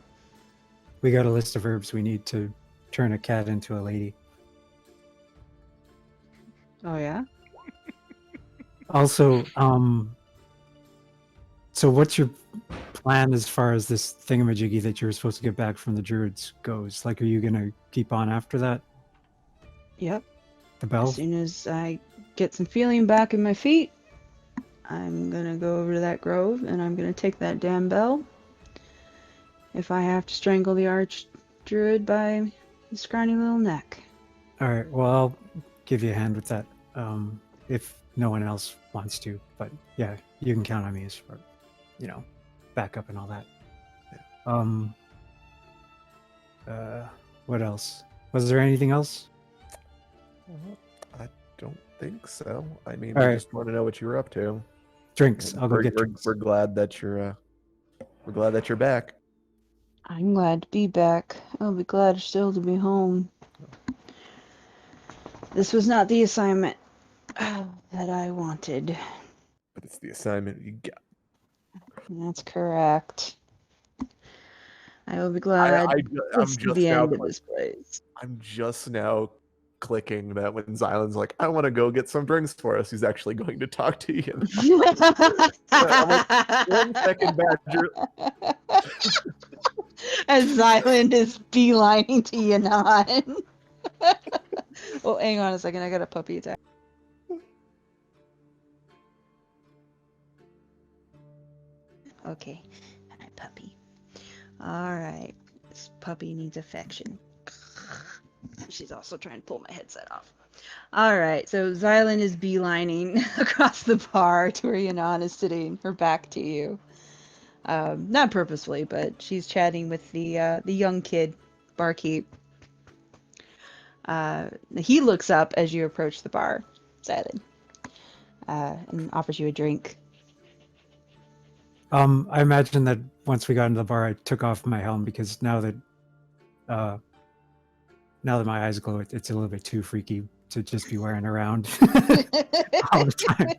We got a list of herbs we need to turn a cat into a lady. Oh, yeah? Also, so what's your plan as far as this thingamajiggy that you were supposed to get back from the druids goes? Like, are you gonna keep on after that? Yep. The bell? As soon as I get some feeling back in my feet, I'm gonna go over to that grove and I'm gonna take that damn bell. If I have to strangle the archdruid by his scrawny little neck. All right. Well, I'll give you a hand with that. If no one else wants to, but yeah, you can count on me as for, backup and all that. What else? Was there anything else? I don't think so. I mean, All I right. just want to know what you were up to. Drinks. I'll go get We're, drinks. we're glad that you're back. I'm glad to be back. I'll be glad still to be home. This was not the assignment that I wanted. But it's the assignment you got. That's correct. I will be glad this is the end of this place. I'm just now clicking that when Xylund's like, I want to go get some drinks for us, he's actually going to talk to you. I'm like, 1 second, Badger. As Xylund is beelining to Yanan. Oh, hang on a second. I got a puppy attack. Okay. My puppy. All right. This puppy needs affection. She's also trying to pull my headset off. All right. So Xylund is beelining across the bar to where Yanan is sitting, her back to you. Not purposefully, but she's chatting with the young kid, barkeep. He looks up as you approach the bar, Xylund, and offers you a drink. I imagine that once we got into the bar, I took off my helm because now that my eyes glow, it's a little bit too freaky to just be wearing around all the time.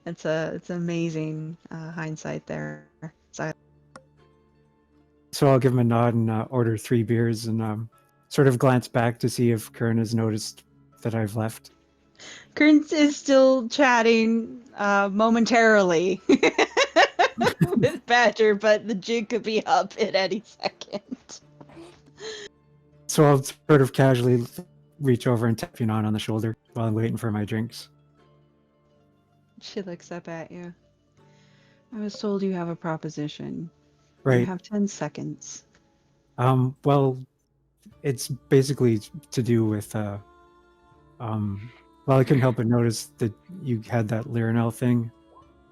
It's amazing hindsight there. So I'll give him a nod and order 3 beers and sort of glance back to see if Kern has noticed that I've left. Kern is still chatting momentarily with Badger, but the jig could be up at any second. So I'll sort of casually reach over and tap Yanan on the shoulder while I'm waiting for my drinks. She looks up at you. I was told you have a proposition. You Right. have 10 seconds. Well, it's basically to do with well, I couldn't help but notice that you had that Lirinel thing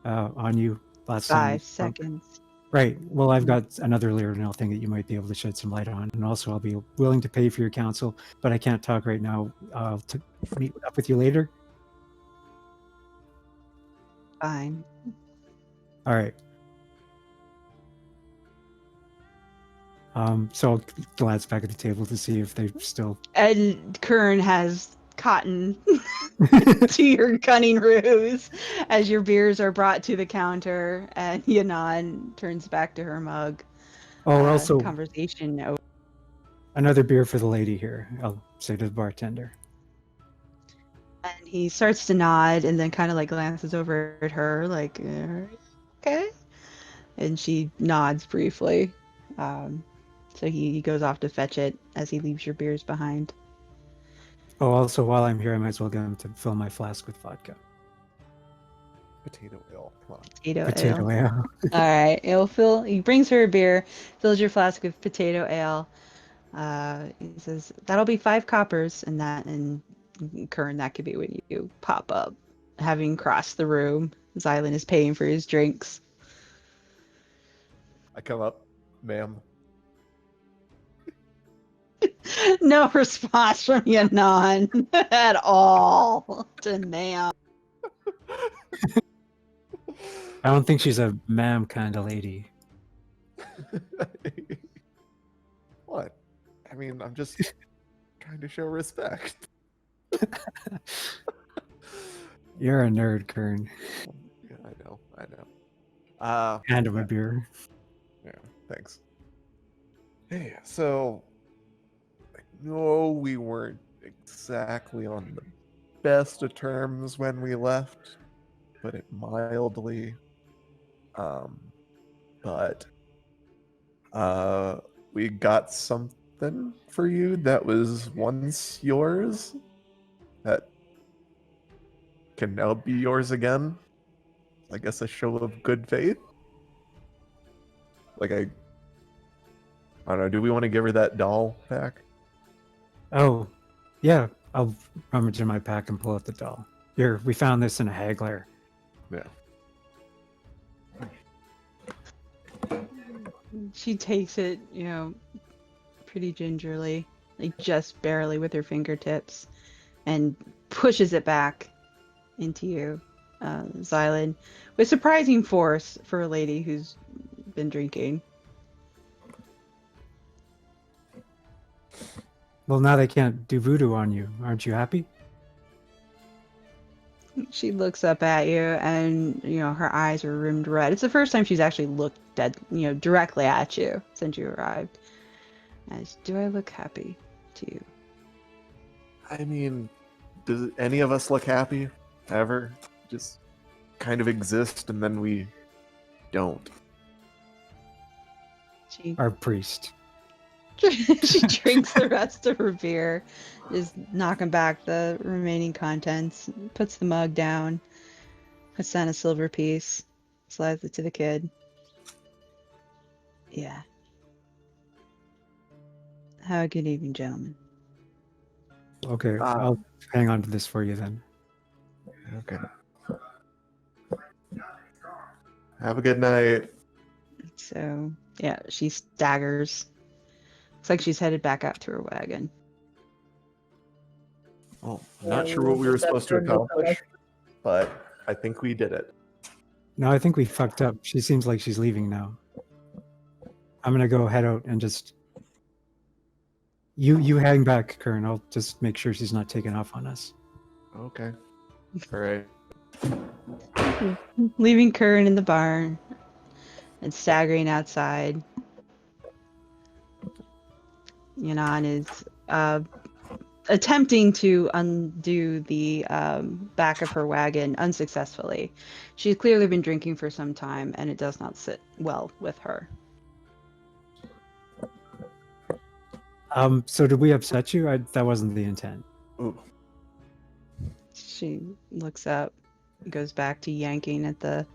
on you last time. 5 seconds. Right. Well, I've got another Lirinel thing that you might be able to shed some light on, and also I'll be willing to pay for your counsel, but I can't talk right now. I'll meet up with you later. Fine. All right. So I'll glance back at the table to see if they're still. And Kern has cotton to your cunning ruse as your beers are brought to the counter, and Yanan turns back to her mug. Oh, also Conversation over. another beer for the lady here. I'll say to the bartender. And he starts to nod and then kind of like glances over at her like, okay. And she nods briefly. So he goes off to fetch it as he leaves your beers behind. Oh, also, while I'm here, I might as well get him to fill my flask with vodka. Potato ale. Come on. Potato ale. ale. All right. He brings her a beer, fills your flask with potato ale. He says, that'll be 5 coppers, and Kern, that could be when you pop up. Having crossed the room, Xylund is paying for his drinks. I come up, ma'am. No response from Yanan at all to ma'am. I don't think she's a ma'am kind of lady. What? I mean, I'm just trying to show respect. You're a nerd, Kern. Yeah, I know. Hand him a beer. Yeah, thanks. Hey, so I know we weren't exactly on the best of terms when we left, put it mildly. But we got something for you that was once yours that can now be yours again. I guess a show of good faith. Like I don't know, do we want to give her that doll back? Oh, yeah. I'll rummage in my pack and pull out the doll. Here, we found this in a haggler. Yeah. She takes it, pretty gingerly, like just barely with her fingertips, and pushes it back into you, Xylund, with surprising force for a lady who's been drinking. Well, now they can't do voodoo on you. Aren't you happy? She looks up at you, and her eyes are rimmed red. It's the first time she's actually looked directly at you since you arrived. As, do I look happy to you? I mean, does any of us look happy ever? Just kind of exist and then we don't. Our priest. She drinks the rest of her beer, just knocking back the remaining contents, puts the mug down, puts down a silver piece. Slides it to the kid. Yeah. Have a good evening, gentlemen. Okay, I'll hang on to this for you then. Okay. Have a good night. So, yeah, she staggers. Looks like she's headed back out to her wagon. Well, I'm not sure what we were supposed to accomplish, but I think we did it. No, I think we fucked up. She seems like she's leaving now. I'm gonna go head out and just... You hang back, Kern. I'll just make sure she's not taking off on us. Okay. All right. Leaving Kern in the barn and staggering outside. Yanan is attempting to undo the back of her wagon unsuccessfully. She's clearly been drinking for some time, and it does not sit well with her. So did we upset you? That wasn't the intent. Ooh. She looks up, goes back to yanking at the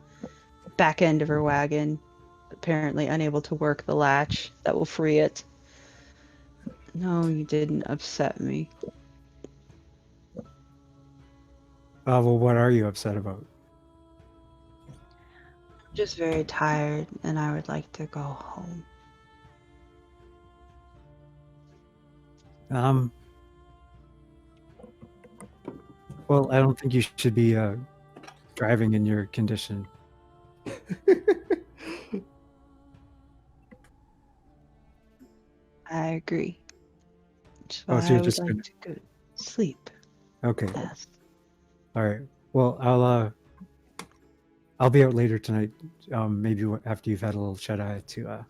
back end of her wagon, apparently unable to work the latch that will free it. No, you didn't upset me. Well, what are you upset about? I'm just very tired, and I would like to go home. Well, I don't think you should be driving in your condition. I agree. Which is Oh, why so you're I would just like gonna- to go to sleep. Okay. Yes. All right. Well, I'll be out later tonight. Maybe after you've had a little shut eye to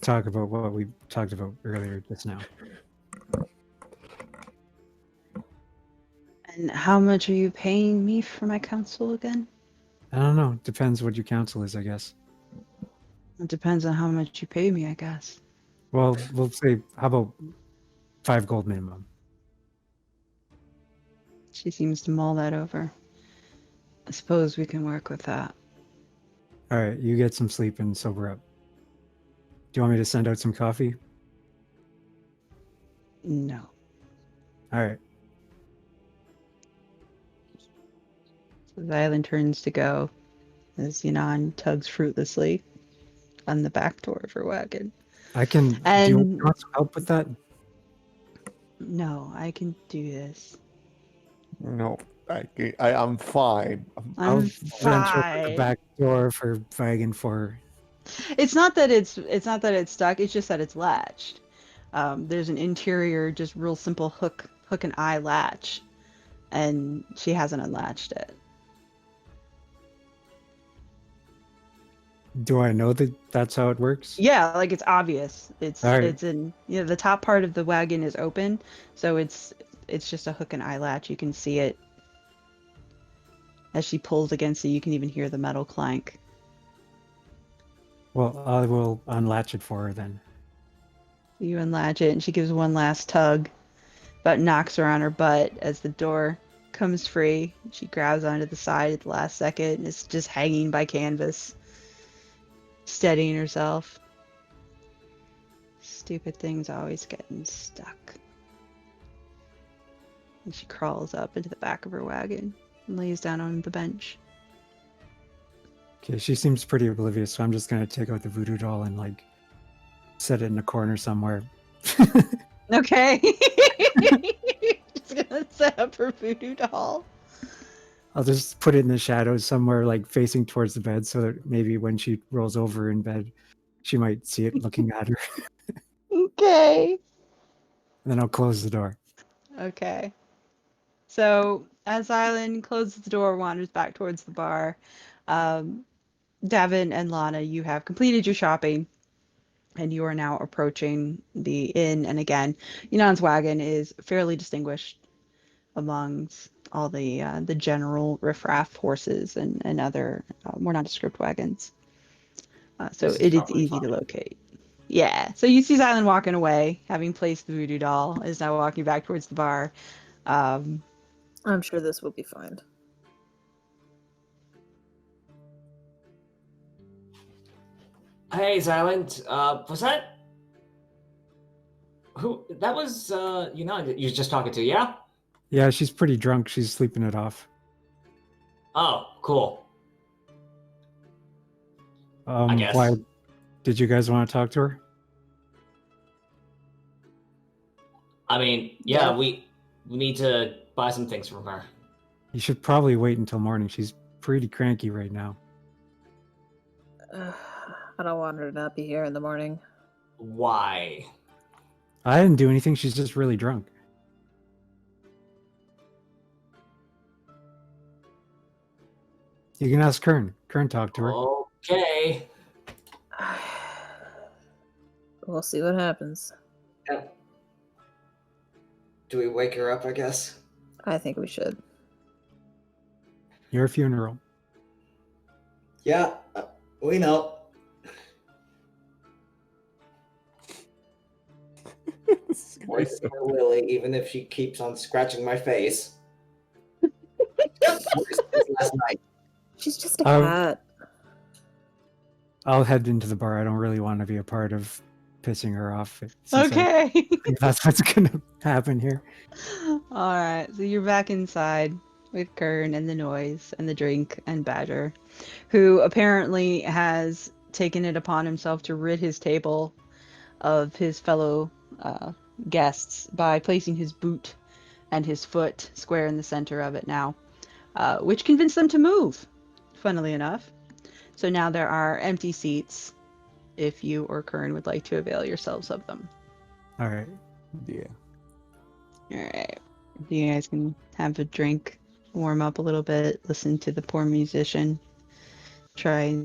talk about what we talked about earlier just now. And how much are you paying me for my counsel again? I don't know. Depends what your counsel is, I guess. It depends on how much you pay me, I guess. Well, we'll say, how about 5 gold minimum? She seems to mull that over. I suppose we can work with that. All right, you get some sleep and sober up. Do you want me to send out some coffee? No. All right. So Xylund turns to go as Yanan tugs fruitlessly on the back door of her wagon. I can. And do you want some help with that? no, I can do this. No, I'm fine. I'll I'm venture out the fine. back door for wagon 4. It's not that it's stuck. It's just that it's latched. There's an interior, just real simple hook and eye latch, and she hasn't unlatched it. Do I know that that's how it works? Yeah, like it's obvious. It's All right. it's in the top part of the wagon is open, so it's just a hook and eye latch. You can see it as she pulls against it. You can even hear the metal clank. Well, I will unlatch it for her then. You unlatch it, and she gives one last tug, about knocks her on her butt as the door comes free. She grabs onto the side at the last second and is just hanging by canvas, steadying herself. Stupid things always getting stuck. And she crawls up into the back of her wagon and lays down on the bench. Okay, she seems pretty oblivious, so I'm just gonna take out the voodoo doll and like set it in a corner somewhere. Okay. Just gonna set up her voodoo doll. I'll just put it in the shadows somewhere, like facing towards the bed, so that maybe when she rolls over in bed, she might see it looking at her. Okay. And then I'll close the door. Okay. So as Xylund closes the door, wanders back towards the bar, Davynn and Lana, you have completed your shopping, and you are now approaching the inn. And again, Yunan's wagon is fairly distinguished amongst all the general riffraff horses and other more nondescript wagons. So This is it is probably easy to fine. locate. Yeah. So you see Xylund walking away, having placed the voodoo doll, is now walking back towards the bar. I'm sure this will be fine. Hey, Xylund. Was that who? That was you know, you were just talking to, yeah? Yeah, she's pretty drunk. She's sleeping it off. Oh, cool. I guess. Why did you guys want to talk to her? I mean, yeah, we need to buy some things from her. You should probably wait until morning. She's pretty cranky right now. I don't want her to not be here in the morning. Why? I didn't do anything. She's just really drunk. You can ask Kern. Kern talked to her. Okay. We'll see what happens. Yeah. Do we wake her up, I guess? I think we should. Your funeral. Yeah, we know. Wake for Lily, even if she keeps on scratching my face. Last night. She's just a cat. I'll head into the bar. I don't really want to be a part of pissing her off. Okay. I think that's what's going to happen here. All right. So you're back inside with Kern and the noise and the drink and Badger, who apparently has taken it upon himself to rid his table of his fellow guests by placing his boot and his foot square in the center of it now, which convinced them to move, funnily enough. So now there are empty seats if you or Kern would like to avail yourselves of them. All right. Yeah. All right. You guys can have a drink, warm up a little bit, listen to the poor musician. Try.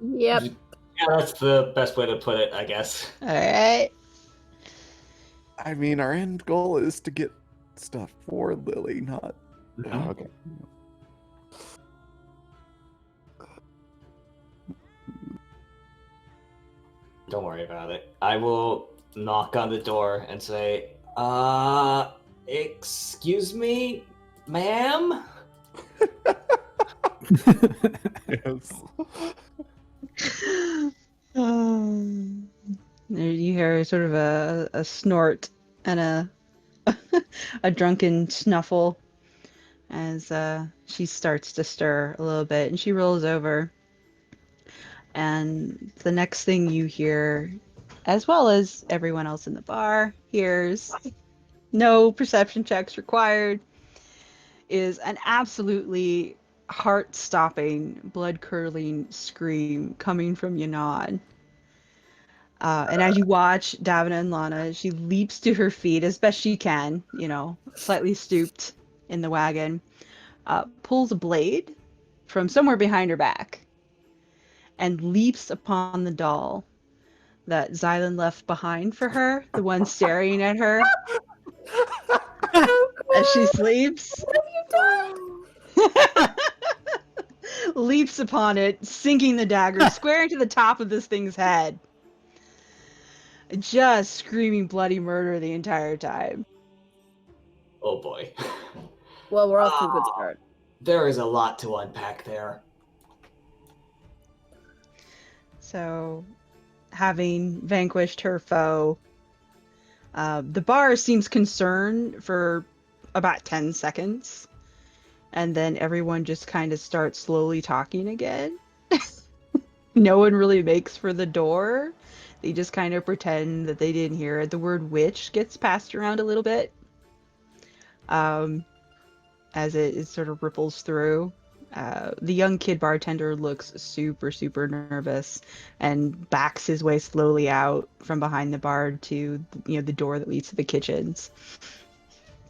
Yep. Yeah, that's the best way to put it, I guess. All right. I mean, our end goal is to get stuff for Lily, not. Oh, okay. Don't worry about it. I will knock on the door and say, excuse me, ma'am? Yes. You hear sort of a snort and a drunken snuffle as she starts to stir a little bit, and she rolls over. And the next thing you hear, as well as everyone else in the bar hears, no perception checks required, is an absolutely heart-stopping, blood-curdling scream coming from Yannad. And as you watch Davynn and Lana, she leaps to her feet as best she can, slightly stooped in the wagon, pulls a blade from somewhere behind her back, and leaps upon the doll that Xylund left behind for her, the one staring at her as she sleeps. What have you done? Leaps upon it, sinking the dagger square into the top of this thing's head. Just screaming bloody murder the entire time. Oh boy. Well, we're off to a good start. There is a lot to unpack there. So, having vanquished her foe, the bar seems concerned for about 10 seconds. And then everyone just kind of starts slowly talking again. No one really makes for the door. They just kind of pretend that they didn't hear it. The word witch gets passed around a little bit as it sort of ripples through. The young kid bartender looks super, super nervous and backs his way slowly out from behind the bar to the door that leads to the kitchens.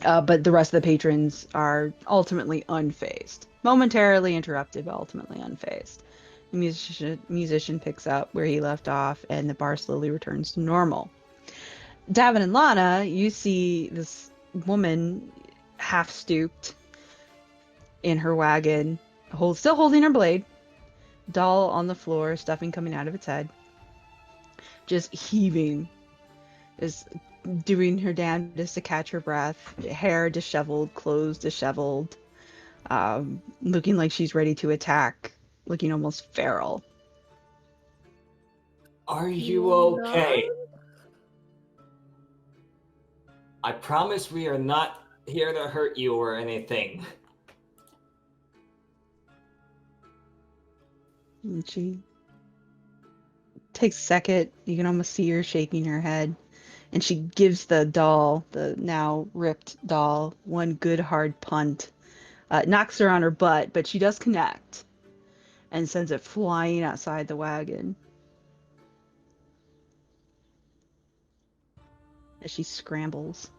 But the rest of the patrons are ultimately unfazed. Momentarily interrupted, but ultimately unfazed. The musician picks up where he left off, and the bar slowly returns to normal. Davynn and Lana, you see this woman half stooped in her wagon, still holding her blade, doll on the floor, stuffing coming out of its head, just heaving, just doing her damnedest to catch her breath. Hair disheveled, clothes disheveled, looking like she's ready to attack, looking almost feral. Are you okay? I promise we are not here to hurt you or anything. And she takes a second. You can almost see her shaking her head. And she gives the doll, the now ripped doll, one good hard punt. Knocks her on her butt, but she does connect. And sends it flying outside the wagon. As she scrambles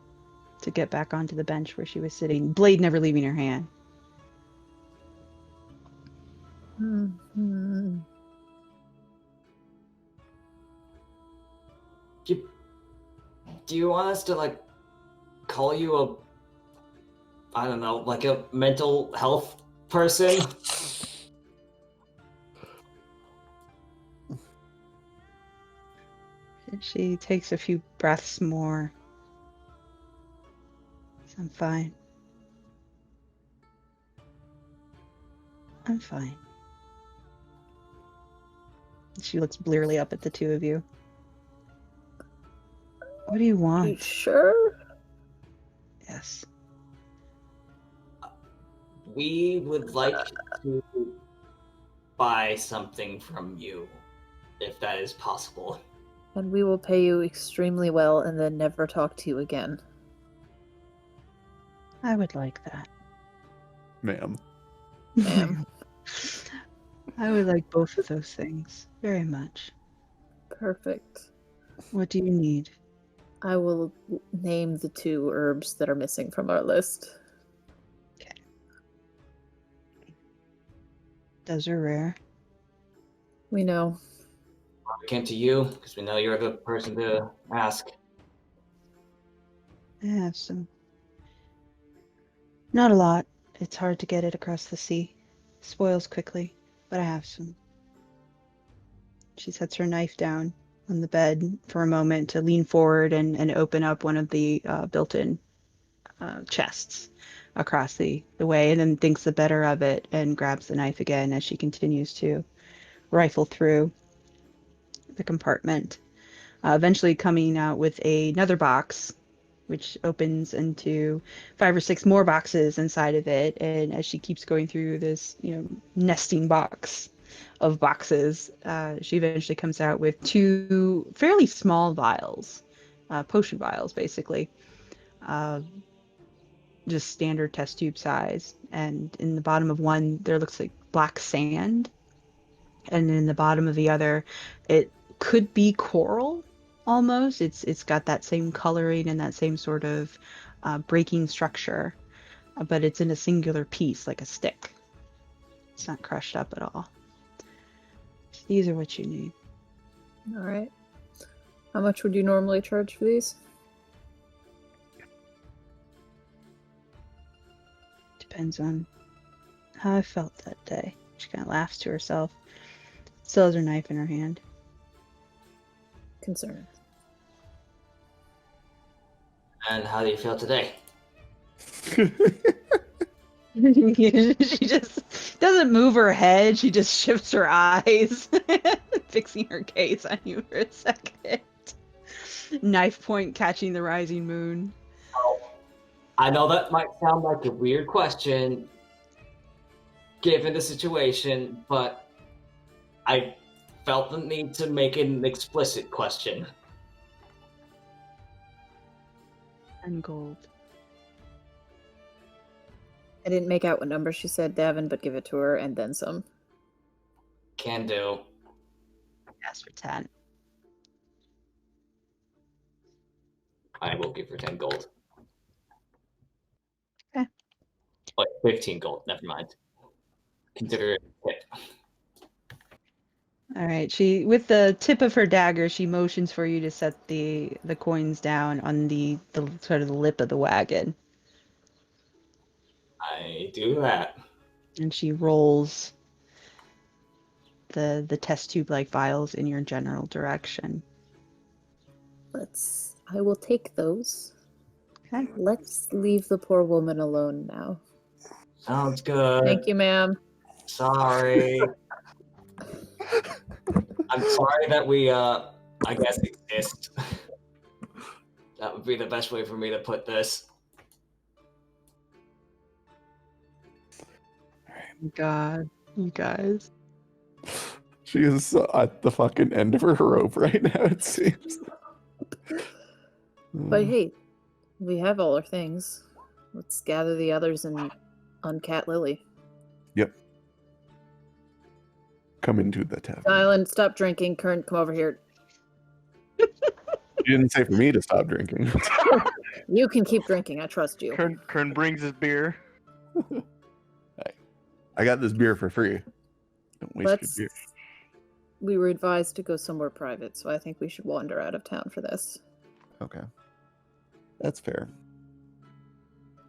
to get back onto the bench where she was sitting, blade never leaving her hand. Mm-hmm. Do you want us to, like, call you a, I don't know, like a mental health person? And she takes a few breaths more. I'm fine. I'm fine. She looks blearily up at the two of you. What do you want? You sure? Yes. We would like to buy something from you, if that is possible. And we will pay you extremely well and then never talk to you again. I would like that. Ma'am. Ma'am. I would like both of those things very much. Perfect. What do you need? I will name the 2 herbs that are missing from our list. Okay. Those are rare. We know. We came to you because we know you're the person to ask. I have some. Not a lot. It's hard to get it across the sea. Spoils quickly, but I have some. She sets her knife down on the bed for a moment to lean forward and open up one of the built-in chests across the way, and then thinks the better of it and grabs the knife again as she continues to rifle through the compartment, eventually coming out with another box which opens into 5 or 6 more boxes inside of it. And as she keeps going through this, nesting box of boxes, she eventually comes out with 2 fairly small vials, potion vials, basically. Just standard test tube size. And in the bottom of one, there looks like black sand. And in the bottom of the other, it could be coral. Almost, it's got that same coloring and that same sort of breaking structure, but it's in a singular piece, like a stick. It's not crushed up at all. These are what you need. All right. How much would you normally charge for these? Depends on how I felt that day. She kind of laughs to herself. Still has her knife in her hand. Concerned. And how do you feel today? She just doesn't move her head. She just shifts her eyes, fixing her gaze on you for a second. Knife point catching the rising moon. Oh, I know that might sound like a weird question, given the situation, but I felt the need to make it an explicit question. 10 gold. I didn't make out what number she said, Davynn, but give it to her and then some. Can do. Ask for 10. I will give her 10 gold. Okay. Like 15 gold, never mind. Consider it a tip. All right. She, with the tip of her dagger, she motions for you to set the coins down on the sort of the lip of the wagon, I do that. and she rolls the test tube like vials in your general direction. Let's I will take those. Okay. Let's leave the poor woman alone now. Sounds good. Thank you, ma'am. Sorry. I'm sorry that we, I guess, exist. That would be the best way for me to put this. God, you guys. She is at the fucking end of her rope right now, it seems. But hey, we have all our things. Let's gather the others and uncat Lily. Yep. Come into the tavern. Xylund, stop drinking. Kern, come over here. You didn't say for me to stop drinking. You can keep drinking. I trust you. Kern brings his beer. I got this beer for free. Don't waste Let's. your beer. We were advised to go somewhere private, so I think we should wander out of town for this. Okay. That's fair.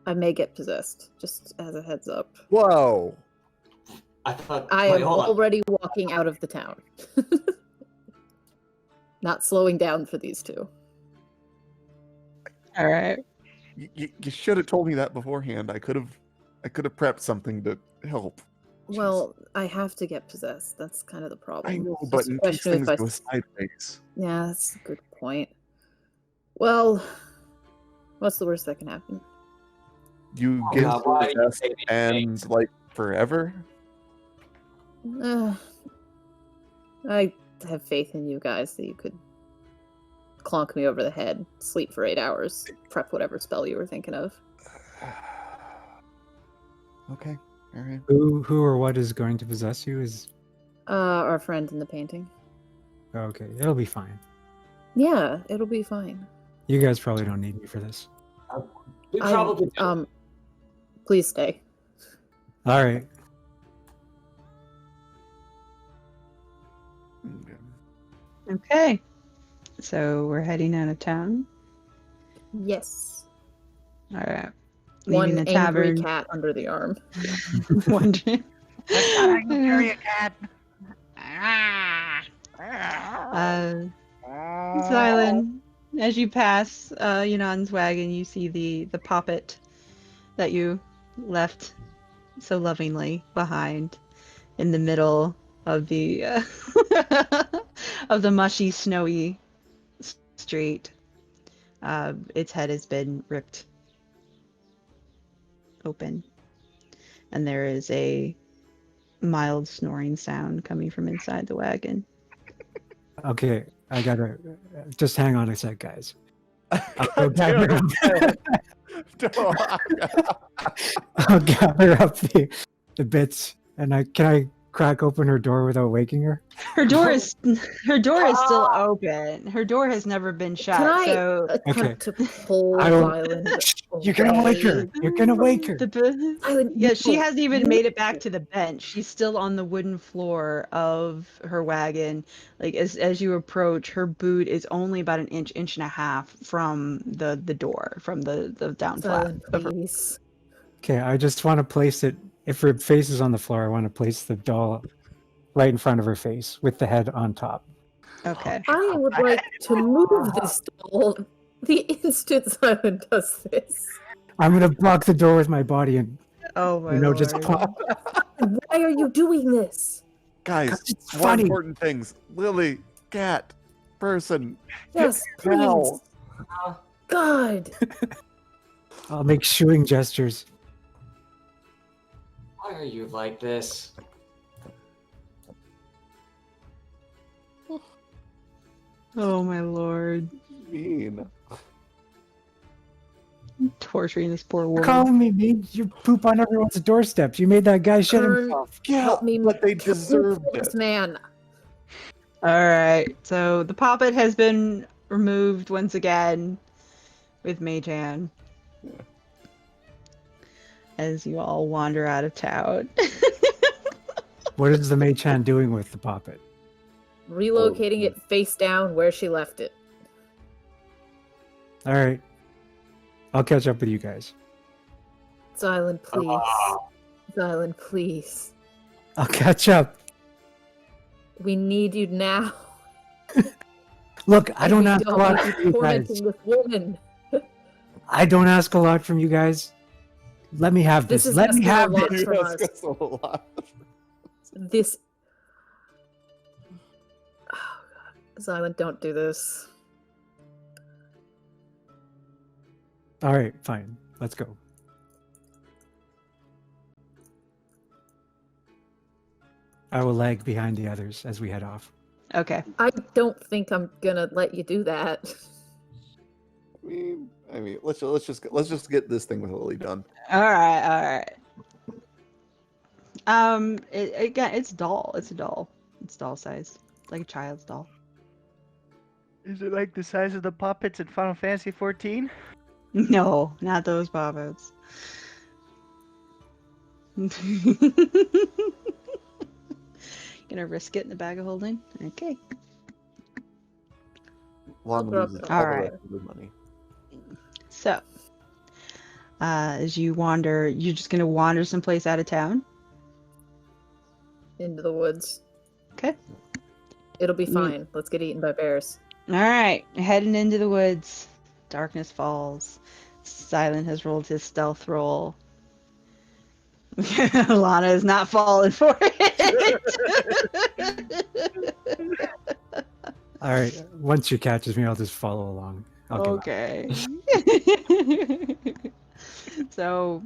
I may get possessed, just as a heads up. Whoa! I thought. I wait, am hold on. already walking out of the town. Not slowing down for these two. All right. You should have told me that beforehand. I could have prepped something to help. Well, I have to get possessed. That's kind of the problem. I know, It's but just a these question things if I go sideways. Yeah, that's a good point. Well, what's the worst that can happen? You Oh, get God, why do you possessed say these and things? like forever. I have faith in you guys that you could clonk me over the head, sleep for 8 hours, prep whatever spell you were thinking of. Okay. All right. Who or what is going to possess you is Our friend in the painting. okay. It'll be fine. Yeah, it'll be fine. You guys probably don't need me for this. We probably do. Please stay. All right. Okay. So we're heading out of town. Yes. All right. One Leaving the angry tavern. cat under the arm. Wondering. That's not how you carry a cat. Xylund, as you pass Yunan's wagon, you see the poppet that you left so lovingly behind in the middle of the of the mushy, snowy street. Its head has been ripped open, and there is a mild snoring sound coming from inside the wagon. Okay, I gotta just hang on a sec, guys. God damn it. I'll gather up the bits, and can I crack open her door without waking her? Her door is still open. Her door has never been shut. Can I So attempt to pull I will- Xylund You're gonna wake her. away? You're gonna wake her. Xylund, yeah, she no. hasn't even made it back to the bench. She's still on the wooden floor of her wagon. Like as you approach, her boot is only about an inch and a half from the door, from the down flat. Xylund, of her- please. Okay, I just want to place it. If her face is on the floor, I want to place the doll right in front of her face with the head on top. Okay. I would like to move this doll the instant Xylund does this. I'm gonna block the door with my body and Oh my just lord. pop. Why are you doing this? Guys, It's more funny. important things. Lily, cat, person. Yes, Hell. please. God. I'll make shooing gestures. Why are you like this? Oh my lord. Mean. Torturing this poor You're woman. calling me mean? You poop on everyone's doorsteps. You made that guy shit Kern, himself. help me but they help me deserved pull this it. man. All right. So the poppet has been removed once again with Mage Hand. As you all wander out of town. What is the mage hand doing with the poppet? Relocating it face down where she left it. All right, I'll catch up with you guys. Xylund, please. Ah. Xylund, please. I'll catch up. We need you now. Look, I don't We ask a don't lot need to from be you guys. tormenting this woman. I don't ask a lot from you guys. Let me have This this. is Let me asking a have lot this. from us. That's a lot. This. Oh, God. Xylund, don't do this. All right, fine. Let's go. I will lag behind the others as we head off. Okay. I don't think I'm gonna let you do that. I mean, let's just get this thing with Lily done. All right. Again, it's doll. It's a doll. It's doll sized, like a child's doll. Is it like the size of the puppets in Final Fantasy 14? No, not those puppets. Gonna risk it in the bag of holding. Okay. Lana Drop loses it. all the Alright. rest of the money. So, as you wander, you're just gonna wander someplace out of town. Into the woods. Okay. It'll be Neat. fine. Let's get eaten by bears. All right, heading into the woods. Darkness falls. Xylund has rolled his stealth roll. Lana is not falling for it. All right. Once she catches me, I'll just follow along. I'll give up. Okay. So,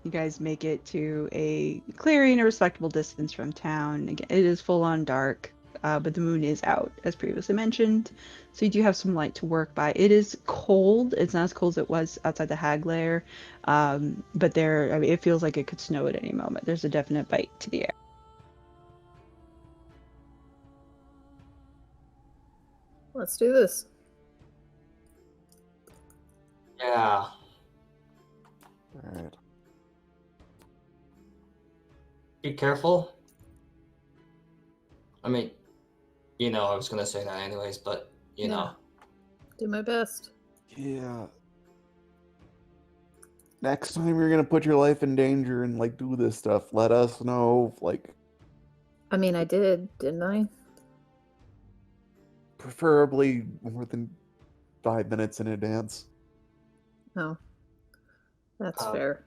you guys make it to a clearing, a respectable distance from town. Again, it is full on dark, but the moon is out, as previously mentioned. So you do have some light to work by. It is cold. It's not as cold as it was outside the Hag Lair, but it feels like it could snow at any moment. There's a definite bite to the air. Let's do this. Yeah. Alright. Be careful. I mean, I was gonna say that anyways, but you know. Do my best. Yeah. Next time you're gonna put your life in danger and do this stuff, let us know. I mean, I did, didn't I? Preferably more than 5 minutes in advance. No. That's Um, fair.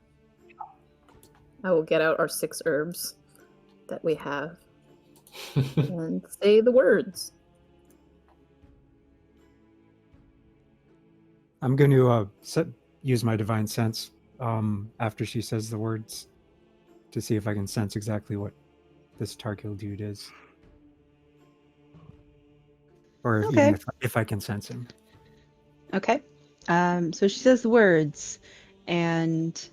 I will get out our 6 herbs that we have and say the words. I'm going to use my divine sense after she says the words to see if I can sense exactly what this Tarkil dude is. Or Okay. even if I can sense him. Okay. So she says the words, and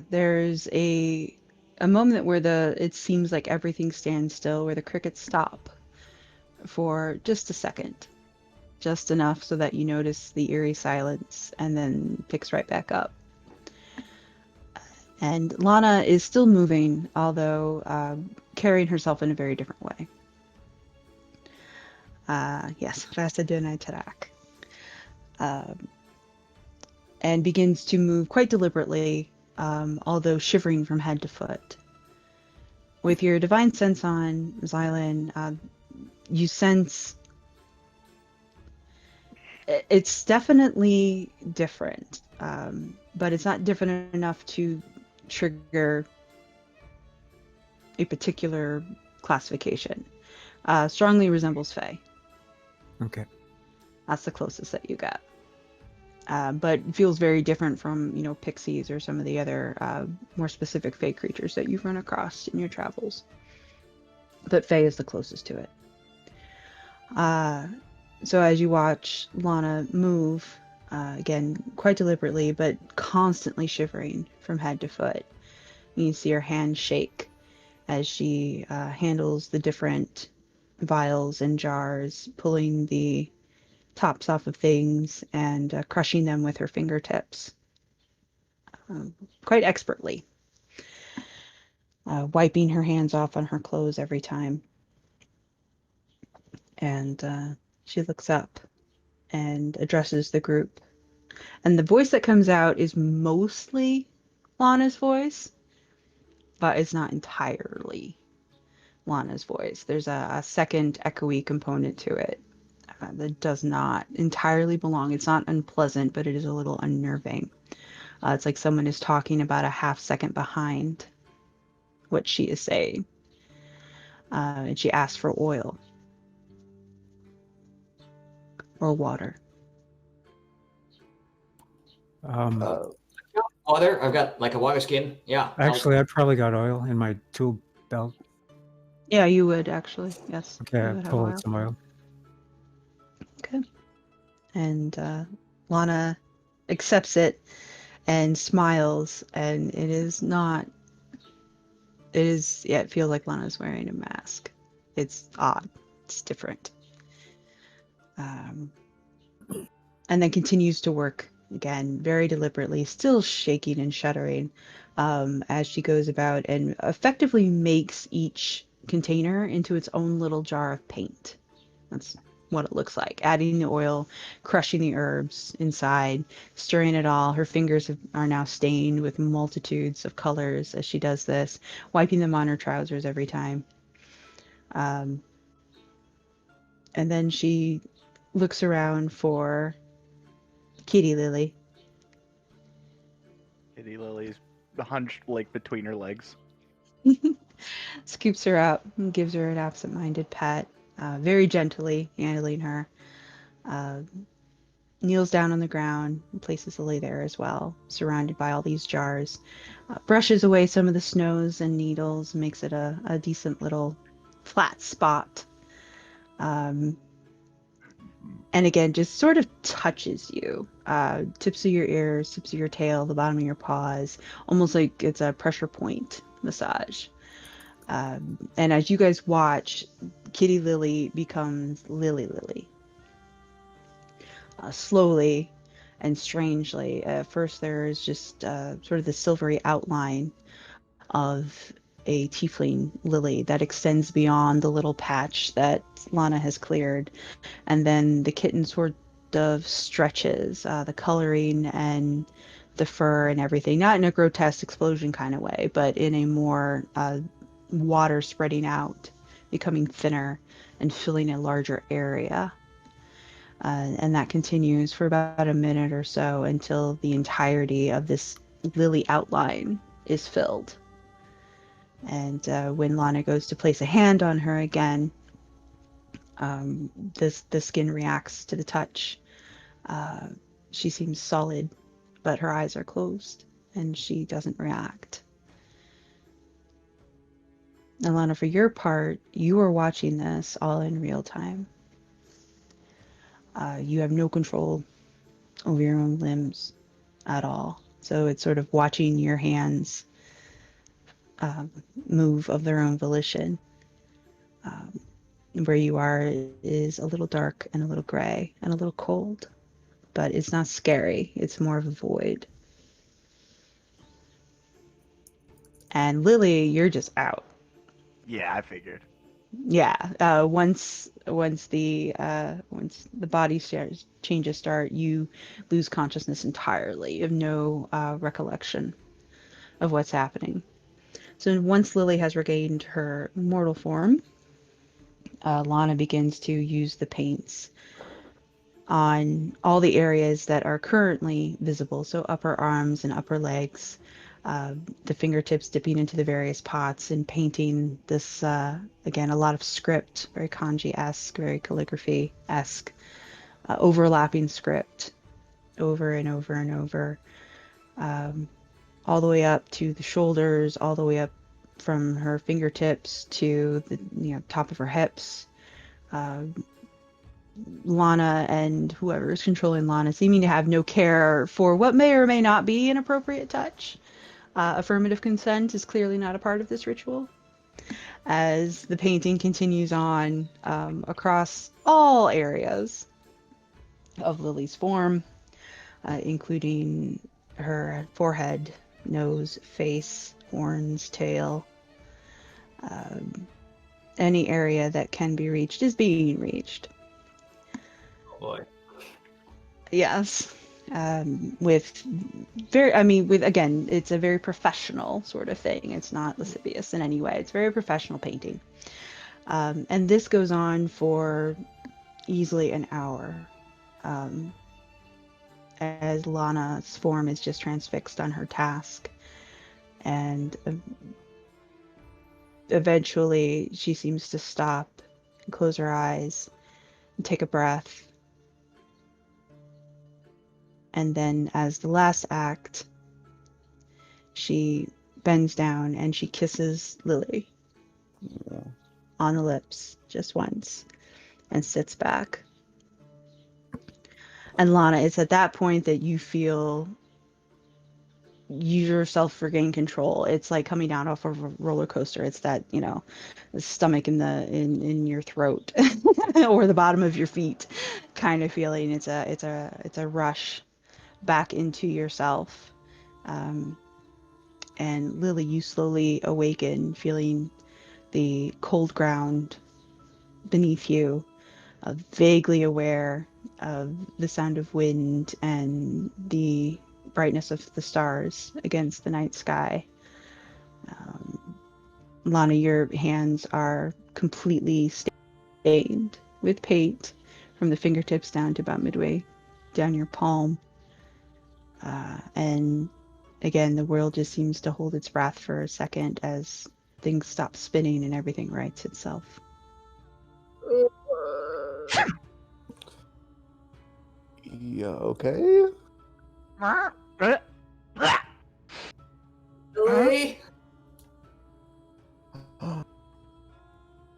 there's a moment where it seems like everything stands still, where the crickets stop for just a second, just enough so that you notice the eerie silence, and then picks right back up. And Lana is still moving, although carrying herself in a very different way. Yes, resta dönne tarak. And begins to move quite deliberately, although shivering from head to foot. With your divine sense on, Xylund, you sense it's definitely different, but it's not different enough to trigger a particular classification. Strongly resembles Fae. Okay. That's the closest that you got. But feels very different from, pixies or some of the other more specific Fae creatures that you've run across in your travels. But Fae is the closest to it. So as you watch Lana move, again, quite deliberately, but constantly shivering from head to foot, you see her hand shake as she handles the different vials and jars, pulling the tops off of things and crushing them with her fingertips quite expertly, wiping her hands off on her clothes every time. And she looks up and addresses the group, and the voice that comes out is mostly Lana's voice, but it's not entirely Lana's voice. There's a second echoey component to it. that does not entirely belong. It's not unpleasant, but it is a little unnerving. It's like someone is talking about a half second behind what she is saying. And she asks for oil or water. Water. I've got like a water skin. Yeah. Actually, I probably got oil in my tool belt. Yeah, you would actually. Yes. Okay, you I would have pull oil. out some oil. Okay. And Lana accepts it and smiles, and it is not. It is. Yeah, it feels like Lana's wearing a mask. It's odd. It's different. And then continues to work again, very deliberately, still shaking and shuddering, as she goes about and effectively makes each container into its own little jar of paint. That's what it looks like. Adding the oil, crushing the herbs inside, stirring it all. Her fingers are now stained with multitudes of colors as she does this, wiping them on her trousers every time. And then she looks around for Kitty Lily. Kitty Lily's hunched like between her legs. Scoops her up and gives her an absent-minded pat, very gently handling her. Kneels down on the ground and places Lily there as well, surrounded by all these jars. Brushes away some of the snows and needles, makes it a decent little flat spot. And again, just sort of touches you. Tips of your ears, tips of your tail, the bottom of your paws, almost like it's a pressure point massage. And as you guys watch, Kitty Lily becomes Lily. Slowly and strangely. At first there is just sort of the silvery outline of a tiefling lily that extends beyond the little patch that Lana has cleared. And then the kitten sort of stretches, the coloring and the fur and everything, not in a grotesque explosion kind of way, but in a more water spreading out, becoming thinner and filling a larger area. And that continues for about a minute or so until the entirety of this lily outline is filled. And when Lana goes to place a hand on her again, the skin reacts to the touch. She seems solid, but her eyes are closed, and she doesn't react. And Lana, for your part, you are watching this all in real time. You have no control over your own limbs at all. So it's sort of watching your hands move of their own volition. Where you are is a little dark and a little gray and a little cold, but it's not scary. It's more of a void. And Lily, you're just out. Yeah, I figured. Yeah. Once the body changes start, you lose consciousness entirely. You have no recollection of what's happening. So once Lily has regained her mortal form, Lana begins to use the paints on all the areas that are currently visible. So upper arms and upper legs, the fingertips dipping into the various pots and painting this, again, a lot of script, very kanji-esque, very calligraphy-esque, overlapping script over and over and over, all the way up to the shoulders, all the way up from her fingertips to the top of her hips. Lana and whoever is controlling Lana seeming to have no care for what may or may not be an appropriate touch. Affirmative consent is clearly not a part of this ritual. As the painting continues on across all areas of Lily's form, including her forehead, nose, face, horns, tail. Any area that can be reached is being reached. Oh boy. Yes. With again, it's a very professional sort of thing. It's not lascivious in any way. It's very professional painting. And this goes on for easily an hour, as Lana's form is just transfixed on her task. And eventually she seems to stop and close her eyes and take a breath. And then as the last act, she bends down and she kisses Lili on the lips just once and sits back. And Lana, it's at that point that you feel you yourself regain control. It's like coming down off of a roller coaster. It's that, the stomach in your throat or the bottom of your feet kind of feeling. It's a rush back into yourself. And Lili, you slowly awaken, feeling the cold ground beneath you, vaguely aware of the sound of wind and the brightness of the stars against the night sky. Lana, your hands are completely stained with paint from the fingertips down to about midway down your palm. And again, the world just seems to hold its breath for a second as things stop spinning and everything rights itself. Yeah, okay. Lili?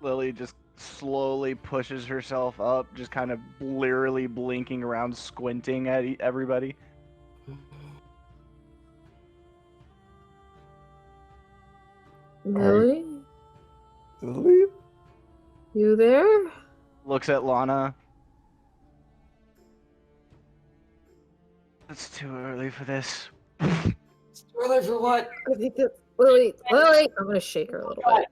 Lili just slowly pushes herself up, just kind of blearily blinking around, squinting at everybody. Lili? Lili? You there? Looks at Lana. It's too early for this. It's too early for what? I think that's Lili. Lili! I'm gonna shake her a little bit.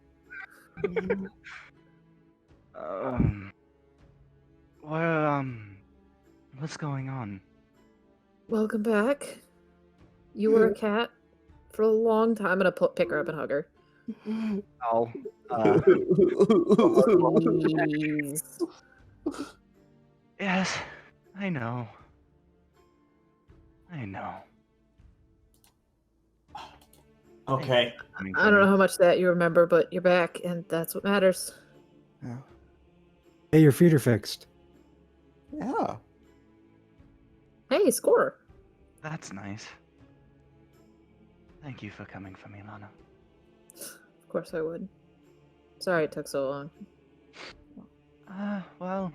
What's going on? Welcome back. You were a cat for a long time. I'm gonna pick her up and hug her. Oh, Please. yes, I know. Okay. I don't know how much that you remember, but you're back, and that's what matters. Yeah. Hey, your feet are fixed. Yeah. Hey, score. That's nice. Thank you for coming for me, Lana. Of course I would. Sorry it took so long. Well,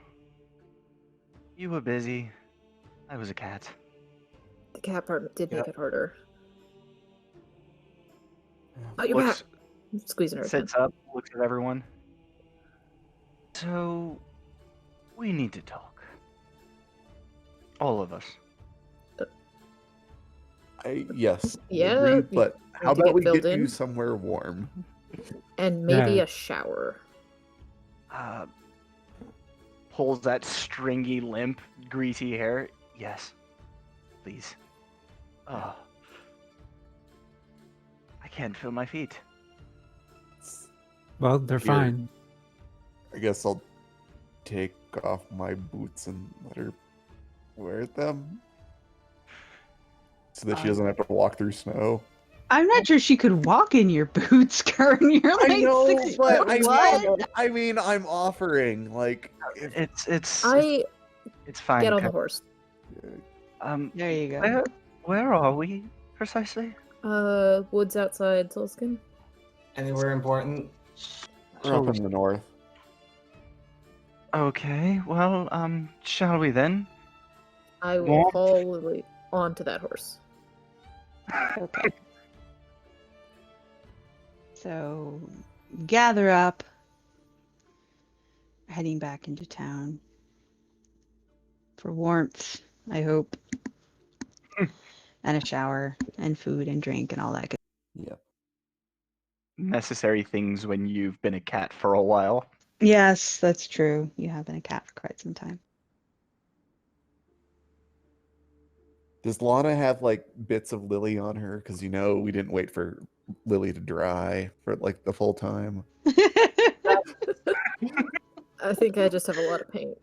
you were busy. I was a cat. The cat part did make Yep. it harder. Oh, you're Looks, back. I'm squeezing her again. sits up, looks at everyone. So, we need to talk. All of us. Yes. Yeah, agree, you but how need to about get we filled get you in. somewhere warm? And maybe Yeah. a shower. Pulls that stringy, limp, greasy hair. Yes, please. Oh, I can't feel my feet. Well, they're Here. fine. I guess I'll take off my boots and let her wear them so that she doesn't have to walk through snow. I'm not sure she could walk in your boots, Kern. You're like 6 foot what? I mean, I'm offering like It's I fine. get on the horse. There you go. Where are we precisely? Woods outside Solskin. Anywhere important? we're up in the north. Okay, well, shall we then? I will Warmth. haul Lili onto that horse. Okay. So, gather up, heading back into town for warmth, I hope, and a shower, and food and drink, and all that good. Yeah. Necessary things when you've been a cat for a while. Yes, that's true. You have been a cat for quite some time. Does Lana have like bits of Lili on her? Because we didn't wait for Lili to dry for like the full time. I think I just have a lot of paint.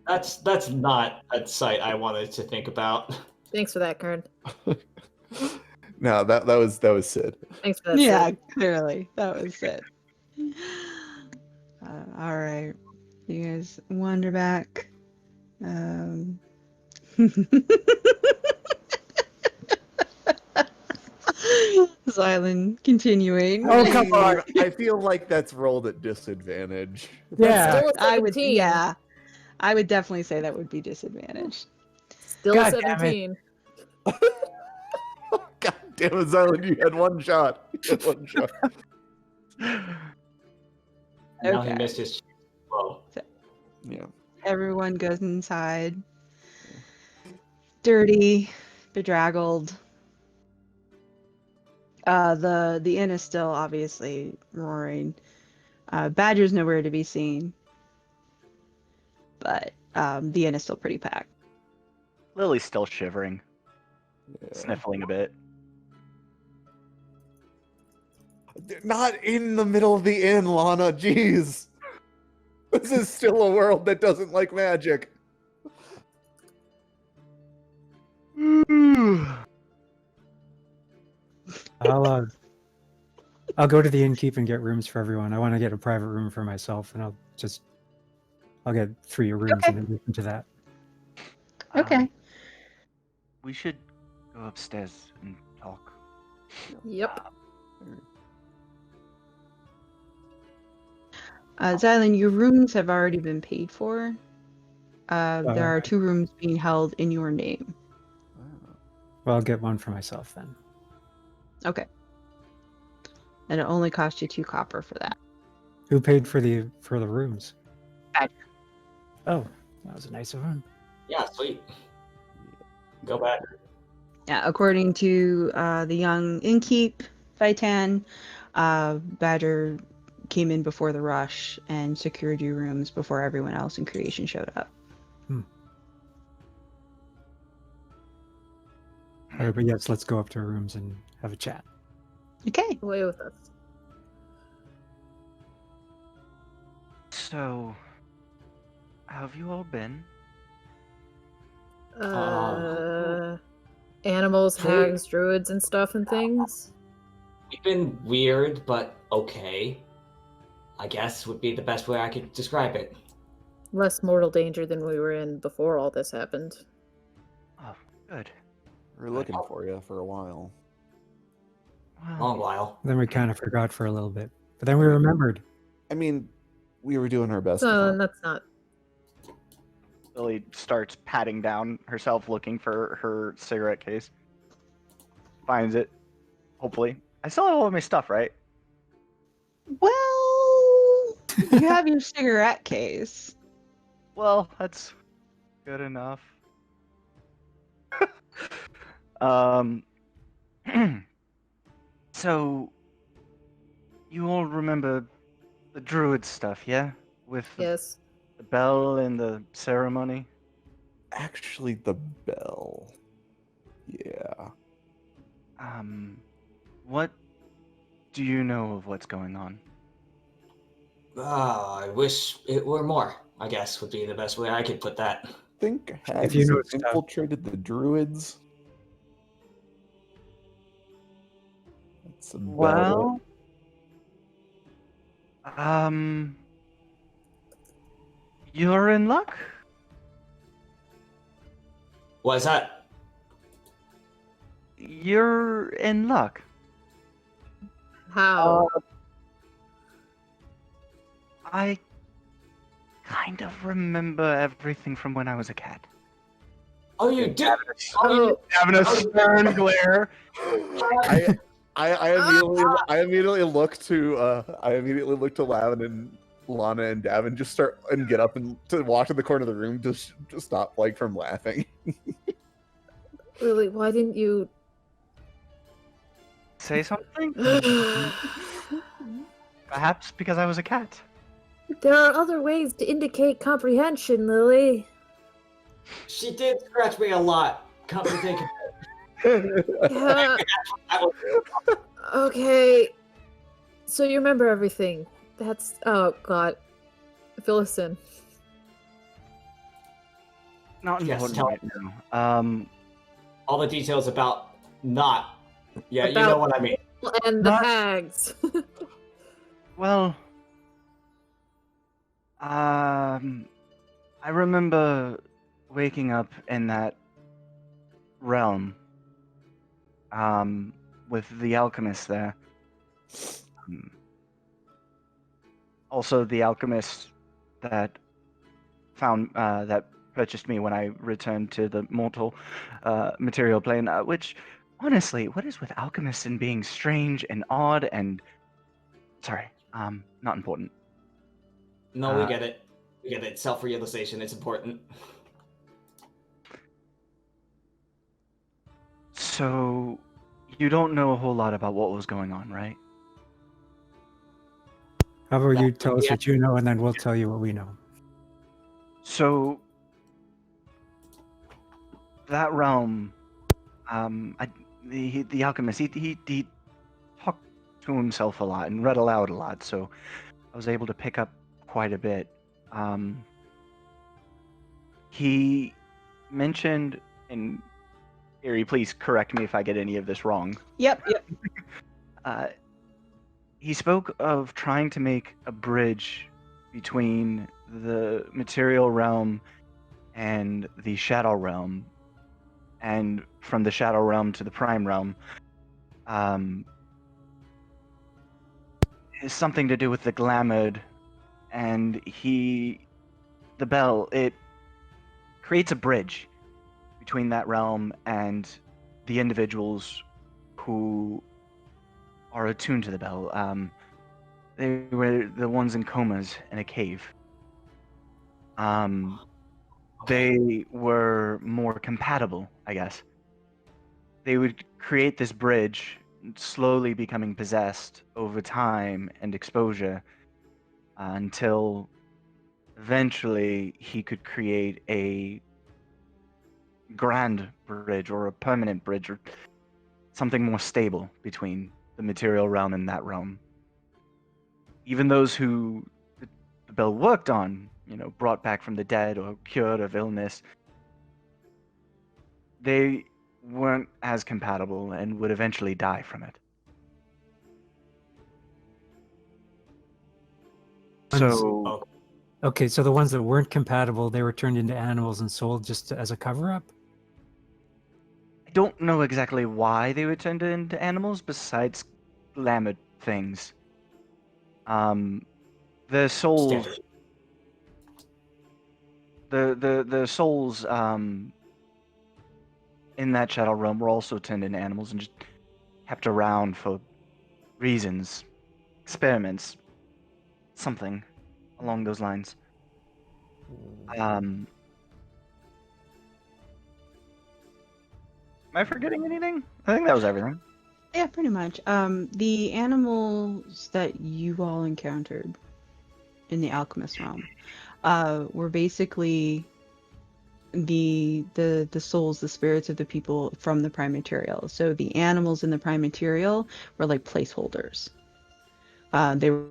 That's not a sight I wanted to think about. Thanks for that, Kern. No, that was Sid. Thanks for that. Yeah, Sid. clearly. That was it. All right. You guys wander back. Xylund continuing. Oh, come on. I feel like that's rolled at disadvantage. Yeah. Still a I would, 17. yeah. I would definitely say that would be disadvantage. Still God a damn it. 17. God damn it, Xylund, you had one shot. You had one shot. Now he Okay. missed his. Well, Yeah. Everyone goes inside. Dirty, bedraggled. The inn is still obviously roaring. Badger's nowhere to be seen. But the inn is still pretty packed. Lily's still shivering, Yeah. sniffling a bit. They're not in the middle of the inn, Lana. Jeez. This is still a world that doesn't like magic. I'll go to the innkeep and get rooms for everyone. I want to get a private room for myself, and I'll get 3 rooms Okay. in addition to that. Okay. We should go upstairs and talk. Yep. Xylund, your rooms have already been paid for. There are 2 rooms being held in your name. Well, I'll get one for myself then. Okay. And it only cost you 2 copper for that. Who paid for the rooms? Badger. Oh, that was nice of him. yeah, sweet. Go back. Yeah, according to the young innkeep, Vitan, Badger came in before the rush and secured you rooms before everyone else in creation showed up. All right, but yes, let's go up to our rooms and have a chat. Okay. Away with us. So, how have you all been? Animals, Hey. hags, druids, and stuff and things. We've been weird, but okay. I guess would be the best way I could describe it. Less mortal danger than we were in before all this happened. Oh, good. We were looking for you for a while. Long while. Then we kind of forgot for a little bit, but then we remembered. I mean, we were doing our best. to So find- that's not. Lily starts patting down herself, looking for her cigarette case. Finds it, hopefully. I still have all of my stuff, right? Well, you have your cigarette case. Well, that's good enough. So, you all remember the druid stuff, yeah? With Yes. the bell and the ceremony? Actually, the bell. Yeah. What do you know of what's going on? I wish it were more, I guess would be the best way I could put that. I think hags you know have stuff- infiltrated the druids. That's about Well, you're in luck. What is that? You're in luck. How? I kind of remember everything from when I was a cat. Oh, you did. Oh, Having a stern glare. I immediately look to Lavin and Lana and Davynn, just start and get up and to walk to the corner of the room to stop like from laughing. Lily, why didn't you? Say something? Perhaps because I was a cat. There are other ways to indicate comprehension, Lily. She did scratch me a lot. Come to think of Yeah. it. Okay. So you remember everything. That's oh god. Fill us in. Not Yes, important tell right now. all the details about not. Yeah, you About- know what I mean. And the Not- hags. Well, I remember waking up in that realm, with the alchemist there. Um, Also, the alchemist that that purchased me when I returned to the mortal material plane. Which, honestly, what is with alchemists and being strange and odd and sorry, not important. No, we Uh, get it. We get it. Self-realization. It's important. So, you don't know a whole lot about what was going on, right? How about you That- tell us yeah. what you know, and then we'll tell you what we know. So, that realm, the alchemist, he talked to himself a lot and read aloud a lot, so I was able to pick up quite a bit. He mentioned, and Ari, please correct me if I get any of this wrong. Yep. He spoke of trying to make a bridge between the material realm and the shadow realm, and from the shadow realm to the prime realm. Is something to do with the glamored, and the bell, it creates a bridge between that realm and the individuals who are attuned to the bell. They were the ones in comas in a cave. They were more compatible, I guess. They would create this bridge, slowly becoming possessed over time and exposure, until eventually he could create a grand bridge or a permanent bridge or something more stable between the material realm and that realm. Even those who the bell worked on, brought back from the dead or cured of illness, they weren't as compatible and would eventually die from it. So, Okay, so the ones that weren't compatible, they were turned into animals and sold just as a cover-up? I don't know exactly why they were turned into animals besides glamored things. The souls, Standard. the souls, in that shadow realm were also turned into animals and just kept around for reasons, experiments, something along those lines. Am I forgetting anything? I think that was everything. Yeah, pretty much. The animals that you all encountered in the alchemist realm were basically the souls, the spirits of the people from the prime material. So the animals in the prime material were like placeholders. They were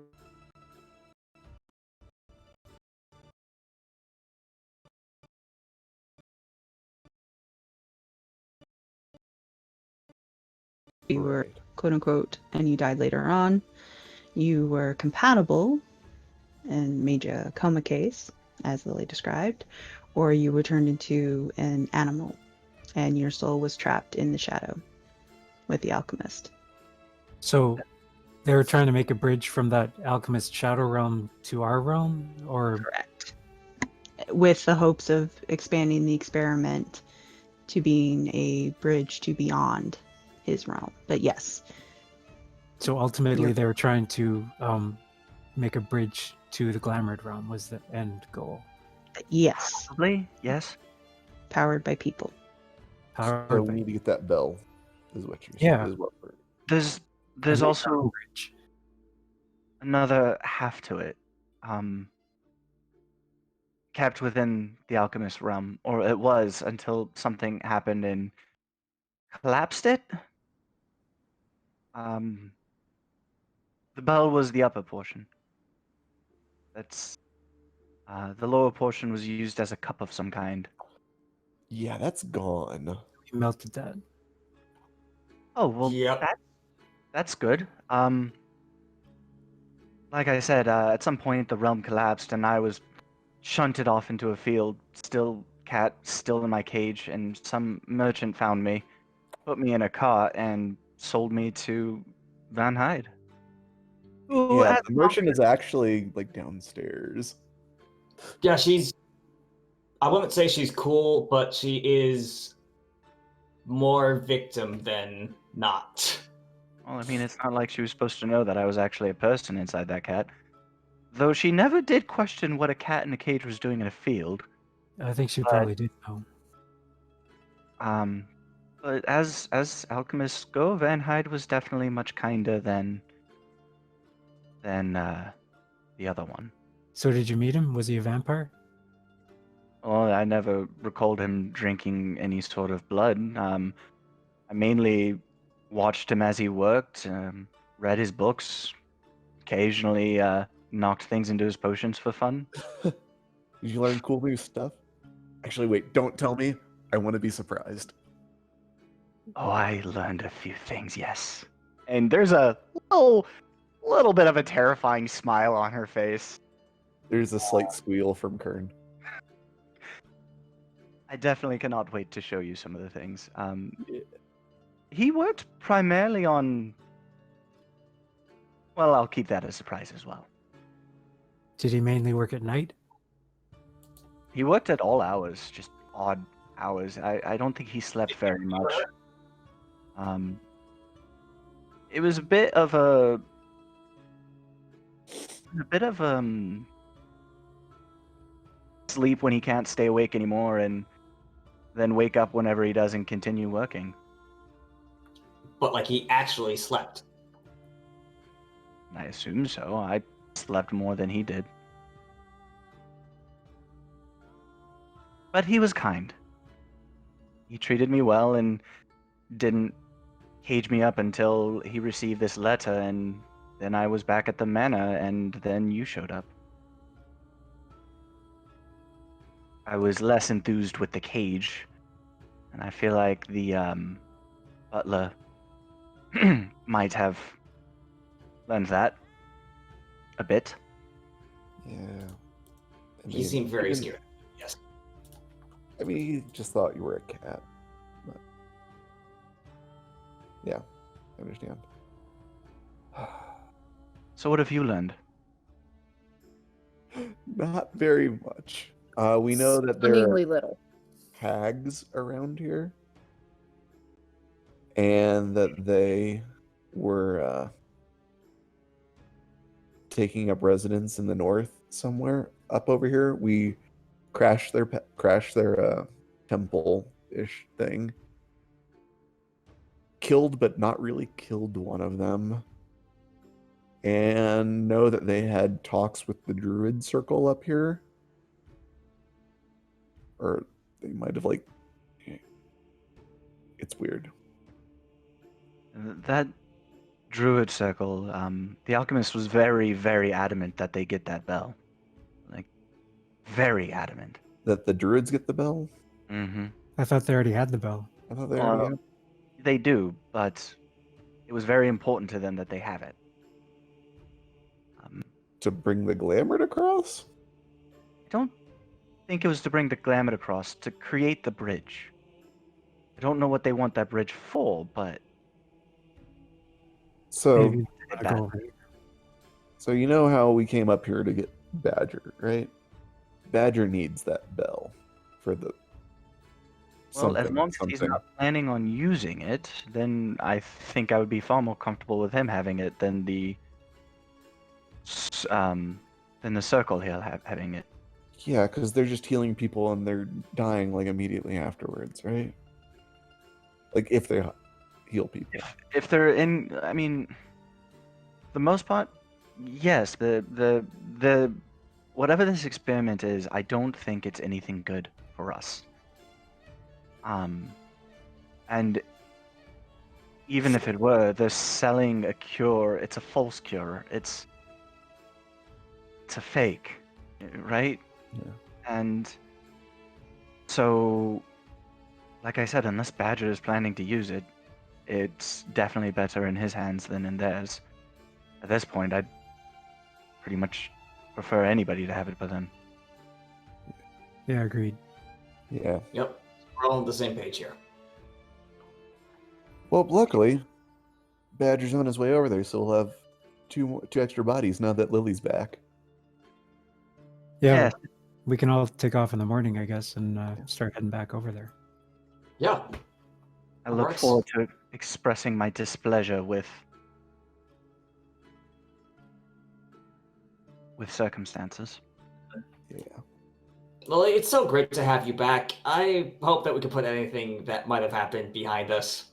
you were quote unquote, and you died later on. You were compatible and made you a coma case, as Lily described, or you were turned into an animal and your soul was trapped in the shadow with the alchemist. So they were trying to make a bridge from that alchemist shadow realm to our realm, or Correct. With the hopes of expanding the experiment to being a bridge to beyond his realm. But yes. so ultimately they were trying to make a bridge to the glamored realm was the end goal. Yes. Probably, yes. Powered by people. Powered So we by- need to get that bell, is what you're saying. Yeah. Is what we're... There's and also bridge. another half to it. Kept within the alchemist realm, or it was until something happened and collapsed it. The bell was the upper portion. That's the lower portion was used as a cup of some kind. Yeah, that's gone. We melted that. Oh well, Yep. that's good. Like I said, at some point the realm collapsed, and I was shunted off into a field, still in my cage, and some merchant found me, put me in a cart, and sold me to Van Hyde. Who Yeah, has the merchant is actually like downstairs. Yeah, I wouldn't say she's cool, but she is more victim than not. Well, I mean, it's not like she was supposed to know that I was actually a person inside that cat. Though she never did question what a cat in a cage was doing in a field. I think she But- probably did know. But as alchemists go, Van Hyde was definitely much kinder than the other one. So did you meet him? Was he a vampire? Well, I never recalled him drinking any sort of blood. I mainly watched him as he worked, read his books, occasionally knocked things into his potions for fun. Did you learn cool new stuff? Actually, wait, don't tell me. I want to be surprised. Oh, I learned a few things, yes. And there's a little bit of a terrifying smile on her face. There's a slight squeal from Kern. I definitely cannot wait to show you some of the things. He worked primarily on... Well, I'll keep that a surprise as well. Did he mainly work at night? He worked at all hours, just odd hours. I don't think he slept very much. It was a bit of sleep when he can't stay awake anymore, and then wake up whenever he does and continue working. But like he actually slept. I assume so. I slept more than he did. But he was kind. He treated me well and didn't cage me up until he received this letter, and then I was back at the manor, and then you showed up. I was less enthused with the cage, and I feel like the butler might have learned that a bit. Yeah. He seemed very even- scared. Yes. I mean, he just thought you were a cat. But... Yeah, I understand. So what have you learned? Not very much. We know that there Stunningly are little. hags around here, and that they were taking up residence in the north somewhere up over here. We crashed their temple-ish thing. Killed, but not really killed one of them. And know that they had talks with the druid circle up here. Or they might have, like... It's weird. That druid circle, the alchemist was very, very adamant that they get that bell. Like, very adamant. That the druids get the bell? Mm-hmm. I thought they already had the bell. I thought they already had. They do, but it was very important to them that they have it. To bring the glamour across? I don't think it was to bring the glamour across, to create the bridge. I don't know what they want that bridge for, but So, Maybe did I that. go over here. so you know how we came up here to get Badger, right? Badger needs that bell for the... Well, as something- long as he's something. not planning on using it, then I think I would be far more comfortable with him having it than the circle he'll have having it. Yeah, because they're just healing people and they're dying like immediately afterwards, right? Like if they heal people. If they're in, I mean, for the most part, yes. The whatever this experiment is, I don't think it's anything good for us. And even if it were, they're selling a cure. It's a false cure. It's a fake, right? Yeah. And so like I said, unless Badger is planning to use it, it's definitely better in his hands than in theirs. At this point, I'd pretty much prefer anybody to have it but him. Yeah, agreed. Yeah. Yep. We're all on the same page here. Well, luckily, Badger's on his way over there, so we'll have two extra bodies now that Lily's back. Yeah, Yes. we can all take off in the morning, I guess, and start heading back over there. Yeah. I look Works. forward to expressing my displeasure with circumstances. Yeah. Lily, it's so great to have you back. I hope that we can put anything that might have happened behind us.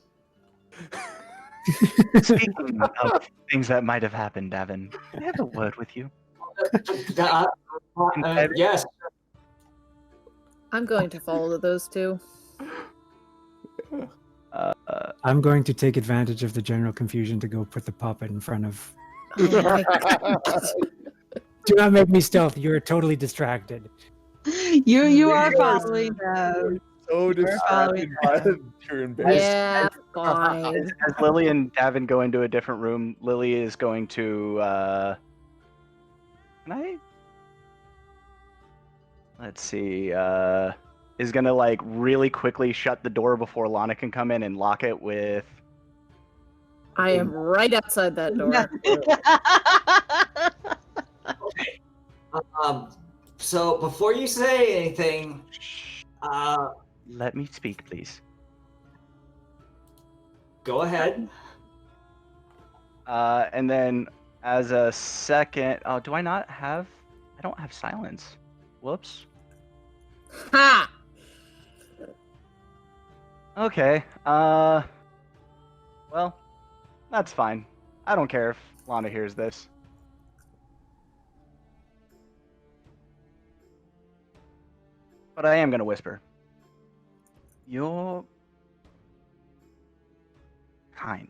Speaking of things that might have happened, Davynn, can I have a word with you? Yes. I'm going to follow those two. I'm going to take advantage of the general confusion to go put the puppet in front of. Oh my God. Do not make me stealth. You're totally distracted. You are following them. So distracted by your embarrassment. Yeah, fine. As Lily and Davynn go into a different room, Lily is going to. Can I? Let's see. Is gonna like really quickly shut the door before Lana can come in and lock it with. I am right outside that door. So before you say anything, Let me speak, please. Go ahead. And then as a second, oh, do I not have? I don't have silence. Whoops. Ha! Okay. Well, that's fine. I don't care if Lana hears this. But I am gonna whisper. You're kind.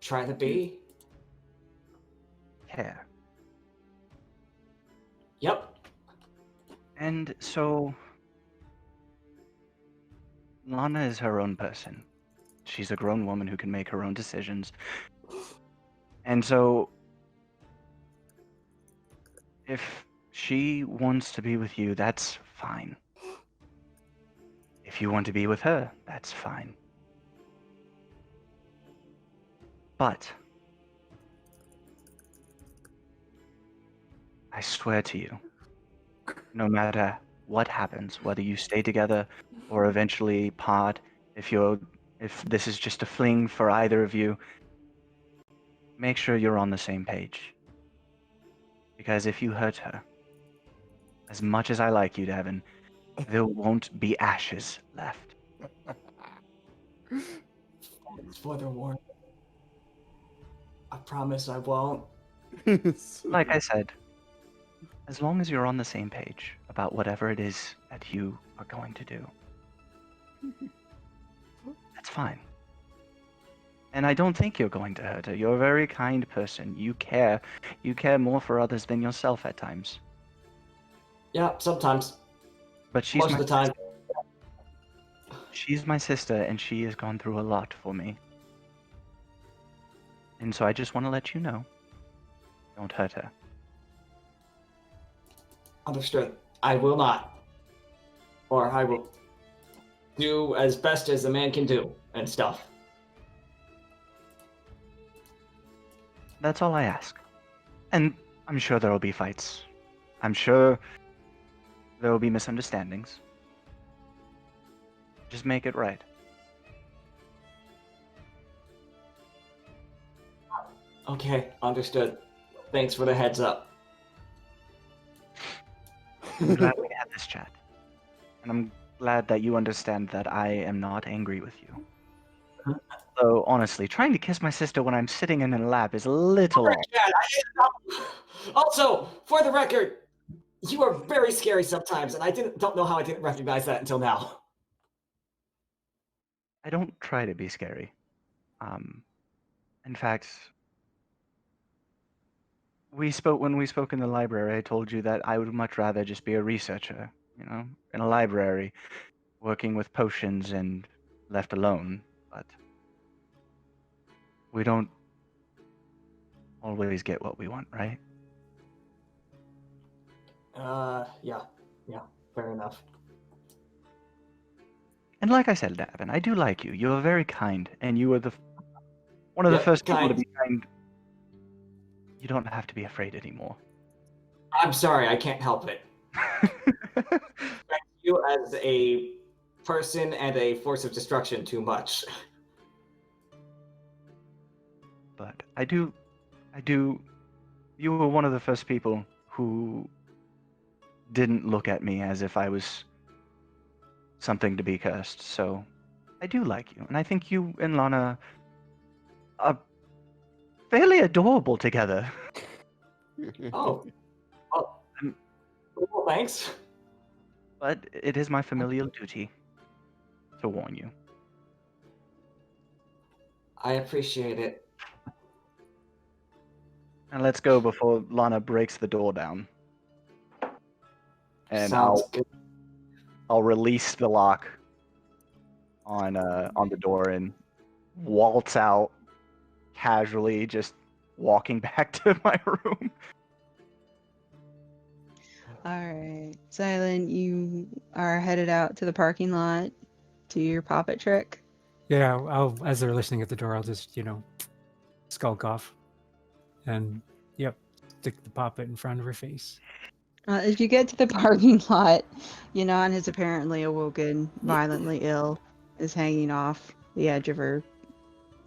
Try to be. Care. Yep. And so Lana is her own person. She's a grown woman who can make her own decisions. And so if she wants to be with you, that's fine. If you want to be with her, that's fine. But I swear to you, no matter what happens, whether you stay together or eventually part, if this is just a fling for either of you, make sure you're on the same page. Because if you hurt her, as much as I like you, Davynn, there won't be ashes left. Further warning. I promise I won't. Like I said, as long as you're on the same page about whatever it is that you are going to do, that's fine. And I don't think you're going to hurt her. You're a very kind person. You care. You care more for others than yourself at times. Yeah, sometimes. But she's Most my of the time. sister. She's my sister, and she has gone through a lot for me. And so I just want to let you know, don't hurt her. Understood. I will not. Or I will do as best as a man can do and stuff. That's all I ask. And I'm sure there will be fights. I'm sure there will be misunderstandings. Just make it right. Okay, understood. Thanks for the heads up. I'm glad we had this chat. And I'm glad that you understand that I am not angry with you. Though, honestly, trying to kiss my sister when I'm sitting in her lap is a little odd. Also, for the record, you are very scary sometimes, and I don't know how I didn't recognize that until now. I don't try to be scary. In fact, when we spoke in the library, I told you that I would much rather just be a researcher, in a library. working with potions and left alone, but we don't always get what we want, right? Yeah, fair enough. And like I said, Davin, I do like you. You are very kind, and you were one of the Yeah, first people to kind. be kind. You don't have to be afraid anymore. I'm sorry, I can't help it. You as a person and a force of destruction too much. But I do. You were one of the first people who didn't look at me as if I was something to be cursed. So I do like you, and I think you and Lana are fairly adorable together. Oh. Well, thanks. But it is my familial duty to warn you. I appreciate it. And let's go before Lana breaks the door down. And Sounds good. I'll release the lock on the door and waltz out casually, just walking back to my room. All right, Xylund, you are headed out to the parking lot to your puppet trick. Yeah, I'll as they're listening at the door, I'll just, skulk off. And, yep, stick the puppet in front of her face. As you get to the parking lot, Yanan is apparently awoken, violently ill, is hanging off the edge of her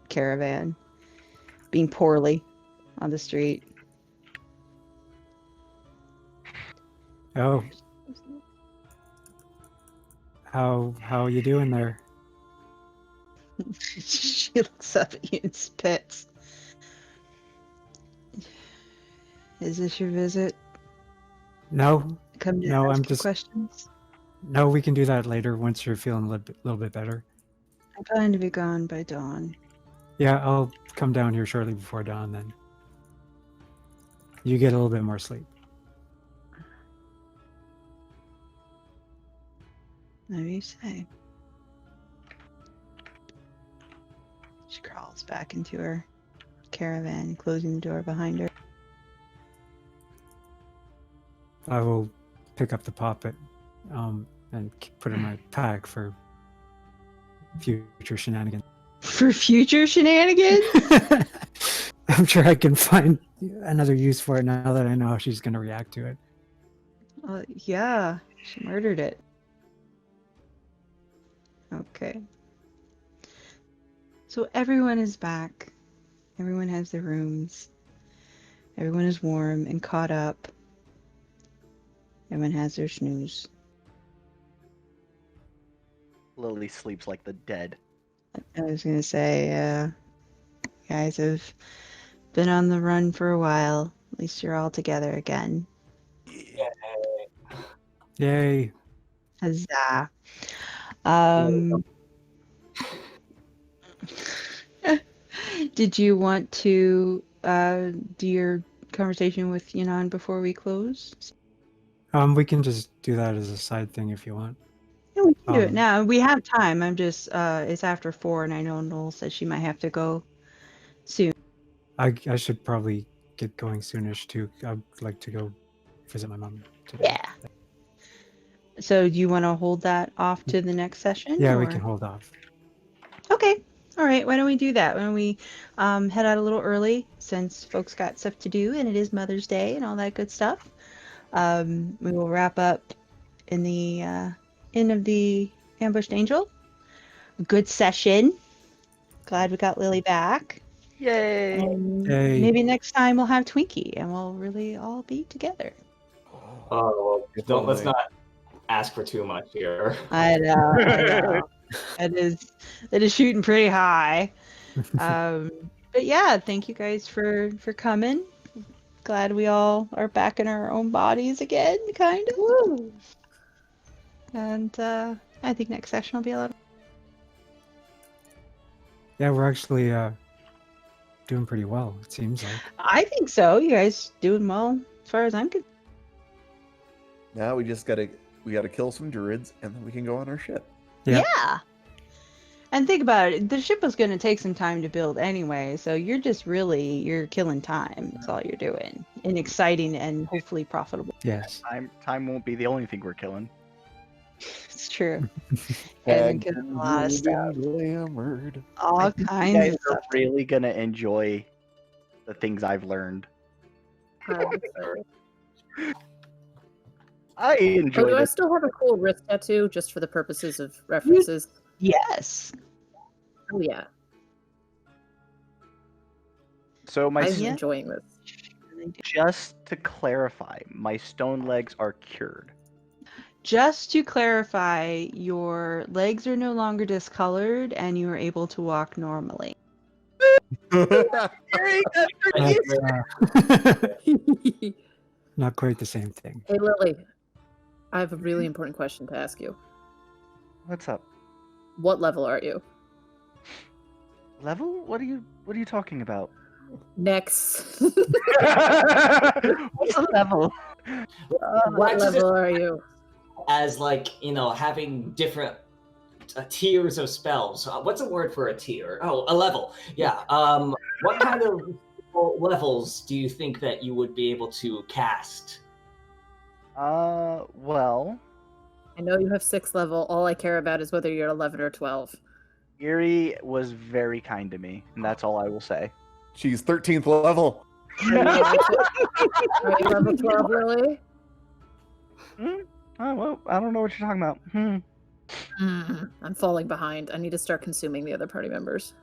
caravan, being poorly on the street. Oh. How are you doing there? She looks up at you and spits. Is this your visit? No. Come to No, ask I'm you just questions? No, we can do that later once you're feeling a little bit better. I plan to be gone by dawn. Yeah, I'll come down here shortly before dawn then. You get a little bit more sleep. Whatever you say. She crawls back into her caravan, closing the door behind her. I will pick up the puppet and put it in my pack for future shenanigans. For future shenanigans? I'm sure I can find another use for it now that I know how she's going to react to it. Yeah, she murdered it. Okay. So everyone is back. Everyone has their rooms. Everyone is warm and caught up. Everyone has their snooze. Lily sleeps like the dead. I was going to say, you guys have been on the run for a while. At least you're all together again. Yay. Huzzah. Did you want to do your conversation with Yanan before we close? We can just do that as a side thing if you want. Yeah, we can do it now. We have time. I'm just, it's after 4, and I know Noel said she might have to go soon. I should probably get going soonish too. I'd like to go visit my mom today. Yeah. So do you want to hold that off to the next session? Yeah, or? we can hold off. Okay. All right. Why don't we do that? Why don't we head out a little early since folks got stuff to do and it is Mother's Day and all that good stuff. We will wrap up in the end of the Ambushed Angel. A good session. Glad we got Lily back. Yay! And Yay. maybe next time we'll have Twinkie and we'll really all be together. Oh, well, let's only. not ask for too much here. I know. That is shooting pretty high. But yeah, thank you guys for coming. Glad we all are back in our own bodies again, kind of. Woo. And I think next session will be a lot. Yeah, we're actually doing pretty well, it seems like. I think so. You guys doing well as far as I'm concerned. Now we gotta kill some druids and then we can go on our ship. Yeah. And think about it, the ship was going to take some time to build anyway, so you're killing time. That's all you're doing. And exciting and hopefully profitable. Yes. Time won't be the only thing we're killing. It's true. And killing a lot of stuff. Glamored. All I think you kinds guys of are stuff. really gonna enjoy the things I've learned. I Oh, enjoyed do I it. still have a cool wrist tattoo just for the purposes of references? Yes. Oh yeah, So my I'm Yeah. enjoying this. just to clarify, my stone legs are cured. Just to clarify, your legs are no longer discolored and you are able to walk normally. That's, not quite the same thing. Hey Lily, I have a really important question to ask you. What's up? What level are you? Level? What are you talking about? Next. What's a level? What level are you? As like having different tiers of spells. What's a word for a tier? Oh, a level. Yeah. What kind of levels do you think that you would be able to cast? Well, I know you have 6th level. All I care about is whether you're 11 or 12. Erie was very kind to me, and that's all I will say. She's 13th level. Are you level 12, Lily? Oh, well, I don't know what you're talking about. I'm falling behind. I need to start consuming the other party members.